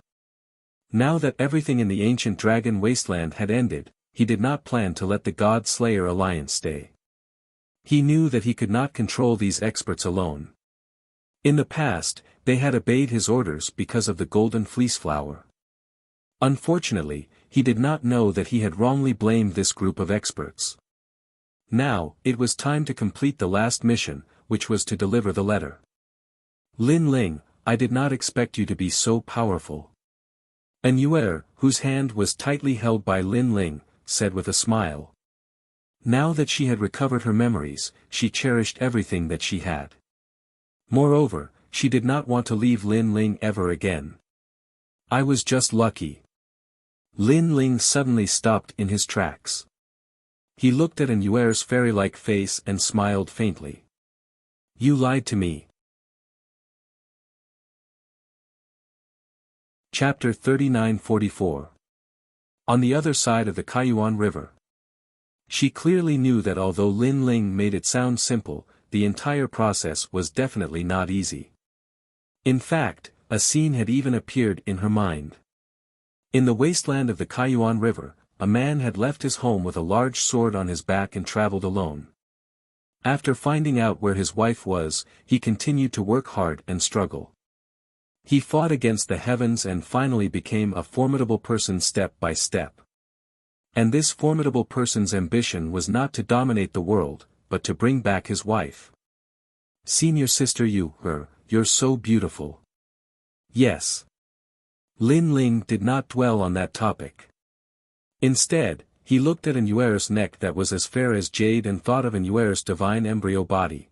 Now that everything in the ancient dragon wasteland had ended, he did not plan to let the God Slayer Alliance stay. He knew that he could not control these experts alone. In the past, they had obeyed his orders because of the golden fleece flower. Unfortunately, he did not know that he had wrongly blamed this group of experts. Now, it was time to complete the last mission, which was to deliver the letter. Lin Ling, I did not expect you to be so powerful. An Yuer, whose hand was tightly held by Lin Ling, said with a smile. Now that she had recovered her memories, she cherished everything that she had. Moreover, she did not want to leave Lin Ling ever again. I was just lucky. Lin Ling suddenly stopped in his tracks. He looked at An Yuer's fairy-like face and smiled faintly. You lied to me. Chapter 39-44. On the other side of the Kaiyuan River. She clearly knew that although Lin Ling made it sound simple, the entire process was definitely not easy. In fact, a scene had even appeared in her mind. In the wasteland of the Kaiyuan River, a man had left his home with a large sword on his back and traveled alone. After finding out where his wife was, he continued to work hard and struggle. He fought against the heavens and finally became a formidable person step by step. And this formidable person's ambition was not to dominate the world, but to bring back his wife. Senior sister you're so beautiful. Yes. Lin Ling did not dwell on that topic. Instead, he looked at An Yuer's neck that was as fair as jade and thought of An Yuer's divine embryo body.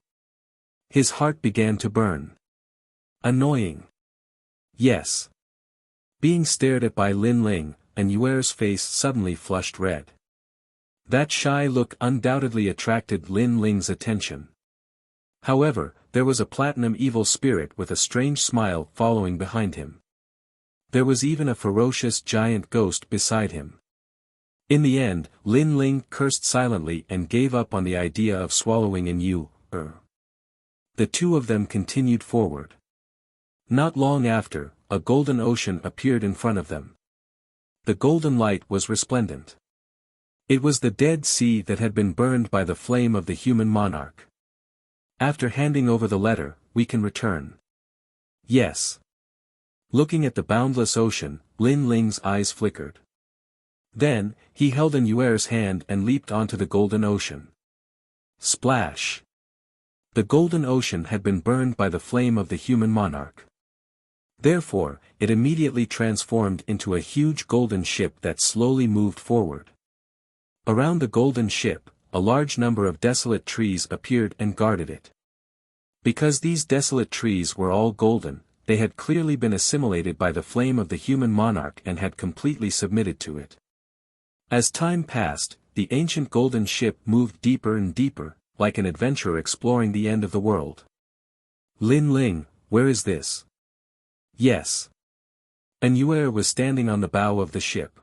His heart began to burn. Annoying. Yes. Being stared at by Lin Ling, An Yuer's face suddenly flushed red. That shy look undoubtedly attracted Lin Ling's attention. However, there was a platinum evil spirit with a strange smile following behind him. There was even a ferocious giant ghost beside him. In the end, Lin Ling cursed silently and gave up on the idea of swallowing in Yu. The two of them continued forward. Not long after, a golden ocean appeared in front of them. The golden light was resplendent. It was the Dead Sea that had been burned by the flame of the human monarch. After handing over the letter, we can return. Yes. Looking at the boundless ocean, Lin Ling's eyes flickered. Then, he held An Yuer's hand and leaped onto the golden ocean. Splash! The golden ocean had been burned by the flame of the human monarch. Therefore, it immediately transformed into a huge golden ship that slowly moved forward. Around the golden ship, a large number of desolate trees appeared and guarded it. Because these desolate trees were all golden, they had clearly been assimilated by the flame of the human monarch and had completely submitted to it. As time passed, the ancient golden ship moved deeper and deeper, like an adventurer exploring the end of the world. Lin Ling, where is this? Yes. An Yuer was standing on the bow of the ship.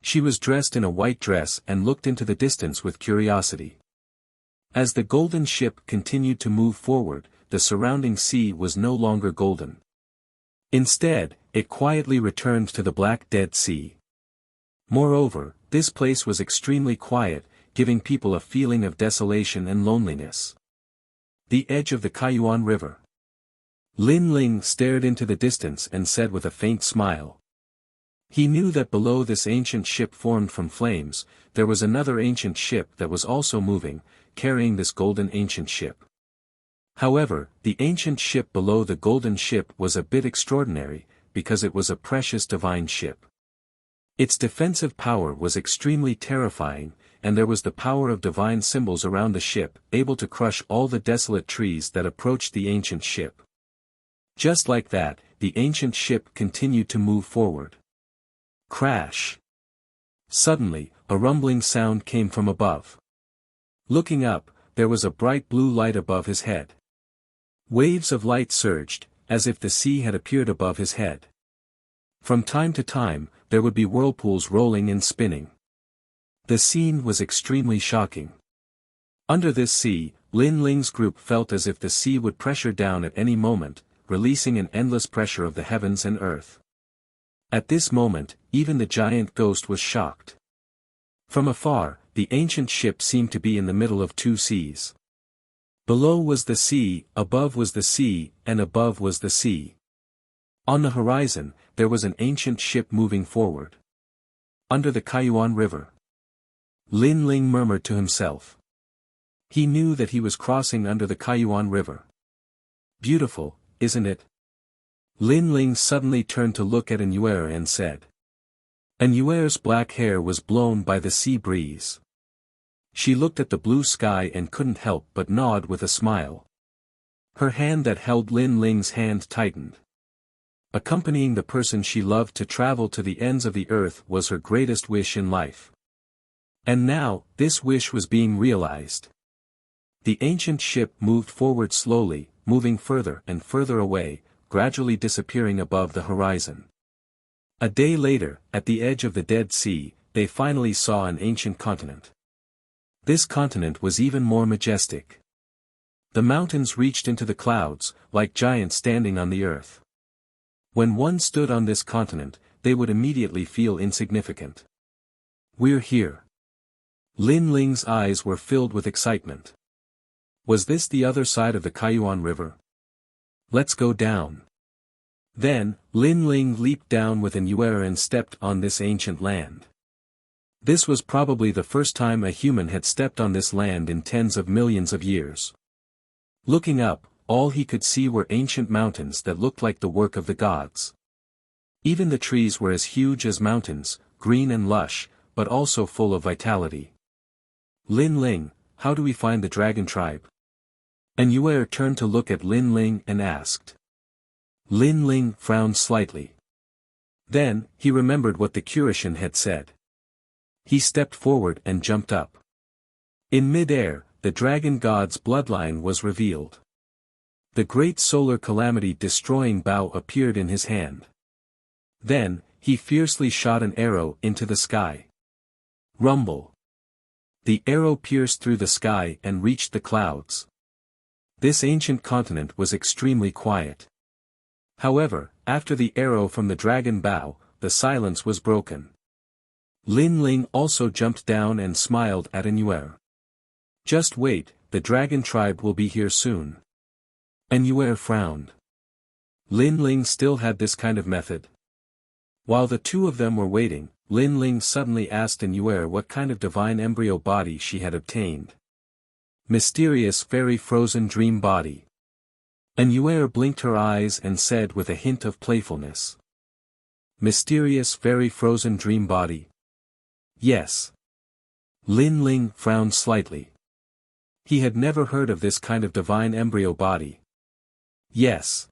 She was dressed in a white dress and looked into the distance with curiosity. As the golden ship continued to move forward, the surrounding sea was no longer golden. Instead, it quietly returned to the black Dead Sea. Moreover, this place was extremely quiet, giving people a feeling of desolation and loneliness. The edge of the Kaiyuan River. Lin Ling stared into the distance and said with a faint smile. He knew that below this ancient ship formed from flames, there was another ancient ship that was also moving, carrying this golden ancient ship. However, the ancient ship below the golden ship was a bit extraordinary, because it was a precious divine ship. Its defensive power was extremely terrifying, and there was the power of divine symbols around the ship, able to crush all the desolate trees that approached the ancient ship. Just like that, the ancient ship continued to move forward. Crash! Suddenly, a rumbling sound came from above. Looking up, there was a bright blue light above his head. Waves of light surged, as if the sea had appeared above his head. From time to time, there would be whirlpools rolling and spinning. The scene was extremely shocking. Under this sea, Lin Ling's group felt as if the sea would pressure down at any moment, releasing an endless pressure of the heavens and earth. At this moment, even the giant ghost was shocked. From afar, the ancient ship seemed to be in the middle of two seas. Below was the sea, above was the sea, and above was the sea. On the horizon, there was an ancient ship moving forward. Under the Kaiyuan River. Lin Ling murmured to himself. He knew that he was crossing under the Kaiyuan River. Beautiful, isn't it? Lin Ling suddenly turned to look at An Yuer and said. An Yuer's black hair was blown by the sea breeze. She looked at the blue sky and couldn't help but nod with a smile. Her hand that held Lin Ling's hand tightened. Accompanying the person she loved to travel to the ends of the earth was her greatest wish in life. And now, this wish was being realized. The ancient ship moved forward slowly, moving further and further away, gradually disappearing above the horizon. A day later, at the edge of the Dead Sea, they finally saw an ancient continent. This continent was even more majestic. The mountains reached into the clouds, like giants standing on the earth. When one stood on this continent, they would immediately feel insignificant. We're here. Lin Ling's eyes were filled with excitement. Was this the other side of the Kaiyuan River? Let's go down. Then, Lin Ling leaped down with An Yuer and stepped on this ancient land. This was probably the first time a human had stepped on this land in tens of millions of years. Looking up, all he could see were ancient mountains that looked like the work of the gods. Even the trees were as huge as mountains, green and lush, but also full of vitality. Lin Ling, how do we find the dragon tribe? An Yuer turned to look at Lin Ling and asked. Lin Ling frowned slightly. Then, he remembered what the Kurishin had said. He stepped forward and jumped up. In mid-air, the dragon god's bloodline was revealed. The great solar calamity-destroying bow appeared in his hand. Then, he fiercely shot an arrow into the sky. Rumble. The arrow pierced through the sky and reached the clouds. This ancient continent was extremely quiet. However, after the arrow from the dragon bow, the silence was broken. Lin Ling also jumped down and smiled at Anuer. Just wait, the dragon tribe will be here soon. Anuer frowned. Lin Ling still had this kind of method. While the two of them were waiting, Lin Ling suddenly asked Anuer what kind of divine embryo body she had obtained. Mysterious fairy frozen dream body. Anuer blinked her eyes and said with a hint of playfulness. Mysterious fairy frozen dream body. Yes. Lin Ling frowned slightly. He had never heard of this kind of divine embryo body. Yes.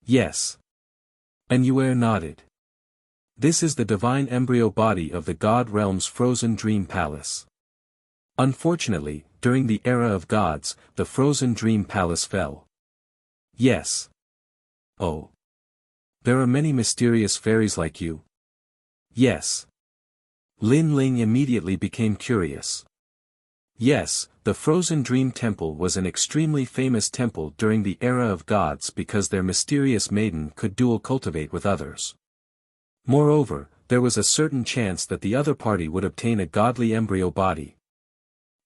Yes. Anuer nodded. This is the divine embryo body of the God Realm's frozen dream palace. Unfortunately, during the era of gods, the frozen dream palace fell. Yes. Oh. There are many mysterious fairies like you. Yes. Lin Ling immediately became curious. Yes, the Frozen Dream Temple was an extremely famous temple during the era of gods because their mysterious maiden could dual cultivate with others. Moreover, there was a certain chance that the other party would obtain a godly embryo body.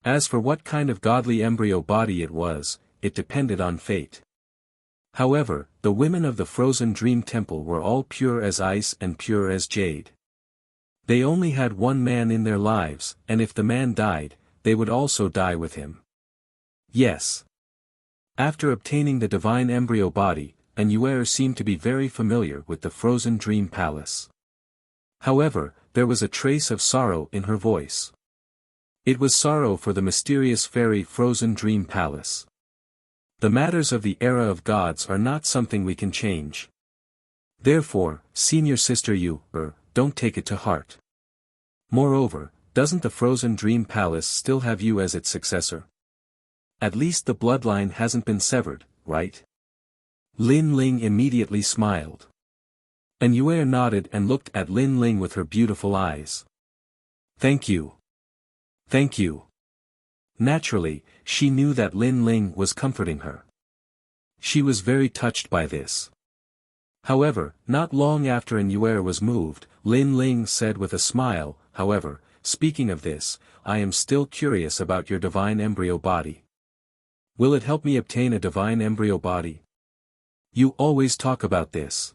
As for what kind of godly embryo body it was, it depended on fate. However, the women of the Frozen Dream Temple were all pure as ice and pure as jade. They only had one man in their lives, and if the man died, they would also die with him. Yes. After obtaining the divine embryo body, Anuer seemed to be very familiar with the Frozen Dream Palace. However, there was a trace of sorrow in her voice. It was sorrow for the mysterious fairy Frozen Dream Palace. The matters of the era of gods are not something we can change. Therefore, senior sister don't take it to heart. Moreover, doesn't the Frozen Dream Palace still have you as its successor? At least the bloodline hasn't been severed, right? Lin Ling immediately smiled. Anuer nodded and looked at Lin Ling with her beautiful eyes. Thank you. Thank you. Naturally, she knew that Lin Ling was comforting her. She was very touched by this. However, not long after Anuer was moved, Lin Ling said with a smile, however, speaking of this, I am still curious about your divine embryo body. Will it help me obtain a divine embryo body? You always talk about this.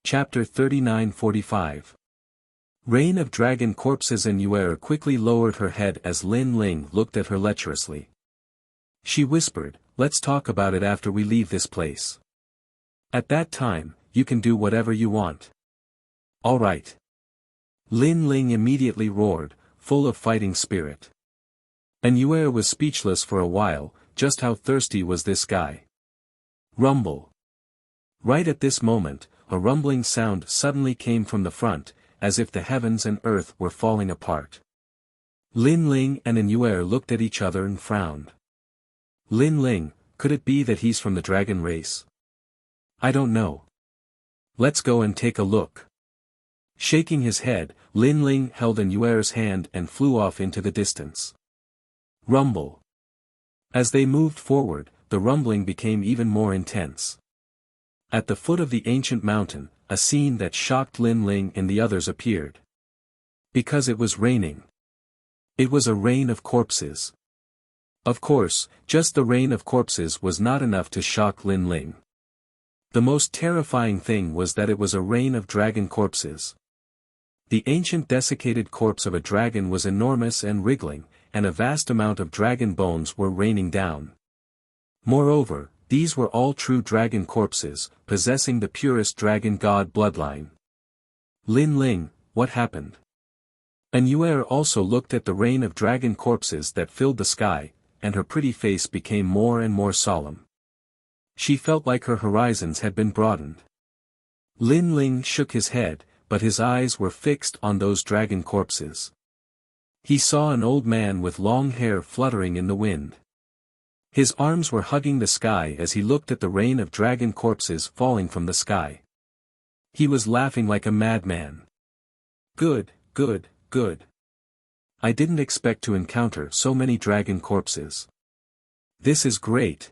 Chapter 39-45. Reign of Dragon Corpses. Anuer quickly lowered her head as Lin Ling looked at her lecherously. She whispered, let's talk about it after we leave this place. At that time, you can do whatever you want. All right. Lin Ling immediately roared, full of fighting spirit. Anuer was speechless for a while, just how thirsty was this guy? Rumble. Right at this moment, a rumbling sound suddenly came from the front, as if the heavens and earth were falling apart. Lin Ling and Anuer looked at each other and frowned. Lin Ling, could it be that he's from the dragon race? I don't know. Let's go and take a look. Shaking his head, Lin Ling held Anuer's hand and flew off into the distance. Rumble. As they moved forward, the rumbling became even more intense. At the foot of the ancient mountain, a scene that shocked Lin Ling and the others appeared. Because it was raining. It was a rain of corpses. Of course, just the rain of corpses was not enough to shock Lin Ling. The most terrifying thing was that it was a rain of dragon corpses. The ancient desiccated corpse of a dragon was enormous and wriggling, and a vast amount of dragon bones were raining down. Moreover, these were all true dragon corpses, possessing the purest dragon god bloodline. Lin Ling, what happened? Anuer also looked at the rain of dragon corpses that filled the sky, and her pretty face became more and more solemn. She felt like her horizons had been broadened. Lin Ling shook his head, but his eyes were fixed on those dragon corpses. He saw an old man with long hair fluttering in the wind. His arms were hugging the sky as he looked at the rain of dragon corpses falling from the sky. He was laughing like a madman. Good, good, good. I didn't expect to encounter so many dragon corpses. This is great.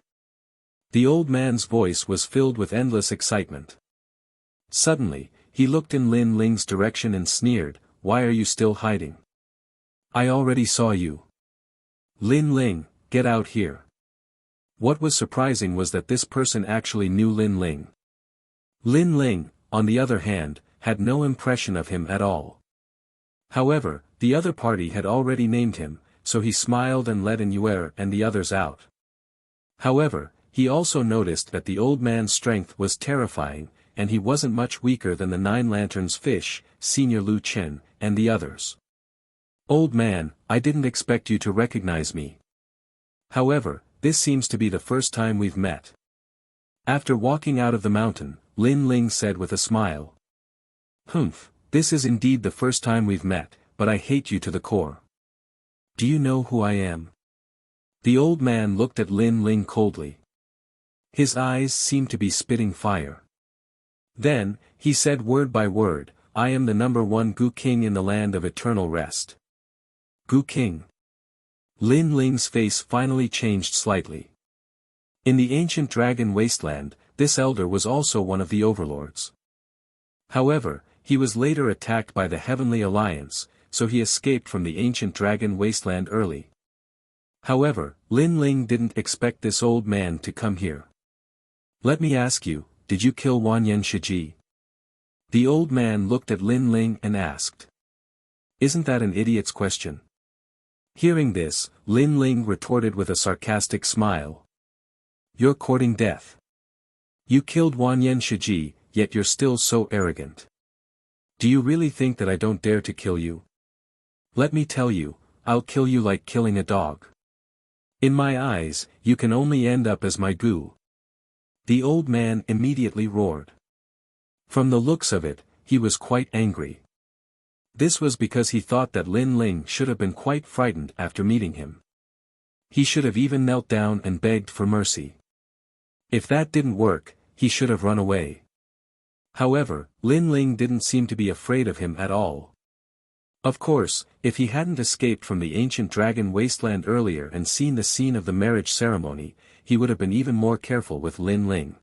The old man's voice was filled with endless excitement. Suddenly, he looked in Lin Ling's direction and sneered, "Why are you still hiding? I already saw you. Lin Ling, get out here." What was surprising was that this person actually knew Lin Ling. Lin Ling, on the other hand, had no impression of him at all. However, the other party had already named him, so he smiled and let Yue and the others out. However, he also noticed that the old man's strength was terrifying, and he wasn't much weaker than the Nine Lanterns Fish, Senior Lu Chen, and the others. "Old man, I didn't expect you to recognize me. However, this seems to be the first time we've met." After walking out of the mountain, Lin Ling said with a smile. "Humph, this is indeed the first time we've met, but I hate you to the core. Do you know who I am?" The old man looked at Lin Ling coldly. His eyes seemed to be spitting fire. Then, he said word by word, "I am the #1 Gu King in the land of eternal rest." Gu King. Lin Ling's face finally changed slightly. In the ancient dragon wasteland, this elder was also one of the overlords. However, he was later attacked by the Heavenly Alliance, so he escaped from the ancient dragon wasteland early. However, Lin Ling didn't expect this old man to come here. "Let me ask you, did you kill Wanyan Shiji?" The old man looked at Lin Ling and asked. "Isn't that an idiot's question?" Hearing this, Lin Ling retorted with a sarcastic smile. "You're courting death. You killed Wanyan Shiji, yet you're still so arrogant. Do you really think that I don't dare to kill you? Let me tell you, I'll kill you like killing a dog. In my eyes, you can only end up as my goo." The old man immediately roared. From the looks of it, he was quite angry. This was because he thought that Lin Ling should have been quite frightened after meeting him. He should have even knelt down and begged for mercy. If that didn't work, he should have run away. However, Lin Ling didn't seem to be afraid of him at all. Of course, if he hadn't escaped from the ancient dragon wasteland earlier and seen the scene of the marriage ceremony, he would have been even more careful with Lin Ling.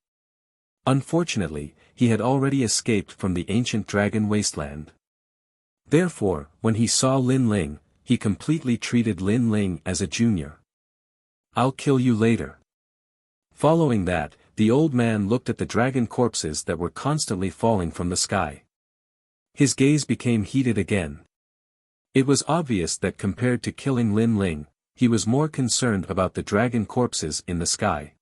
Unfortunately, he had already escaped from the ancient dragon wasteland. Therefore, when he saw Lin Ling, he completely treated Lin Ling as a junior. "I'll kill you later." Following that, the old man looked at the dragon corpses that were constantly falling from the sky. His gaze became heated again. It was obvious that compared to killing Lin Ling, he was more concerned about the dragon corpses in the sky.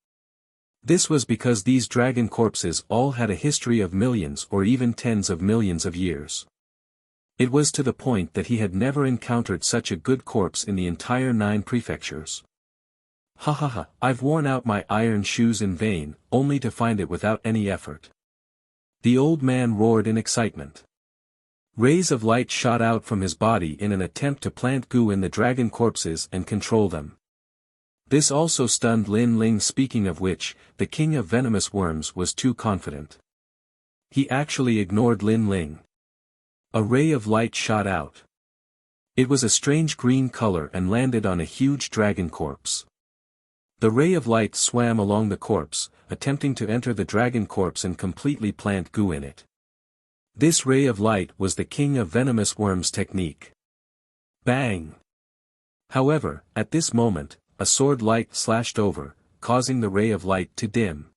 This was because these dragon corpses all had a history of millions or even tens of millions of years. It was to the point that he had never encountered such a good corpse in the entire 9 prefectures. "Ha ha ha, I've worn out my iron shoes in vain, only to find it without any effort." The old man roared in excitement. Rays of light shot out from his body in an attempt to plant goo in the dragon corpses and control them. This also stunned Lin Ling, speaking of which, the king of venomous worms was too confident. He actually ignored Lin Ling. A ray of light shot out. It was a strange green color and landed on a huge dragon corpse. The ray of light swam along the corpse, attempting to enter the dragon corpse and completely plant goo in it. This ray of light was the king of venomous worms technique. Bang! However, at this moment, a sword light slashed over, causing the ray of light to dim.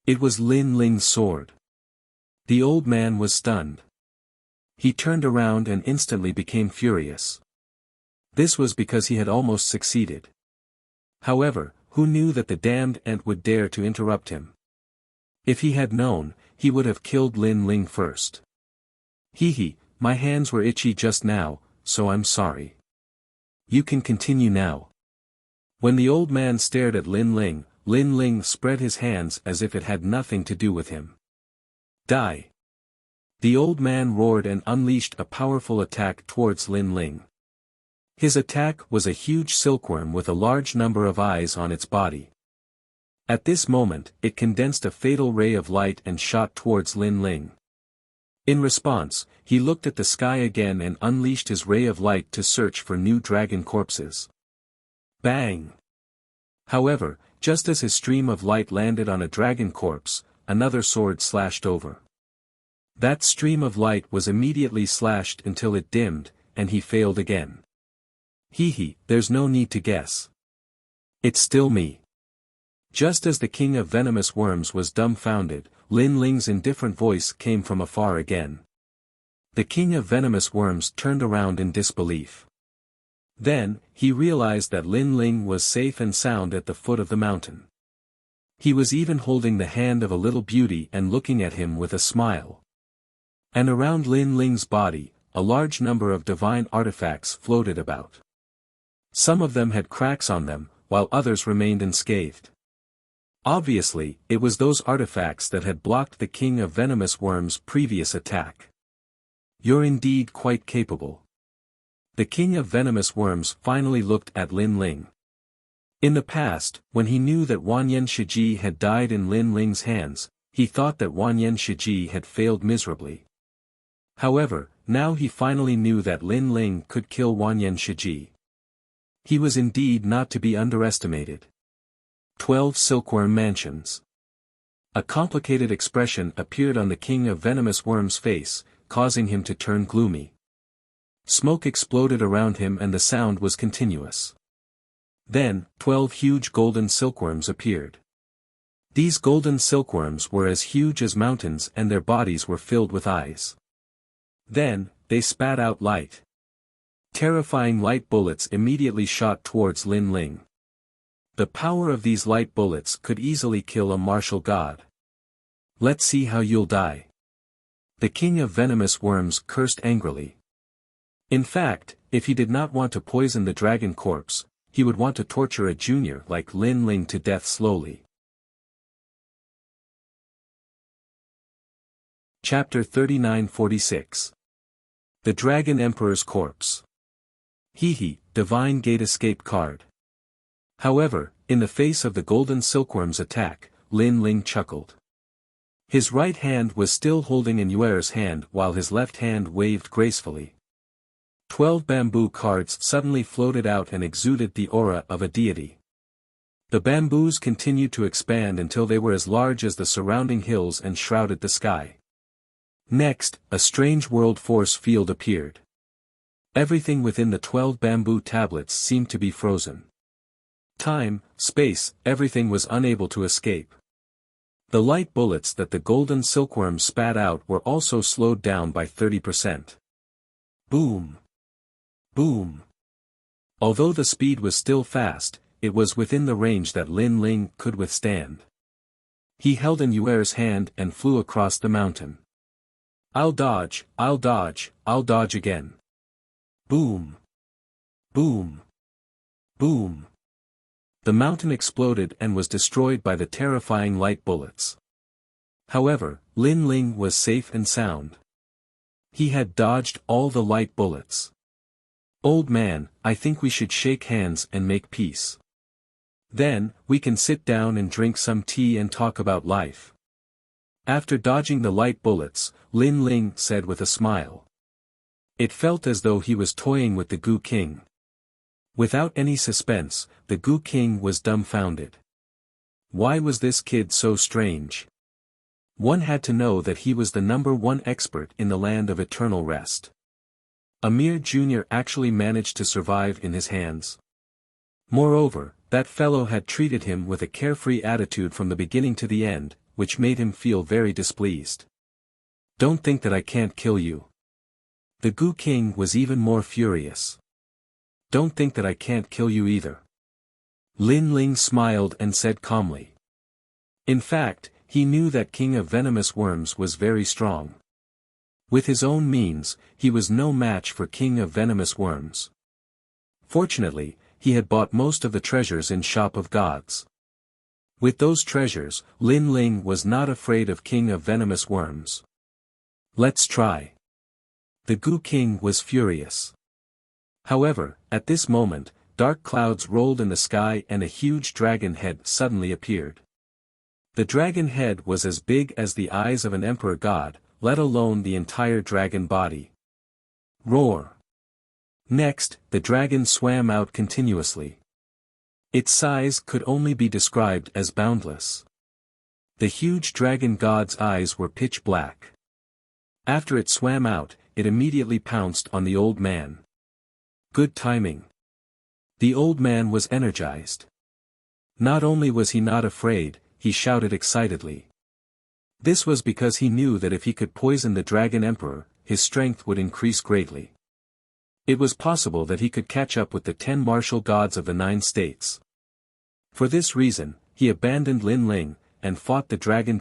It was Lin Ling's sword. The old man was stunned. He turned around and instantly became furious. This was because he had almost succeeded. However, who knew that the damned ant would dare to interrupt him? If he had known, he would have killed Lin Ling first. Hee, my hands were itchy just now, so I'm sorry. You can continue now. When the old man stared at Lin Ling spread his hands as if it had nothing to do with him. Die! The old man roared and unleashed a powerful attack towards Lin Ling. His attack was a huge silkworm with a large number of eyes on its body. At this moment, it condensed a fatal ray of light and shot towards Lin Ling. In response, he looked at the sky again and unleashed his ray of light to search for new dragon corpses. Bang! However, just as his stream of light landed on a dragon corpse, another sword slashed over. That stream of light was immediately slashed until it dimmed, and he failed again. There's no need to guess. It's still me. Just as the king of venomous worms was dumbfounded, Lin Ling's indifferent voice came from afar again. The king of venomous worms turned around in disbelief. Then, he realized that Lin Ling was safe and sound at the foot of the mountain. He was even holding the hand of a little beauty and looking at him with a smile. And around Lin Ling's body, a large number of divine artifacts floated about. Some of them had cracks on them, while others remained unscathed. Obviously, it was those artifacts that had blocked the king of venomous worms' previous attack. You're indeed quite capable. The king of venomous worms finally looked at Lin Ling. In the past, when he knew that Wanyan Shiji had died in Lin Ling's hands, he thought that Wanyan Shiji had failed miserably. However, now he finally knew that Lin Ling could kill Wanyan Shiji. He was indeed not to be underestimated. 12 Silkworm Mansions. A complicated expression appeared on the king of venomous worms' face, causing him to turn gloomy. Smoke exploded around him and the sound was continuous. Then, 12 huge golden silkworms appeared. These golden silkworms were as huge as mountains and their bodies were filled with eyes. Then, they spat out light. Terrifying light bullets immediately shot towards Lin Ling. The power of these light bullets could easily kill a martial god. Let's see how you'll die. The king of venomous worms cursed angrily. In fact, if he did not want to poison the dragon corpse, he would want to torture a junior like Lin Ling to death slowly. Chapter 3946. The Dragon Emperor's Corpse. Divine Gate Escape card. However, in the face of the golden silkworm's attack, Lin Ling chuckled. His right hand was still holding an Yuer's hand while his left hand waved gracefully. 12 bamboo cards suddenly floated out and exuded the aura of a deity. The bamboos continued to expand until they were as large as the surrounding hills and shrouded the sky. Next, a strange world force field appeared. Everything within the 12 bamboo tablets seemed to be frozen. Time, space, everything was unable to escape. The light bullets that the golden silkworm spat out were also slowed down by 30%. Boom! Boom! Although the speed was still fast, it was within the range that Lin Ling could withstand. He held an Yuer's hand and flew across the mountain. I'll dodge again. Boom! Boom! Boom! The mountain exploded and was destroyed by the terrifying light bullets. However, Lin Ling was safe and sound. He had dodged all the light bullets. Old man, I think we should shake hands and make peace. Then, we can sit down and drink some tea and talk about life. After dodging the light bullets, Lin Ling said with a smile. It felt as though he was toying with the Goo King. Without any suspense, the Goo King was dumbfounded. Why was this kid so strange? One had to know that he was the #1 expert in the land of eternal rest. A mere junior actually managed to survive in his hands. Moreover, that fellow had treated him with a carefree attitude from the beginning to the end, which made him feel very displeased. Don't think that I can't kill you. The Goo King was even more furious. Don't think that I can't kill you either. Lin Ling smiled and said calmly. In fact, he knew that King of Venomous Worms was very strong. With his own means, he was no match for King of Venomous Worms. Fortunately, he had bought most of the treasures in Shop of Gods. With those treasures, Lin Ling was not afraid of King of Venomous Worms. Let's try. The Goo King was furious. However, at this moment, dark clouds rolled in the sky and a huge dragon head suddenly appeared. The dragon head was as big as the eyes of an emperor god, let alone the entire dragon body. Roar! Next, the dragon swam out continuously. Its size could only be described as boundless. The huge dragon god's eyes were pitch black. After it swam out, it immediately pounced on the old man. Good timing. The old man was energized. Not only was he not afraid, he shouted excitedly. This was because he knew that if he could poison the Dragon Emperor, his strength would increase greatly. It was possible that he could catch up with the 10 martial gods of the 9 states. For this reason, he abandoned Lin Ling, and fought the dragon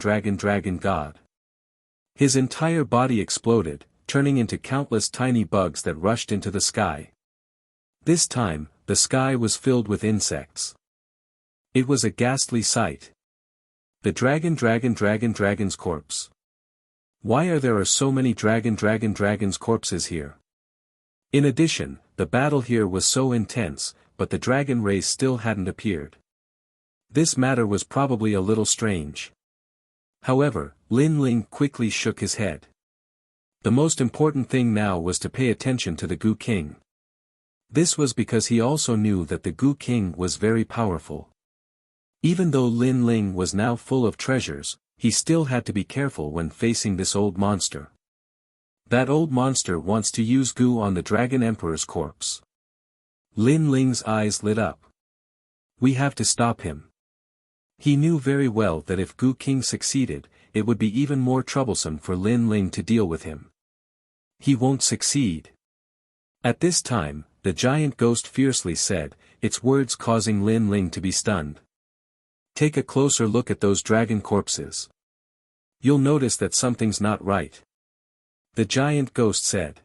god. His entire body exploded, turning into countless tiny bugs that rushed into the sky. This time, the sky was filled with insects. It was a ghastly sight. The dragon's corpse. Why are there so many dragon's corpses here? In addition, the battle here was so intense, but the dragon race still hadn't appeared. This matter was probably a little strange. However, Lin Ling quickly shook his head. The most important thing now was to pay attention to the Gu King. This was because he also knew that the Gu King was very powerful. Even though Lin Ling was now full of treasures, he still had to be careful when facing this old monster. That old monster wants to use Gu on the Dragon Emperor's corpse. Lin Ling's eyes lit up. We have to stop him. He knew very well that if Gu King succeeded, it would be even more troublesome for Lin Ling to deal with him. He won't succeed. At this time, the giant ghost fiercely said, its words causing Lin Ling to be stunned. Take a closer look at those dragon corpses. You'll notice that something's not right. The giant ghost said.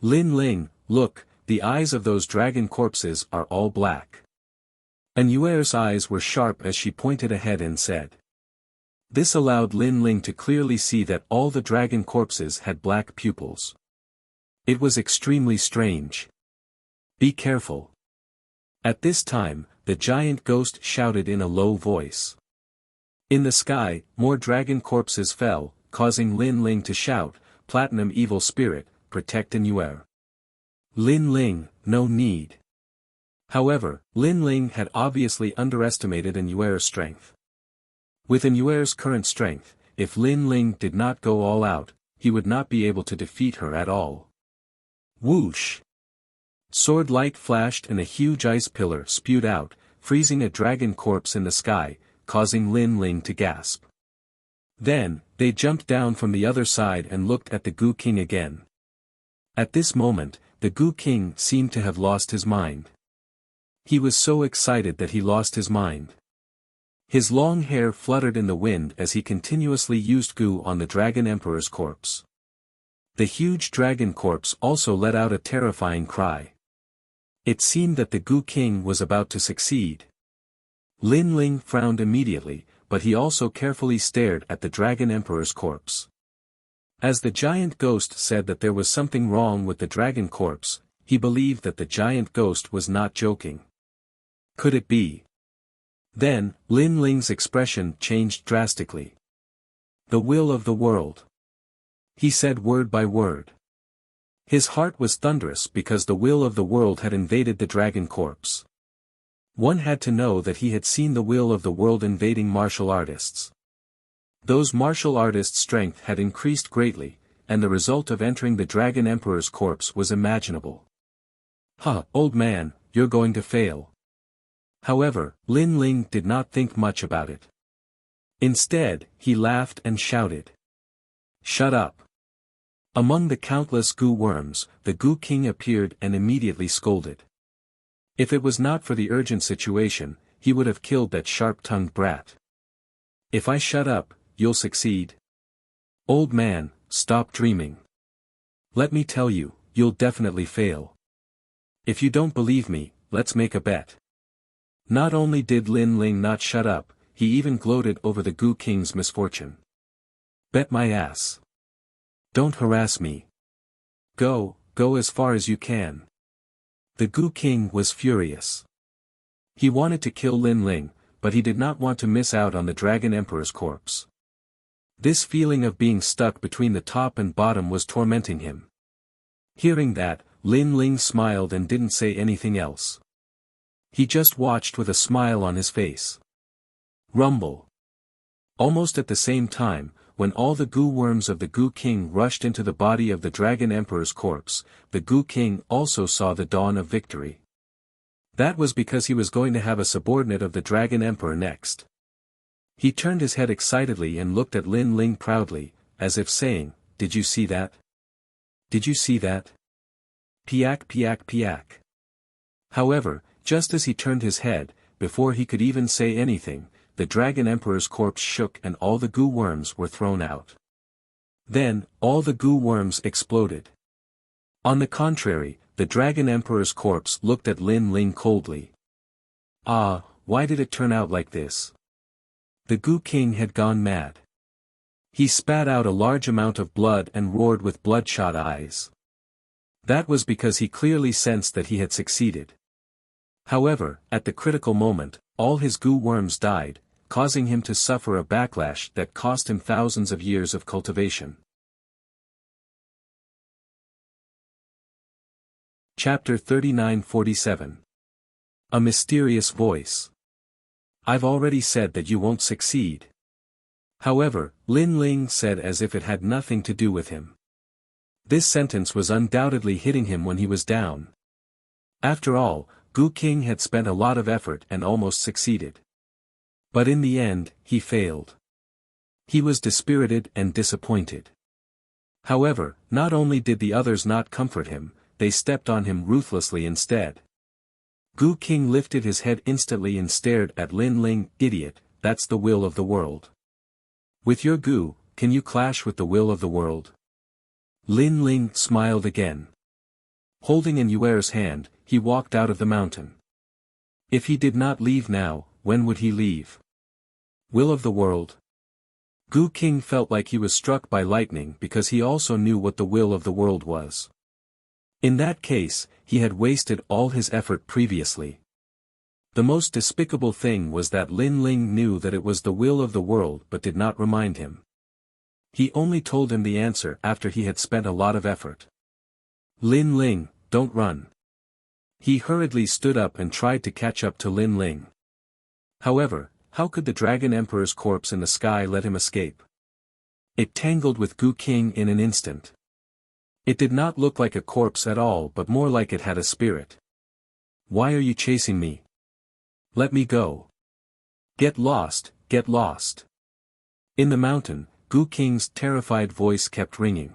Lin Ling, look, the eyes of those dragon corpses are all black. And Yuer's eyes were sharp as she pointed ahead and said. This allowed Lin Ling to clearly see that all the dragon corpses had black pupils. It was extremely strange. Be careful. At this time, the giant ghost shouted in a low voice. In the sky, more dragon corpses fell, causing Lin Ling to shout, Platinum Evil Spirit, protect Yuer. Lin Ling, no need. However, Lin Ling had obviously underestimated Yuer's strength. With Yuer's current strength, if Lin Ling did not go all out, he would not be able to defeat her at all. Whoosh! Sword light flashed and a huge ice pillar spewed out, freezing a dragon corpse in the sky, causing Lin Ling to gasp. Then, they jumped down from the other side and looked at the Gu King again. At this moment, the Gu King seemed to have lost his mind. He was so excited that he lost his mind. His long hair fluttered in the wind as he continuously used Gu on the Dragon Emperor's corpse. The huge dragon corpse also let out a terrifying cry. It seemed that the Gu King was about to succeed. Lin Ling frowned immediately, but he also carefully stared at the Dragon Emperor's corpse. As the giant ghost said that there was something wrong with the dragon corpse, he believed that the giant ghost was not joking. Could it be? Then, Lin Ling's expression changed drastically. The will of the world. He said word by word. His heart was thunderous because the will of the world had invaded the dragon corpse. One had to know that he had seen the will of the world invading martial artists. Those martial artists' strength had increased greatly, and the result of entering the Dragon Emperor's corpse was imaginable. Old man, you're going to fail. However, Lin Ling did not think much about it. Instead, he laughed and shouted. Shut up. Among the countless Gu worms, the Gu King appeared and immediately scolded. If it was not for the urgent situation, he would have killed that sharp-tongued brat. If I shut up, you'll succeed. Old man, stop dreaming. Let me tell you, you'll definitely fail. If you don't believe me, let's make a bet. Not only did Lin Ling not shut up, he even gloated over the Gu King's misfortune. Bet my ass. Don't harass me. Go as far as you can. The Gu King was furious. He wanted to kill Lin Ling, but he did not want to miss out on the Dragon Emperor's corpse. This feeling of being stuck between the top and bottom was tormenting him. Hearing that, Lin Ling smiled and didn't say anything else. He just watched with a smile on his face. Rumble. Almost at the same time, when all the goo worms of the Goo King rushed into the body of the Dragon Emperor's corpse, the Goo King also saw the dawn of victory. That was because he was going to have a subordinate of the Dragon Emperor next. He turned his head excitedly and looked at Lin Ling proudly, as if saying, "Did you see that? Did you see that? Piak piak piak." However, just as he turned his head, before he could even say anything, the Dragon Emperor's corpse shook and all the goo worms were thrown out. Then, all the goo worms exploded. On the contrary, the Dragon Emperor's corpse looked at Lin Ling coldly. Ah, why did it turn out like this? The Goo King had gone mad. He spat out a large amount of blood and roared with bloodshot eyes. That was because he clearly sensed that he had succeeded. However, at the critical moment, all his goo worms died, causing him to suffer a backlash that cost him thousands of years of cultivation. Chapter 39-47. A Mysterious Voice. I've already said that you won't succeed. However, Lin Ling said as if it had nothing to do with him. This sentence was undoubtedly hitting him when he was down. After all, Goo King had spent a lot of effort and almost succeeded. But in the end, he failed. He was dispirited and disappointed. However, not only did the others not comfort him, they stepped on him ruthlessly instead. Goo King lifted his head instantly and stared at Lin Ling. "Idiot, that's the will of the world. With your goo, can you clash with the will of the world?" Lin Ling smiled again. Holding An Yuer's hand, he walked out of the mountain. If he did not leave now, when would he leave? Will of the world? Goo King felt like he was struck by lightning because he also knew what the will of the world was. In that case, he had wasted all his effort previously. The most despicable thing was that Lin Ling knew that it was the will of the world but did not remind him. He only told him the answer after he had spent a lot of effort. "Lin Ling, don't run." He hurriedly stood up and tried to catch up to Lin Ling. However, how could the Dragon Emperor's corpse in the sky let him escape? It tangled with Goo King in an instant. It did not look like a corpse at all but more like it had a spirit. "Why are you chasing me? Let me go. Get lost, get lost." In the mountain, Goo King's terrified voice kept ringing.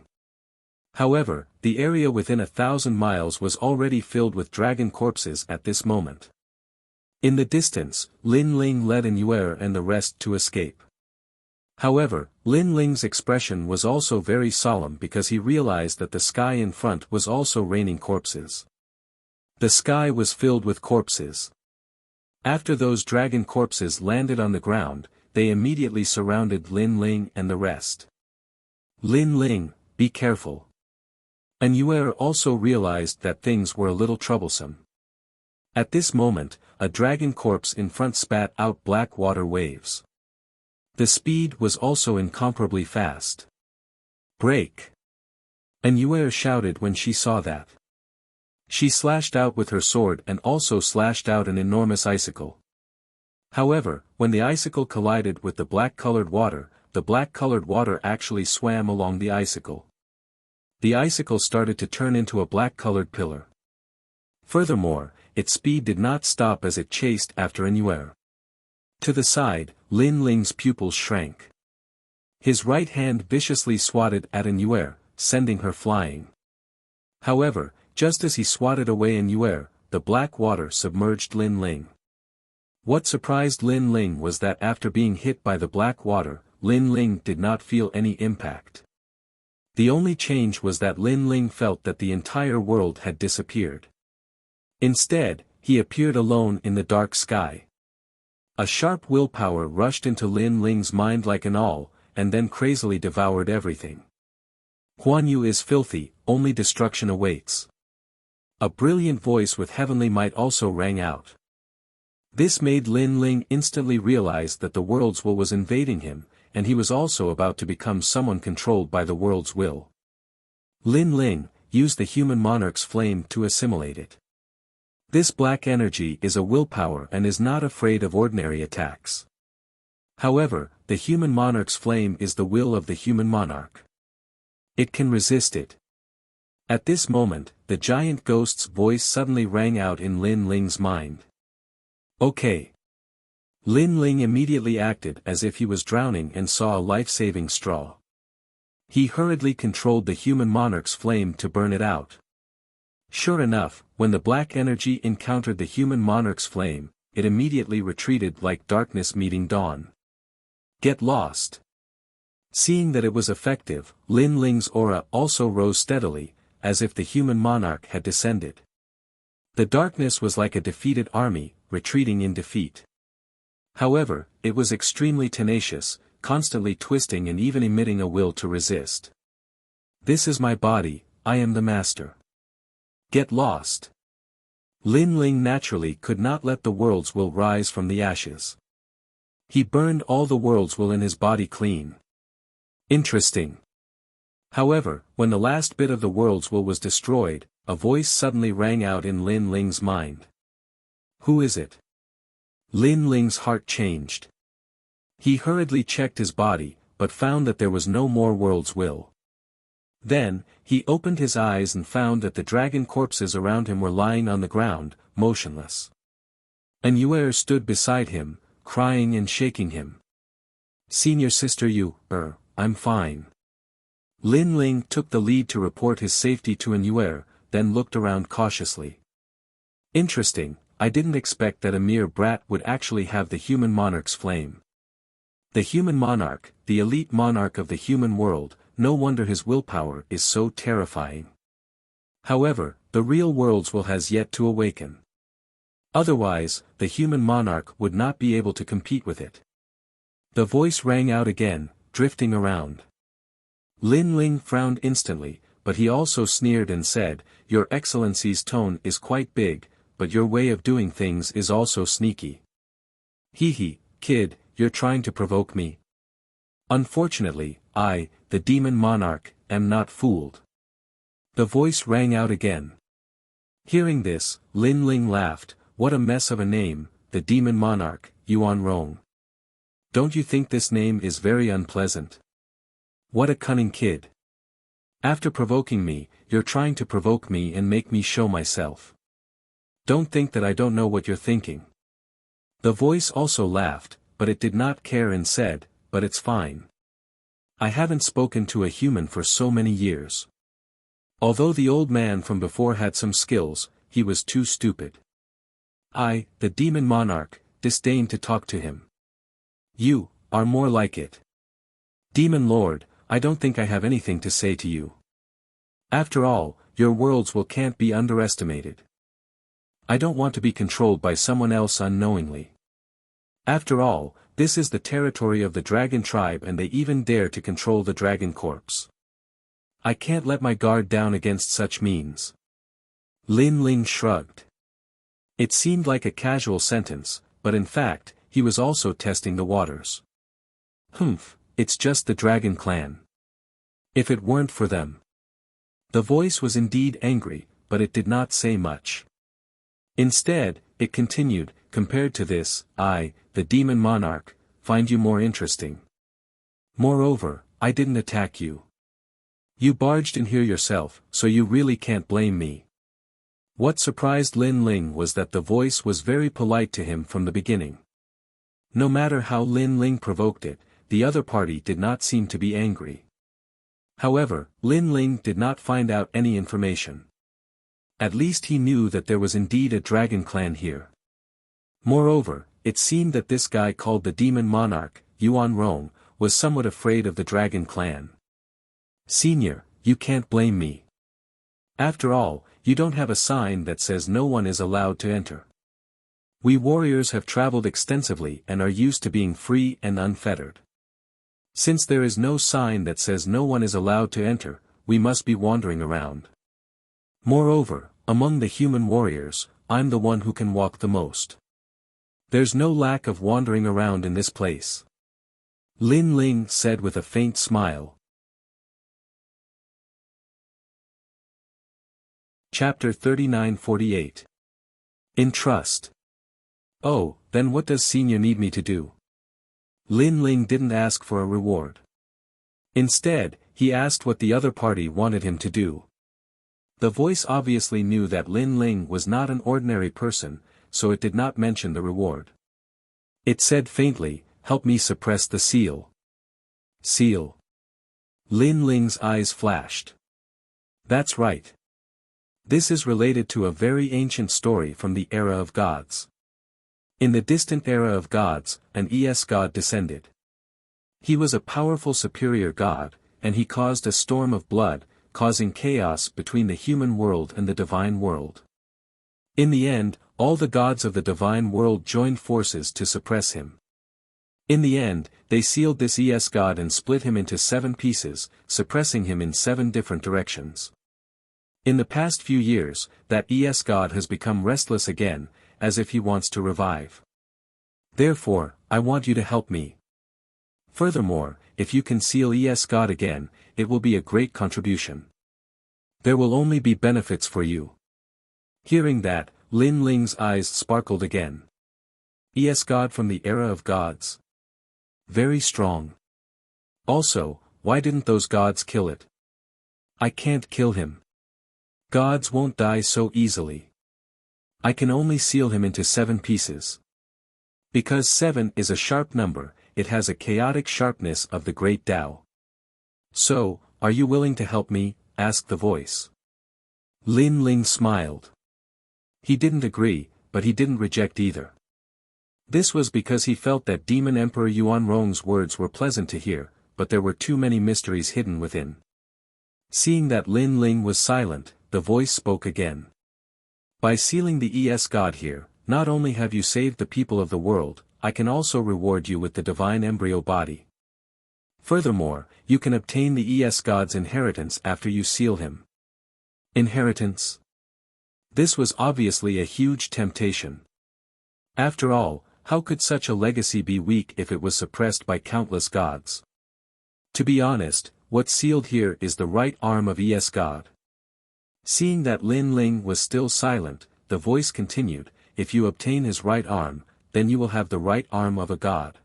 However, the area within 1,000 miles was already filled with dragon corpses at this moment. In the distance, Lin Ling led An Yuer and the rest to escape. However, Lin Ling's expression was also very solemn because he realized that the sky in front was also raining corpses. The sky was filled with corpses. After those dragon corpses landed on the ground, they immediately surrounded Lin Ling and the rest. "Lin Ling, be careful." An Yuer also realized that things were a little troublesome. At this moment, a dragon corpse in front spat out black water waves. The speed was also incomparably fast. "Break!" An Yuer shouted when she saw that. She slashed out with her sword and also slashed out an enormous icicle. However, when the icicle collided with the black-colored water, the black-colored water actually swam along the icicle. The icicle started to turn into a black-colored pillar. Furthermore, its speed did not stop as it chased after An Yuer. To the side, Lin Ling's pupils shrank. His right hand viciously swatted at An Yuer, sending her flying. However, just as he swatted away An Yuer, the black water submerged Lin Ling. What surprised Lin Ling was that after being hit by the black water, Lin Ling did not feel any impact. The only change was that Lin Ling felt that the entire world had disappeared. Instead, he appeared alone in the dark sky. A sharp willpower rushed into Lin Ling's mind like an awl, and then crazily devoured everything. "Huan Yu is filthy, only destruction awaits." A brilliant voice with heavenly might also rang out. This made Lin Ling instantly realize that the world's will was invading him, and he was also about to become someone controlled by the world's will. Lin Ling used the human monarch's flame to assimilate it. This black energy is a willpower and is not afraid of ordinary attacks. However, the human monarch's flame is the will of the human monarch. It can resist it. At this moment, the giant ghost's voice suddenly rang out in Lin Ling's mind. Okay. Lin Ling immediately acted as if he was drowning and saw a life-saving straw. He hurriedly controlled the human monarch's flame to burn it out. Sure enough, when the black energy encountered the human monarch's flame, it immediately retreated like darkness meeting dawn. Get lost. Seeing that it was effective, Lin Ling's aura also rose steadily, as if the human monarch had descended. The darkness was like a defeated army, retreating in defeat. However, it was extremely tenacious, constantly twisting and even emitting a will to resist. This is my body, I am the master. Get lost. Lin Ling naturally could not let the world's will rise from the ashes. He burned all the world's will in his body clean. Interesting. However, when the last bit of the world's will was destroyed, a voice suddenly rang out in Lin Ling's mind. Who is it? Lin Ling's heart changed. He hurriedly checked his body, but found that there was no more world's will. Then, he opened his eyes and found that the dragon corpses around him were lying on the ground, motionless. An Yuer stood beside him, crying and shaking him. Senior sister I'm fine. Lin Ling took the lead to report his safety to An Yuer, then looked around cautiously. Interesting, I didn't expect that a mere brat would actually have the human monarch's flame. The human monarch, the elite monarch of the human world, no wonder his willpower is so terrifying. However, the real world's will has yet to awaken. Otherwise, the human monarch would not be able to compete with it. The voice rang out again, drifting around. Lin Ling frowned instantly, but he also sneered and said, Your Excellency's tone is quite big, but your way of doing things is also sneaky. Hee, kid, you're trying to provoke me. Unfortunately, I, the demon monarch, am not fooled. The voice rang out again. Hearing this, Lin Ling laughed, what a mess of a name, the demon monarch, Yuan Rong. Don't you think this name is very unpleasant? What a cunning kid. After provoking me, you're trying to provoke me and make me show myself. Don't think that I don't know what you're thinking. The voice also laughed, but it did not care and said, but it's fine. I haven't spoken to a human for so many years. Although the old man from before had some skills, he was too stupid. I, the demon monarch, disdained to talk to him. You are more like it. Demon Lord, I don't think I have anything to say to you. After all, your world's will can't be underestimated. I don't want to be controlled by someone else unknowingly. After all, this is the territory of the dragon tribe and they even dare to control the dragon corpse. I can't let my guard down against such means. Lin Ling shrugged. It seemed like a casual sentence, but in fact, he was also testing the waters. It's just the dragon clan. If it weren't for them. The voice was indeed angry, but it did not say much. Instead, it continued, compared to this, I, the demon monarch, find you more interesting. Moreover, I didn't attack you. You barged in here yourself, so you really can't blame me. What surprised Lin Ling was that the voice was very polite to him from the beginning. No matter how Lin Ling provoked it, the other party did not seem to be angry. However, Lin Ling did not find out any information. At least he knew that there was indeed a dragon clan here. Moreover, it seemed that this guy called the demon monarch, Yuan Rong, was somewhat afraid of the dragon clan. Senior, you can't blame me. After all, you don't have a sign that says no one is allowed to enter. We warriors have traveled extensively and are used to being free and unfettered. Since there is no sign that says no one is allowed to enter, we must be wandering around. Moreover, among the human warriors, I'm the one who can walk the most. There's no lack of wandering around in this place. Lin Ling said with a faint smile. Chapter 39:48. In Trust. Oh, then what does Senior need me to do? Lin Ling didn't ask for a reward. Instead, he asked what the other party wanted him to do. The voice obviously knew that Lin Ling was not an ordinary person, so it did not mention the reward. It said faintly, "Help me suppress the seal." Seal. Lin Ling's eyes flashed. That's right. This is related to a very ancient story from the era of gods. In the distant era of gods, an god descended. He was a powerful superior god, and he caused a storm of blood, causing chaos between the human world and the divine world. In the end, all the gods of the divine world joined forces to suppress him. In the end, they sealed this god and split him into 7 pieces, suppressing him in 7 different directions. In the past few years, that god has become restless again, as if he wants to revive. Therefore, I want you to help me. Furthermore, if you can seal god again, it will be a great contribution. There will only be benefits for you. Hearing that, Lin Ling's eyes sparkled again. God from the era of gods. Very strong. Also, why didn't those gods kill it? I can't kill him. Gods won't die so easily. I can only seal him into 7 pieces. Because 7 is a sharp number, it has a chaotic sharpness of the great Tao. So, are you willing to help me? Asked the voice. Lin Ling smiled. He didn't agree, but he didn't reject either. This was because he felt that Demon Emperor Yuan Rong's words were pleasant to hear, but there were too many mysteries hidden within. Seeing that Lin Ling was silent, the voice spoke again. By sealing the god here, not only have you saved the people of the world, I can also reward you with the divine embryo body. Furthermore, you can obtain the god's inheritance after you seal him. Inheritance? This was obviously a huge temptation. After all, how could such a legacy be weak if it was suppressed by countless gods? To be honest, what's sealed here is the right arm of god. Seeing that Lin Ling was still silent, the voice continued, if you obtain his right arm, then you will have the right arm of a god.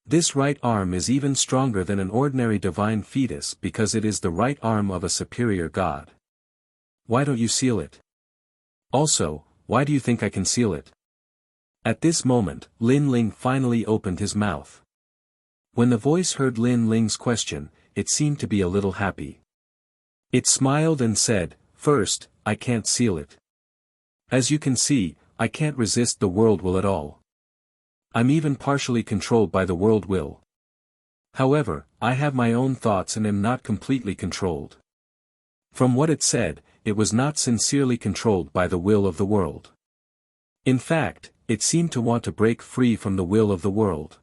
This right arm is even stronger than an ordinary divine fetus because it is the right arm of a superior god. Why don't you seal it? Also, why do you think I can seal it? At this moment, Lin Ling finally opened his mouth. When the voice heard Lin Ling's question, it seemed to be a little happy. It smiled and said, "First, I can't seal it. As you can see, I can't resist the world will at all. I'm even partially controlled by the world will. However, I have my own thoughts and am not completely controlled." From what it said, it was not sincerely controlled by the will of the world. In fact, it seemed to want to break free from the will of the world.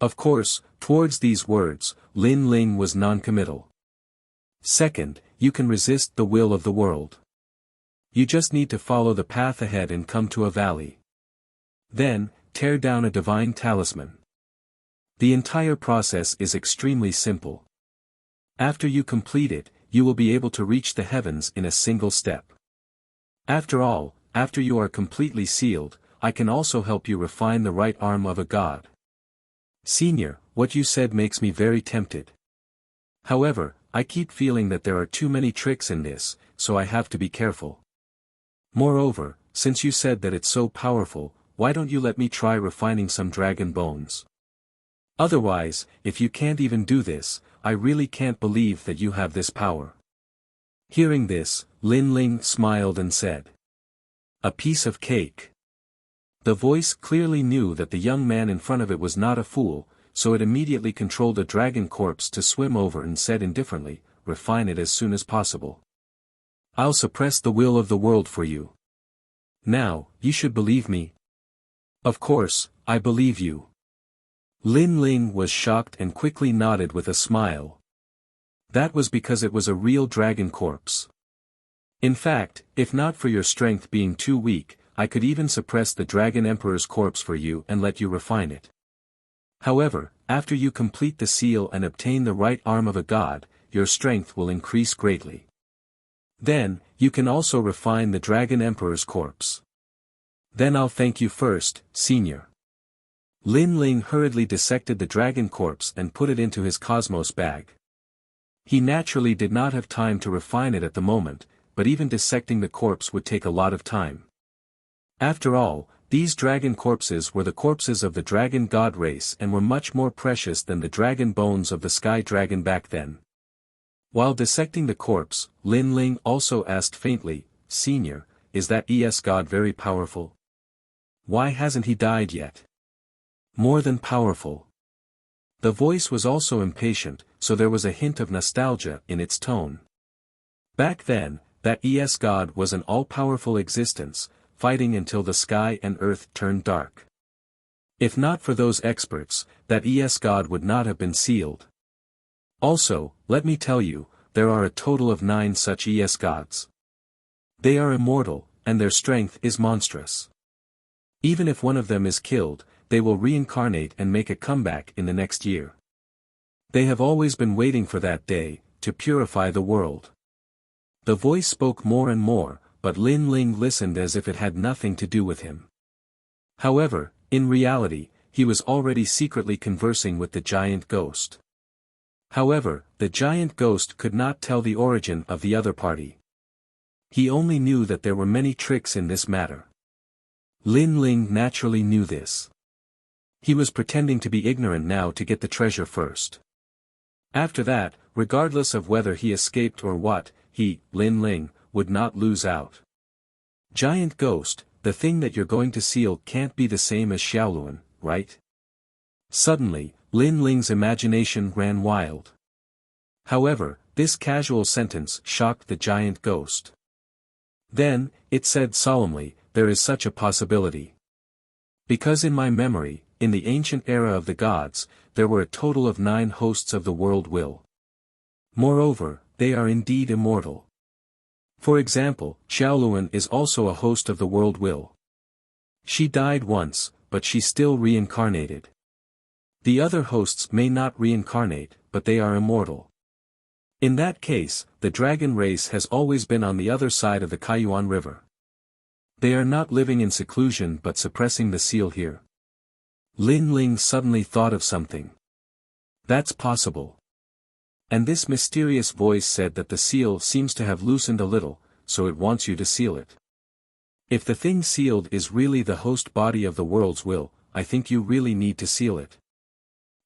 Of course, towards these words, Lin Ling was non-committal. Second, you can resist the will of the world. You just need to follow the path ahead and come to a valley. Then, tear down a divine talisman. The entire process is extremely simple. After you complete it, you will be able to reach the heavens in a single step. After all, after you are completely sealed, I can also help you refine the right arm of a god. Senior, what you said makes me very tempted. However, I keep feeling that there are too many tricks in this, so I have to be careful. Moreover, since you said that it's so powerful, why don't you let me try refining some dragon bones? Otherwise, if you can't even do this, I really can't believe that you have this power. Hearing this, Lin Ling smiled and said, "A piece of cake." The voice clearly knew that the young man in front of it was not a fool, so it immediately controlled a dragon corpse to swim over and said indifferently, "Refine it as soon as possible. I'll suppress the will of the world for you. Now, you should believe me." "Of course, I believe you." Lin Ling was shocked and quickly nodded with a smile. That was because it was a real dragon corpse. In fact, if not for your strength being too weak, I could even suppress the Dragon Emperor's corpse for you and let you refine it. However, after you complete the seal and obtain the right arm of a god, your strength will increase greatly. Then, you can also refine the Dragon Emperor's corpse. Then I'll thank you first, senior. Lin Ling hurriedly dissected the dragon corpse and put it into his cosmos bag. He naturally did not have time to refine it at the moment, but even dissecting the corpse would take a lot of time. After all, these dragon corpses were the corpses of the dragon god race and were much more precious than the dragon bones of the sky dragon back then. While dissecting the corpse, Lin Ling also asked faintly, "Senior, is that god very powerful? Why hasn't he died yet?" "More than powerful." The voice was also impatient, so there was a hint of nostalgia in its tone. Back then, that god was an all-powerful existence, fighting until the sky and earth turned dark. If not for those experts, that god would not have been sealed. Also, let me tell you, there are a total of 9 such gods. They are immortal, and their strength is monstrous. Even if one of them is killed, they will reincarnate and make a comeback in the next year. They have always been waiting for that day, to purify the world. The voice spoke more and more, but Lin Ling listened as if it had nothing to do with him. However, in reality, he was already secretly conversing with the giant ghost. However, the giant ghost could not tell the origin of the other party. He only knew that there were many tricks in this matter. Lin Ling naturally knew this. He was pretending to be ignorant now to get the treasure first. After that, regardless of whether he escaped or what, he, Lin Ling, would not lose out. Giant ghost, the thing that you're going to seal can't be the same as Xiaoluan, right? Suddenly, Lin Ling's imagination ran wild. However, this casual sentence shocked the giant ghost. Then, it said solemnly, "There is such a possibility. Because in my memory, in the ancient era of the gods, there were a total of 9 hosts of the world will. Moreover, they are indeed immortal. For example, Xiaoluan is also a host of the world will. She died once, but she still reincarnated. The other hosts may not reincarnate, but they are immortal. In that case, the dragon race has always been on the other side of the Kaiyuan River. They are not living in seclusion but suppressing the seal here." Lin Ling suddenly thought of something. "That's possible. And this mysterious voice said that the seal seems to have loosened a little, so it wants you to seal it. If the thing sealed is really the host body of the world's will, I think you really need to seal it."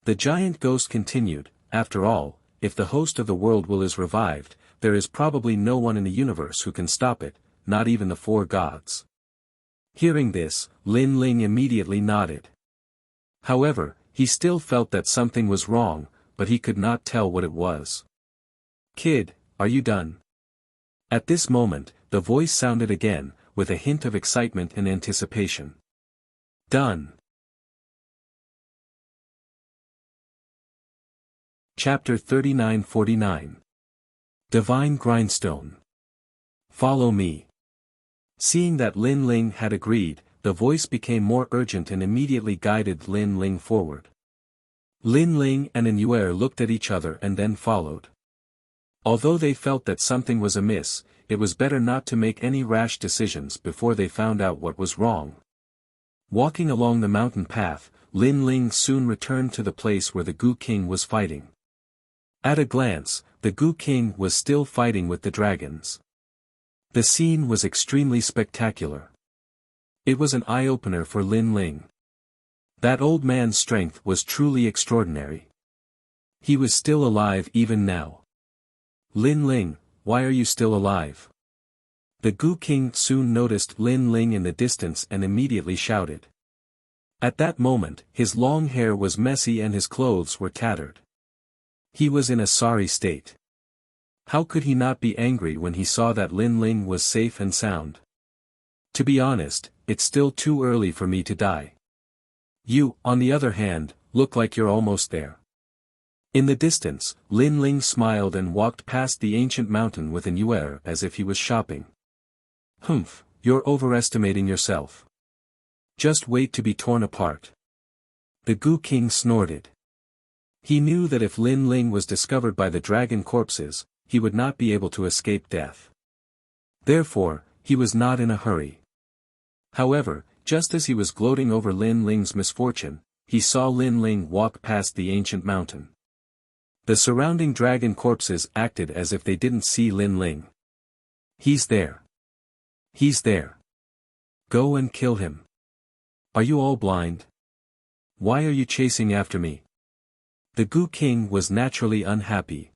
The giant ghost continued, "After all, if the host of the world will is revived, there is probably no one in the universe who can stop it, not even the 4 gods." Hearing this, Lin Ling immediately nodded. However, he still felt that something was wrong, but he could not tell what it was. "Kid, are you done?" At this moment, the voice sounded again, with a hint of excitement and anticipation. "Done." Chapter 39-49. Divine Grindstone. Follow me. Seeing that Lin Ling had agreed, the voice became more urgent and immediately guided Lin Ling forward. Lin Ling and Yuer looked at each other and then followed. Although they felt that something was amiss, it was better not to make any rash decisions before they found out what was wrong. Walking along the mountain path, Lin Ling soon returned to the place where the Gu King was fighting. At a glance, the Gu King was still fighting with the dragons. The scene was extremely spectacular. It was an eye-opener for Lin Ling. That old man's strength was truly extraordinary. He was still alive even now. "Lin Ling, why are you still alive?" The Gu King soon noticed Lin Ling in the distance and immediately shouted. At that moment, his long hair was messy and his clothes were tattered. He was in a sorry state. How could he not be angry when he saw that Lin Ling was safe and sound? To be honest, it's still too early for me to die. You, on the other hand, look like you're almost there. In the distance, Lin Ling smiled and walked past the ancient mountain with an Yuer as if he was shopping. Humph, you're overestimating yourself. Just wait to be torn apart. The Gu King snorted. He knew that if Lin Ling was discovered by the dragon corpses, he would not be able to escape death. Therefore, he was not in a hurry. However, just as he was gloating over Lin Ling's misfortune, he saw Lin Ling walk past the ancient mountain. The surrounding dragon corpses acted as if they didn't see Lin Ling. "He's there. He's there. Go and kill him. Are you all blind? Why are you chasing after me?" The Gu King was naturally unhappy.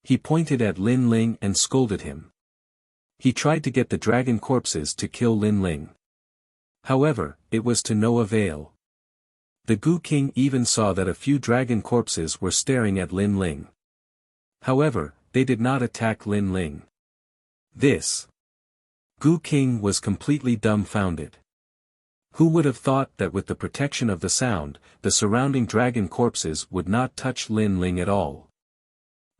He pointed at Lin Ling and scolded him. He tried to get the dragon corpses to kill Lin Ling. However, it was to no avail. The Gu King even saw that a few dragon corpses were staring at Lin Ling. However, they did not attack Lin Ling. This Gu King was completely dumbfounded. Who would have thought that with the protection of the sound, the surrounding dragon corpses would not touch Lin Ling at all?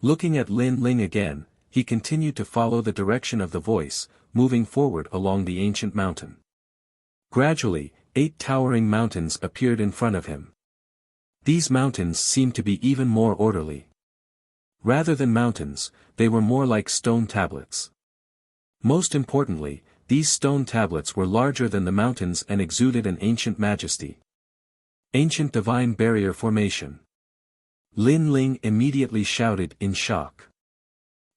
Looking at Lin Ling again, he continued to follow the direction of the voice, moving forward along the ancient mountain. Gradually, 8 towering mountains appeared in front of him. These mountains seemed to be even more orderly. Rather than mountains, they were more like stone tablets. Most importantly, these stone tablets were larger than the mountains and exuded an ancient majesty. Ancient divine barrier formation. Lin Ling immediately shouted in shock.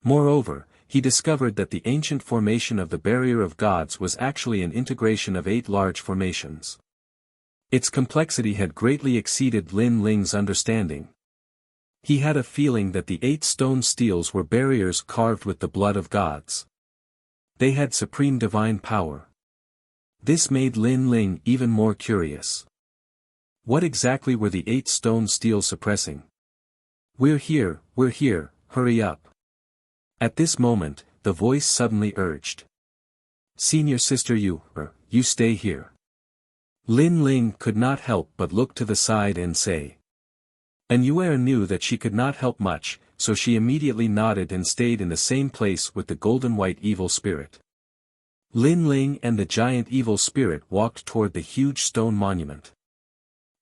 Moreover, he discovered that the ancient formation of the barrier of gods was actually an integration of 8 large formations. Its complexity had greatly exceeded Lin Ling's understanding. He had a feeling that the 8 stone steels were barriers carved with the blood of gods. They had supreme divine power. This made Lin Ling even more curious. What exactly were the 8 stone steels suppressing? We're here, hurry up." At this moment, the voice suddenly urged. "Senior sister, you stay here." Lin Ling could not help but look to the side and say. And Yue knew that she could not help much, so she immediately nodded and stayed in the same place with the golden white evil spirit. Lin Ling and the giant evil spirit walked toward the huge stone monument.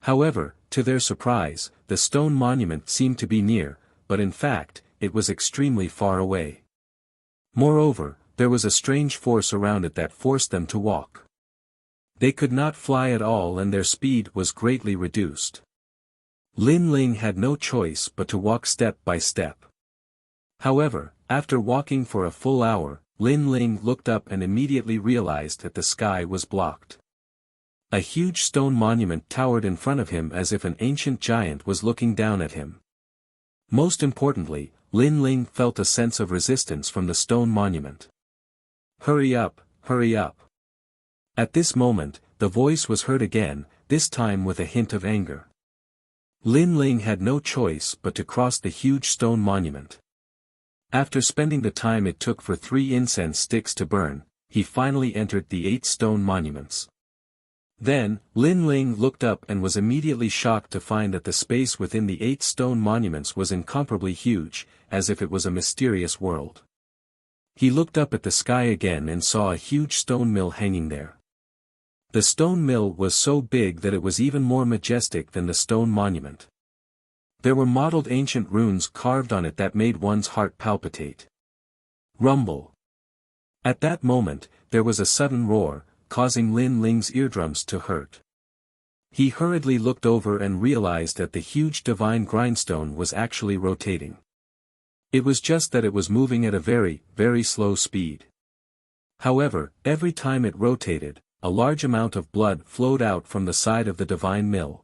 However, to their surprise, the stone monument seemed to be near, but in fact, it was extremely far away. Moreover, there was a strange force around it that forced them to walk. They could not fly at all and their speed was greatly reduced. Lin Ling had no choice but to walk step by step. However, after walking for a full hour, Lin Ling looked up and immediately realized that the sky was blocked. A huge stone monument towered in front of him as if an ancient giant was looking down at him. Most importantly, Lin Ling felt a sense of resistance from the stone monument. Hurry up, hurry up." At this moment, the voice was heard again, this time with a hint of anger. Lin Ling had no choice but to cross the huge stone monument. After spending the time it took for 3 incense sticks to burn, he finally entered the 8 stone monuments. Then, Lin Ling looked up and was immediately shocked to find that the space within the 8 stone monuments was incomparably huge, as if it was a mysterious world. He looked up at the sky again and saw a huge stone mill hanging there. The stone mill was so big that it was even more majestic than the stone monument. There were mottled ancient runes carved on it that made one's heart palpitate. Rumble. At that moment, there was a sudden roar, causing Lin Ling's eardrums to hurt. He hurriedly looked over and realized that the huge divine grindstone was actually rotating. It was just that it was moving at a very, very slow speed. However, every time it rotated, a large amount of blood flowed out from the side of the divine mill.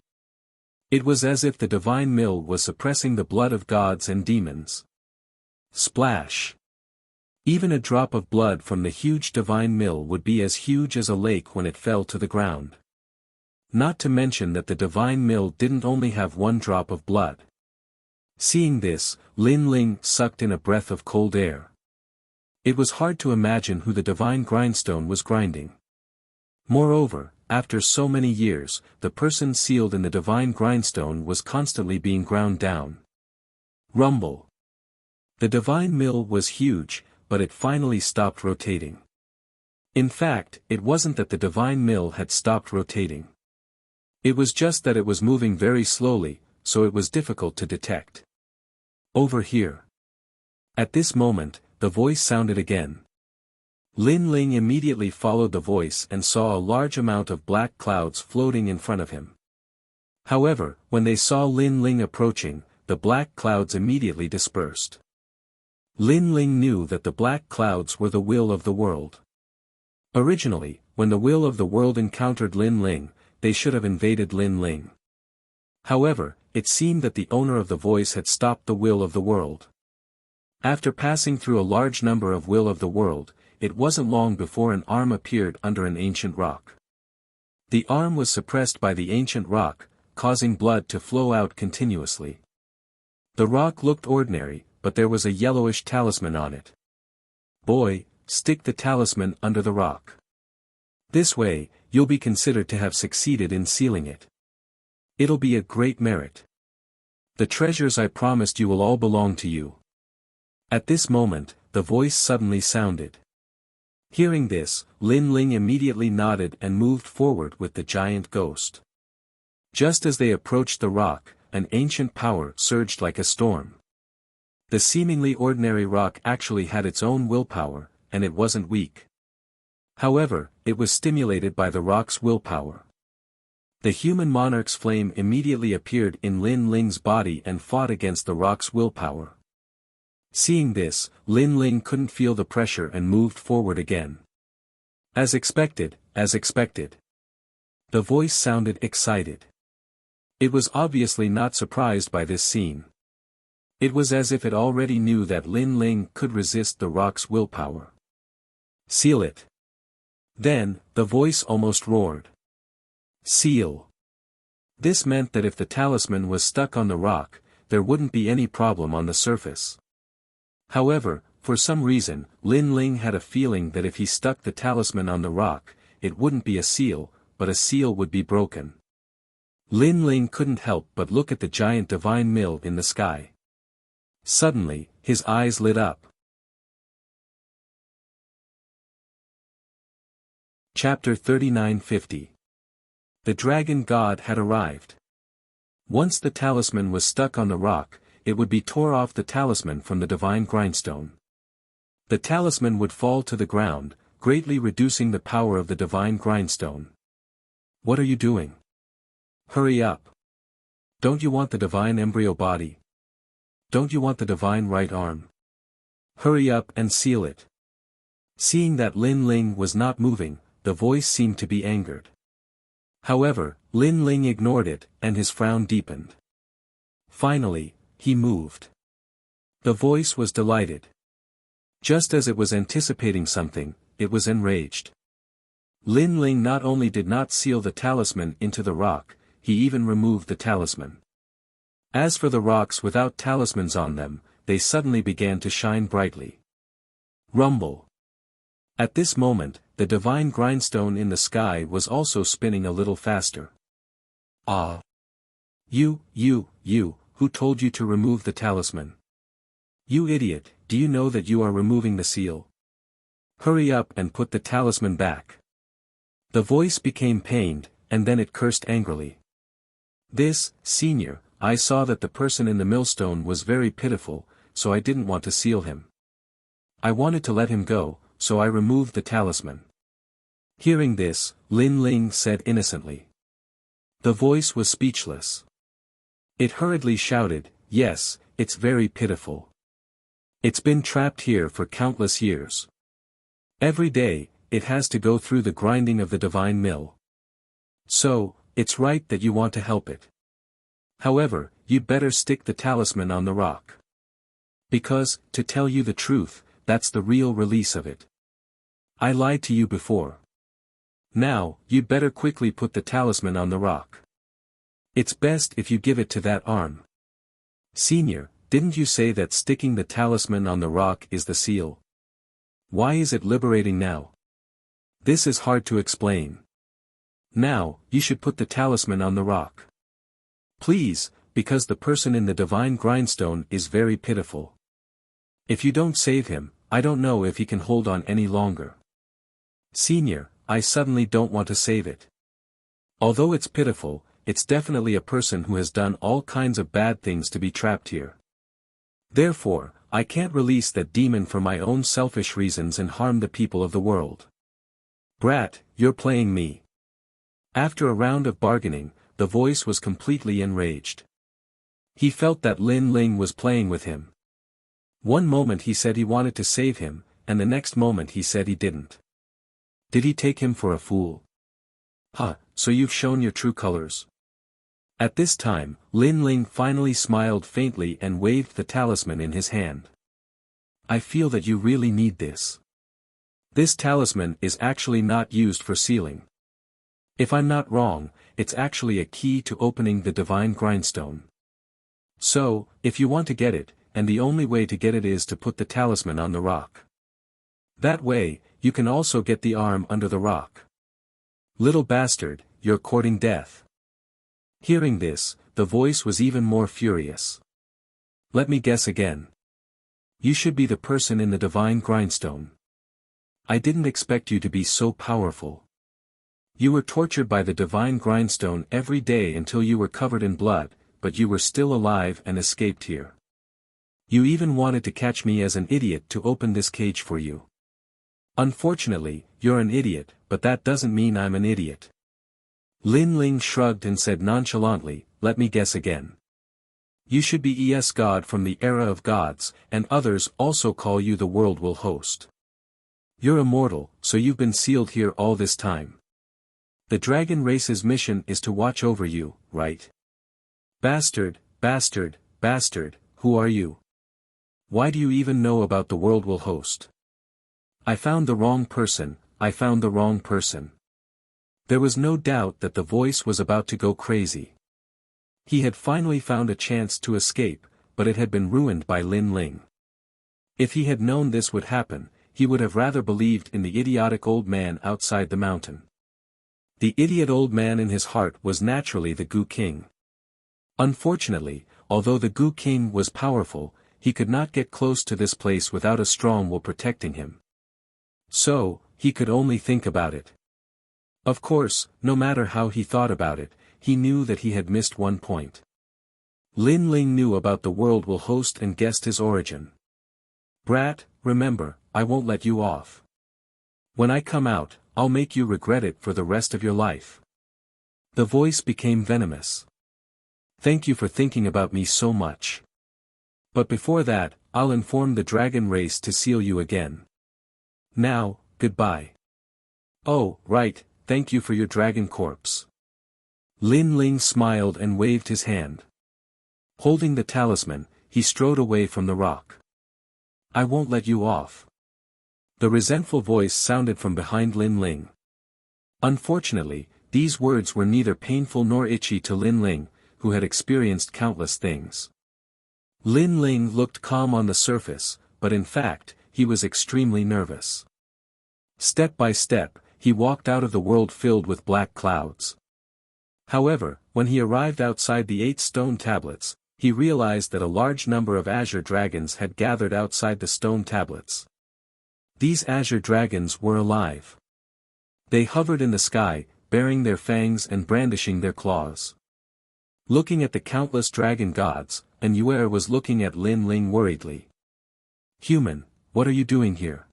It was as if the divine mill was suppressing the blood of gods and demons. Splash! Even a drop of blood from the huge divine mill would be as huge as a lake when it fell to the ground. Not to mention that the divine mill didn't only have 1 drop of blood. Seeing this, Lin Ling sucked in a breath of cold air. It was hard to imagine who the divine grindstone was grinding. Moreover, after so many years, the person sealed in the divine grindstone was constantly being ground down. Rumble. The divine mill was huge, but it finally stopped rotating. In fact, it wasn't that the divine mill had stopped rotating. It was just that it was moving very slowly, so it was difficult to detect. Over here. At this moment, the voice sounded again. Lin Ling immediately followed the voice and saw a large amount of black clouds floating in front of him. However, when they saw Lin Ling approaching, the black clouds immediately dispersed. Lin Ling knew that the black clouds were the will of the world. Originally, when the will of the world encountered Lin Ling, they should have invaded Lin Ling. However, it seemed that the owner of the voice had stopped the will of the world. After passing through a large number of will of the world, it wasn't long before an arm appeared under an ancient rock. The arm was suppressed by the ancient rock, causing blood to flow out continuously. The rock looked ordinary, but there was a yellowish talisman on it. Boy, stick the talisman under the rock. This way, you'll be considered to have succeeded in sealing it. It'll be a great merit. The treasures I promised you will all belong to you. At this moment, the voice suddenly sounded. Hearing this, Lin Ling immediately nodded and moved forward with the giant ghost. Just as they approached the rock, an ancient power surged like a storm. The seemingly ordinary rock actually had its own willpower, and it wasn't weak. However, it was stimulated by the rock's willpower. The human monarch's flame immediately appeared in Lin Ling's body and fought against the rock's willpower. Seeing this, Lin Ling couldn't feel the pressure and moved forward again. As expected, as expected. The voice sounded excited. It was obviously not surprised by this scene. It was as if it already knew that Lin Ling could resist the rock's willpower. Seal it. Then, the voice almost roared. Seal. This meant that if the talisman was stuck on the rock, there wouldn't be any problem on the surface. However, for some reason, Lin Ling had a feeling that if he stuck the talisman on the rock, it wouldn't be a seal, but a seal would be broken. Lin Ling couldn't help but look at the giant divine mill in the sky. Suddenly, his eyes lit up. Chapter 3950. The dragon god had arrived. Once the talisman was stuck on the rock, it would be tore off the talisman from the divine grindstone. The talisman would fall to the ground, greatly reducing the power of the divine grindstone. What are you doing? Hurry up. Don't you want the divine embryo body? Don't you want the divine right arm? Hurry up and seal it. Seeing that Lin Ling was not moving, the voice seemed to be angered. However, Lin Ling ignored it, and his frown deepened. Finally, he moved. The voice was delighted. Just as it was anticipating something, it was enraged. Lin Ling not only did not seal the talisman into the rock, he even removed the talisman. As for the rocks without talismans on them, they suddenly began to shine brightly. Rumble. At this moment, the divine grindstone in the sky was also spinning a little faster. Ah! You, who told you to remove the talisman? You idiot, do you know that you are removing the seal? Hurry up and put the talisman back. The voice became pained, and then it cursed angrily. This, senior, I saw that the person in the millstone was very pitiful, so I didn't want to seal him. I wanted to let him go, so I removed the talisman. Hearing this, Lin Ling said innocently. The voice was speechless. It hurriedly shouted, yes, it's very pitiful. It's been trapped here for countless years. Every day, it has to go through the grinding of the divine mill. So, it's right that you want to help it. However, you'd better stick the talisman on the rock. Because, to tell you the truth, that's the real release of it. I lied to you before. Now, you'd better quickly put the talisman on the rock. It's best if you give it to that arm. Senior, didn't you say that sticking the talisman on the rock is the seal? Why is it liberating now? This is hard to explain. Now, you should put the talisman on the rock. Please, because the person in the divine grindstone is very pitiful. If you don't save him, I don't know if he can hold on any longer. Senior, I suddenly don't want to save it. Although it's pitiful, it's definitely a person who has done all kinds of bad things to be trapped here. Therefore, I can't release that demon for my own selfish reasons and harm the people of the world. Brat, you're playing me. After a round of bargaining, the voice was completely enraged. He felt that Lin Ling was playing with him. One moment he said he wanted to save him, and the next moment he said he didn't. Did he take him for a fool? Huh, so you've shown your true colors. At this time, Lin Ling finally smiled faintly and waved the talisman in his hand. I feel that you really need this. This talisman is actually not used for sealing. If I'm not wrong, it's actually a key to opening the divine grindstone. So, if you want to get it, and the only way to get it is to put the talisman on the rock. That way, you can also get the arm under the rock. Little bastard, you're courting death. Hearing this, the voice was even more furious. Let me guess again. You should be the person in the divine grindstone. I didn't expect you to be so powerful. You were tortured by the divine grindstone every day until you were covered in blood, but you were still alive and escaped here. You even wanted to catch me as an idiot to open this cage for you. Unfortunately, you're an idiot, but that doesn't mean I'm an idiot. Lin Ling shrugged and said nonchalantly, let me guess again. You should be ES God from the era of gods, and others also call you the world will host. You're immortal, so you've been sealed here all this time. The dragon race's mission is to watch over you, right? Bastard, bastard, bastard, who are you? Why do you even know about the world will host? I found the wrong person, I found the wrong person. There was no doubt that the voice was about to go crazy. He had finally found a chance to escape, but it had been ruined by Lin Ling. If he had known this would happen, he would have rather believed in the idiotic old man outside the mountain. The idiot old man in his heart was naturally the Gu King. Unfortunately, although the Gu King was powerful, he could not get close to this place without a strong will protecting him. So, he could only think about it. Of course, no matter how he thought about it, he knew that he had missed one point. Lin Ling knew about the world will host and guessed his origin. Brat, remember, I won't let you off. When I come out, I'll make you regret it for the rest of your life. The voice became venomous. Thank you for thinking about me so much. But before that, I'll inform the dragon race to seal you again. Now, goodbye. Oh, right, thank you for your dragon corpse. Lin Ling smiled and waved his hand. Holding the talisman, he strode away from the rock. I won't let you off. The resentful voice sounded from behind Lin Ling. Unfortunately, these words were neither painful nor itchy to Lin Ling, who had experienced countless things. Lin Ling looked calm on the surface, but in fact, he was extremely nervous. Step by step, he walked out of the world filled with black clouds. However, when he arrived outside the 8 stone tablets, he realized that a large number of azure dragons had gathered outside the stone tablets. These azure dragons were alive. They hovered in the sky, baring their fangs and brandishing their claws. Looking at the countless dragon gods, and Yue was looking at Lin Ling worriedly. Human, what are you doing here?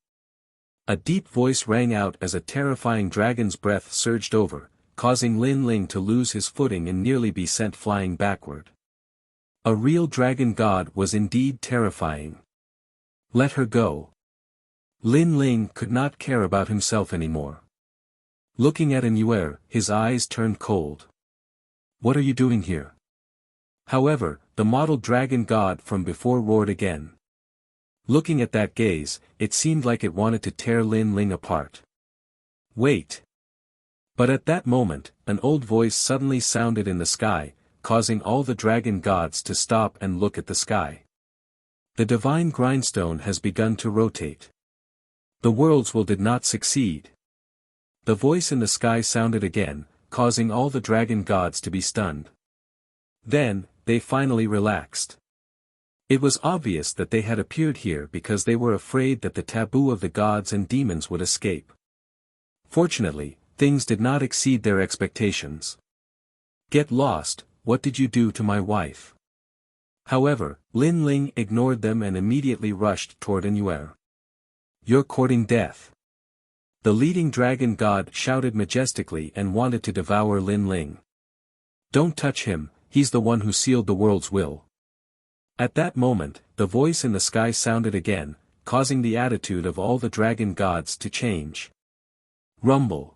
A deep voice rang out as a terrifying dragon's breath surged over, causing Lin Ling to lose his footing and nearly be sent flying backward. A real dragon god was indeed terrifying. Let her go. Lin Ling could not care about himself anymore. Looking at Yue, his eyes turned cold. What are you doing here? However, the model dragon god from before roared again. Looking at that gaze, it seemed like it wanted to tear Lin Ling apart. Wait. But at that moment, an old voice suddenly sounded in the sky, causing all the dragon gods to stop and look at the sky. The divine grindstone has begun to rotate. The worlds will did not succeed. The voice in the sky sounded again, causing all the dragon gods to be stunned. Then, they finally relaxed. It was obvious that they had appeared here because they were afraid that the taboo of the gods and demons would escape. Fortunately, things did not exceed their expectations. Get lost, what did you do to my wife? However, Lin Ling ignored them and immediately rushed toward Anue. You're courting death. The leading dragon god shouted majestically and wanted to devour Lin Ling. Don't touch him, he's the one who sealed the world's will. At that moment, the voice in the sky sounded again, causing the attitude of all the dragon gods to change. Rumble.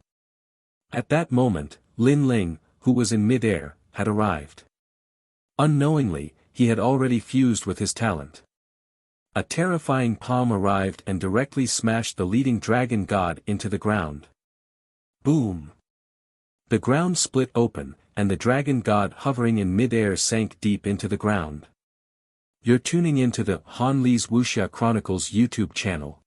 At that moment, Lin Ling, who was in mid-air, had arrived. Unknowingly, he had already fused with his talent. A terrifying palm arrived and directly smashed the leading dragon god into the ground. Boom! The ground split open, and the dragon god hovering in mid-air sank deep into the ground. You're tuning into the Han Li's Wuxia Chronicles YouTube channel.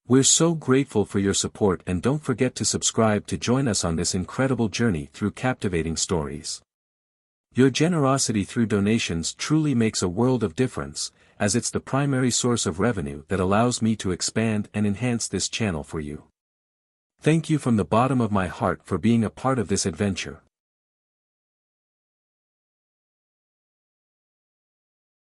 We're so grateful for your support, and don't forget to subscribe to join us on this incredible journey through captivating stories. Your generosity through donations truly makes a world of difference, as it's the primary source of revenue that allows me to expand and enhance this channel for you. Thank you from the bottom of my heart for being a part of this adventure.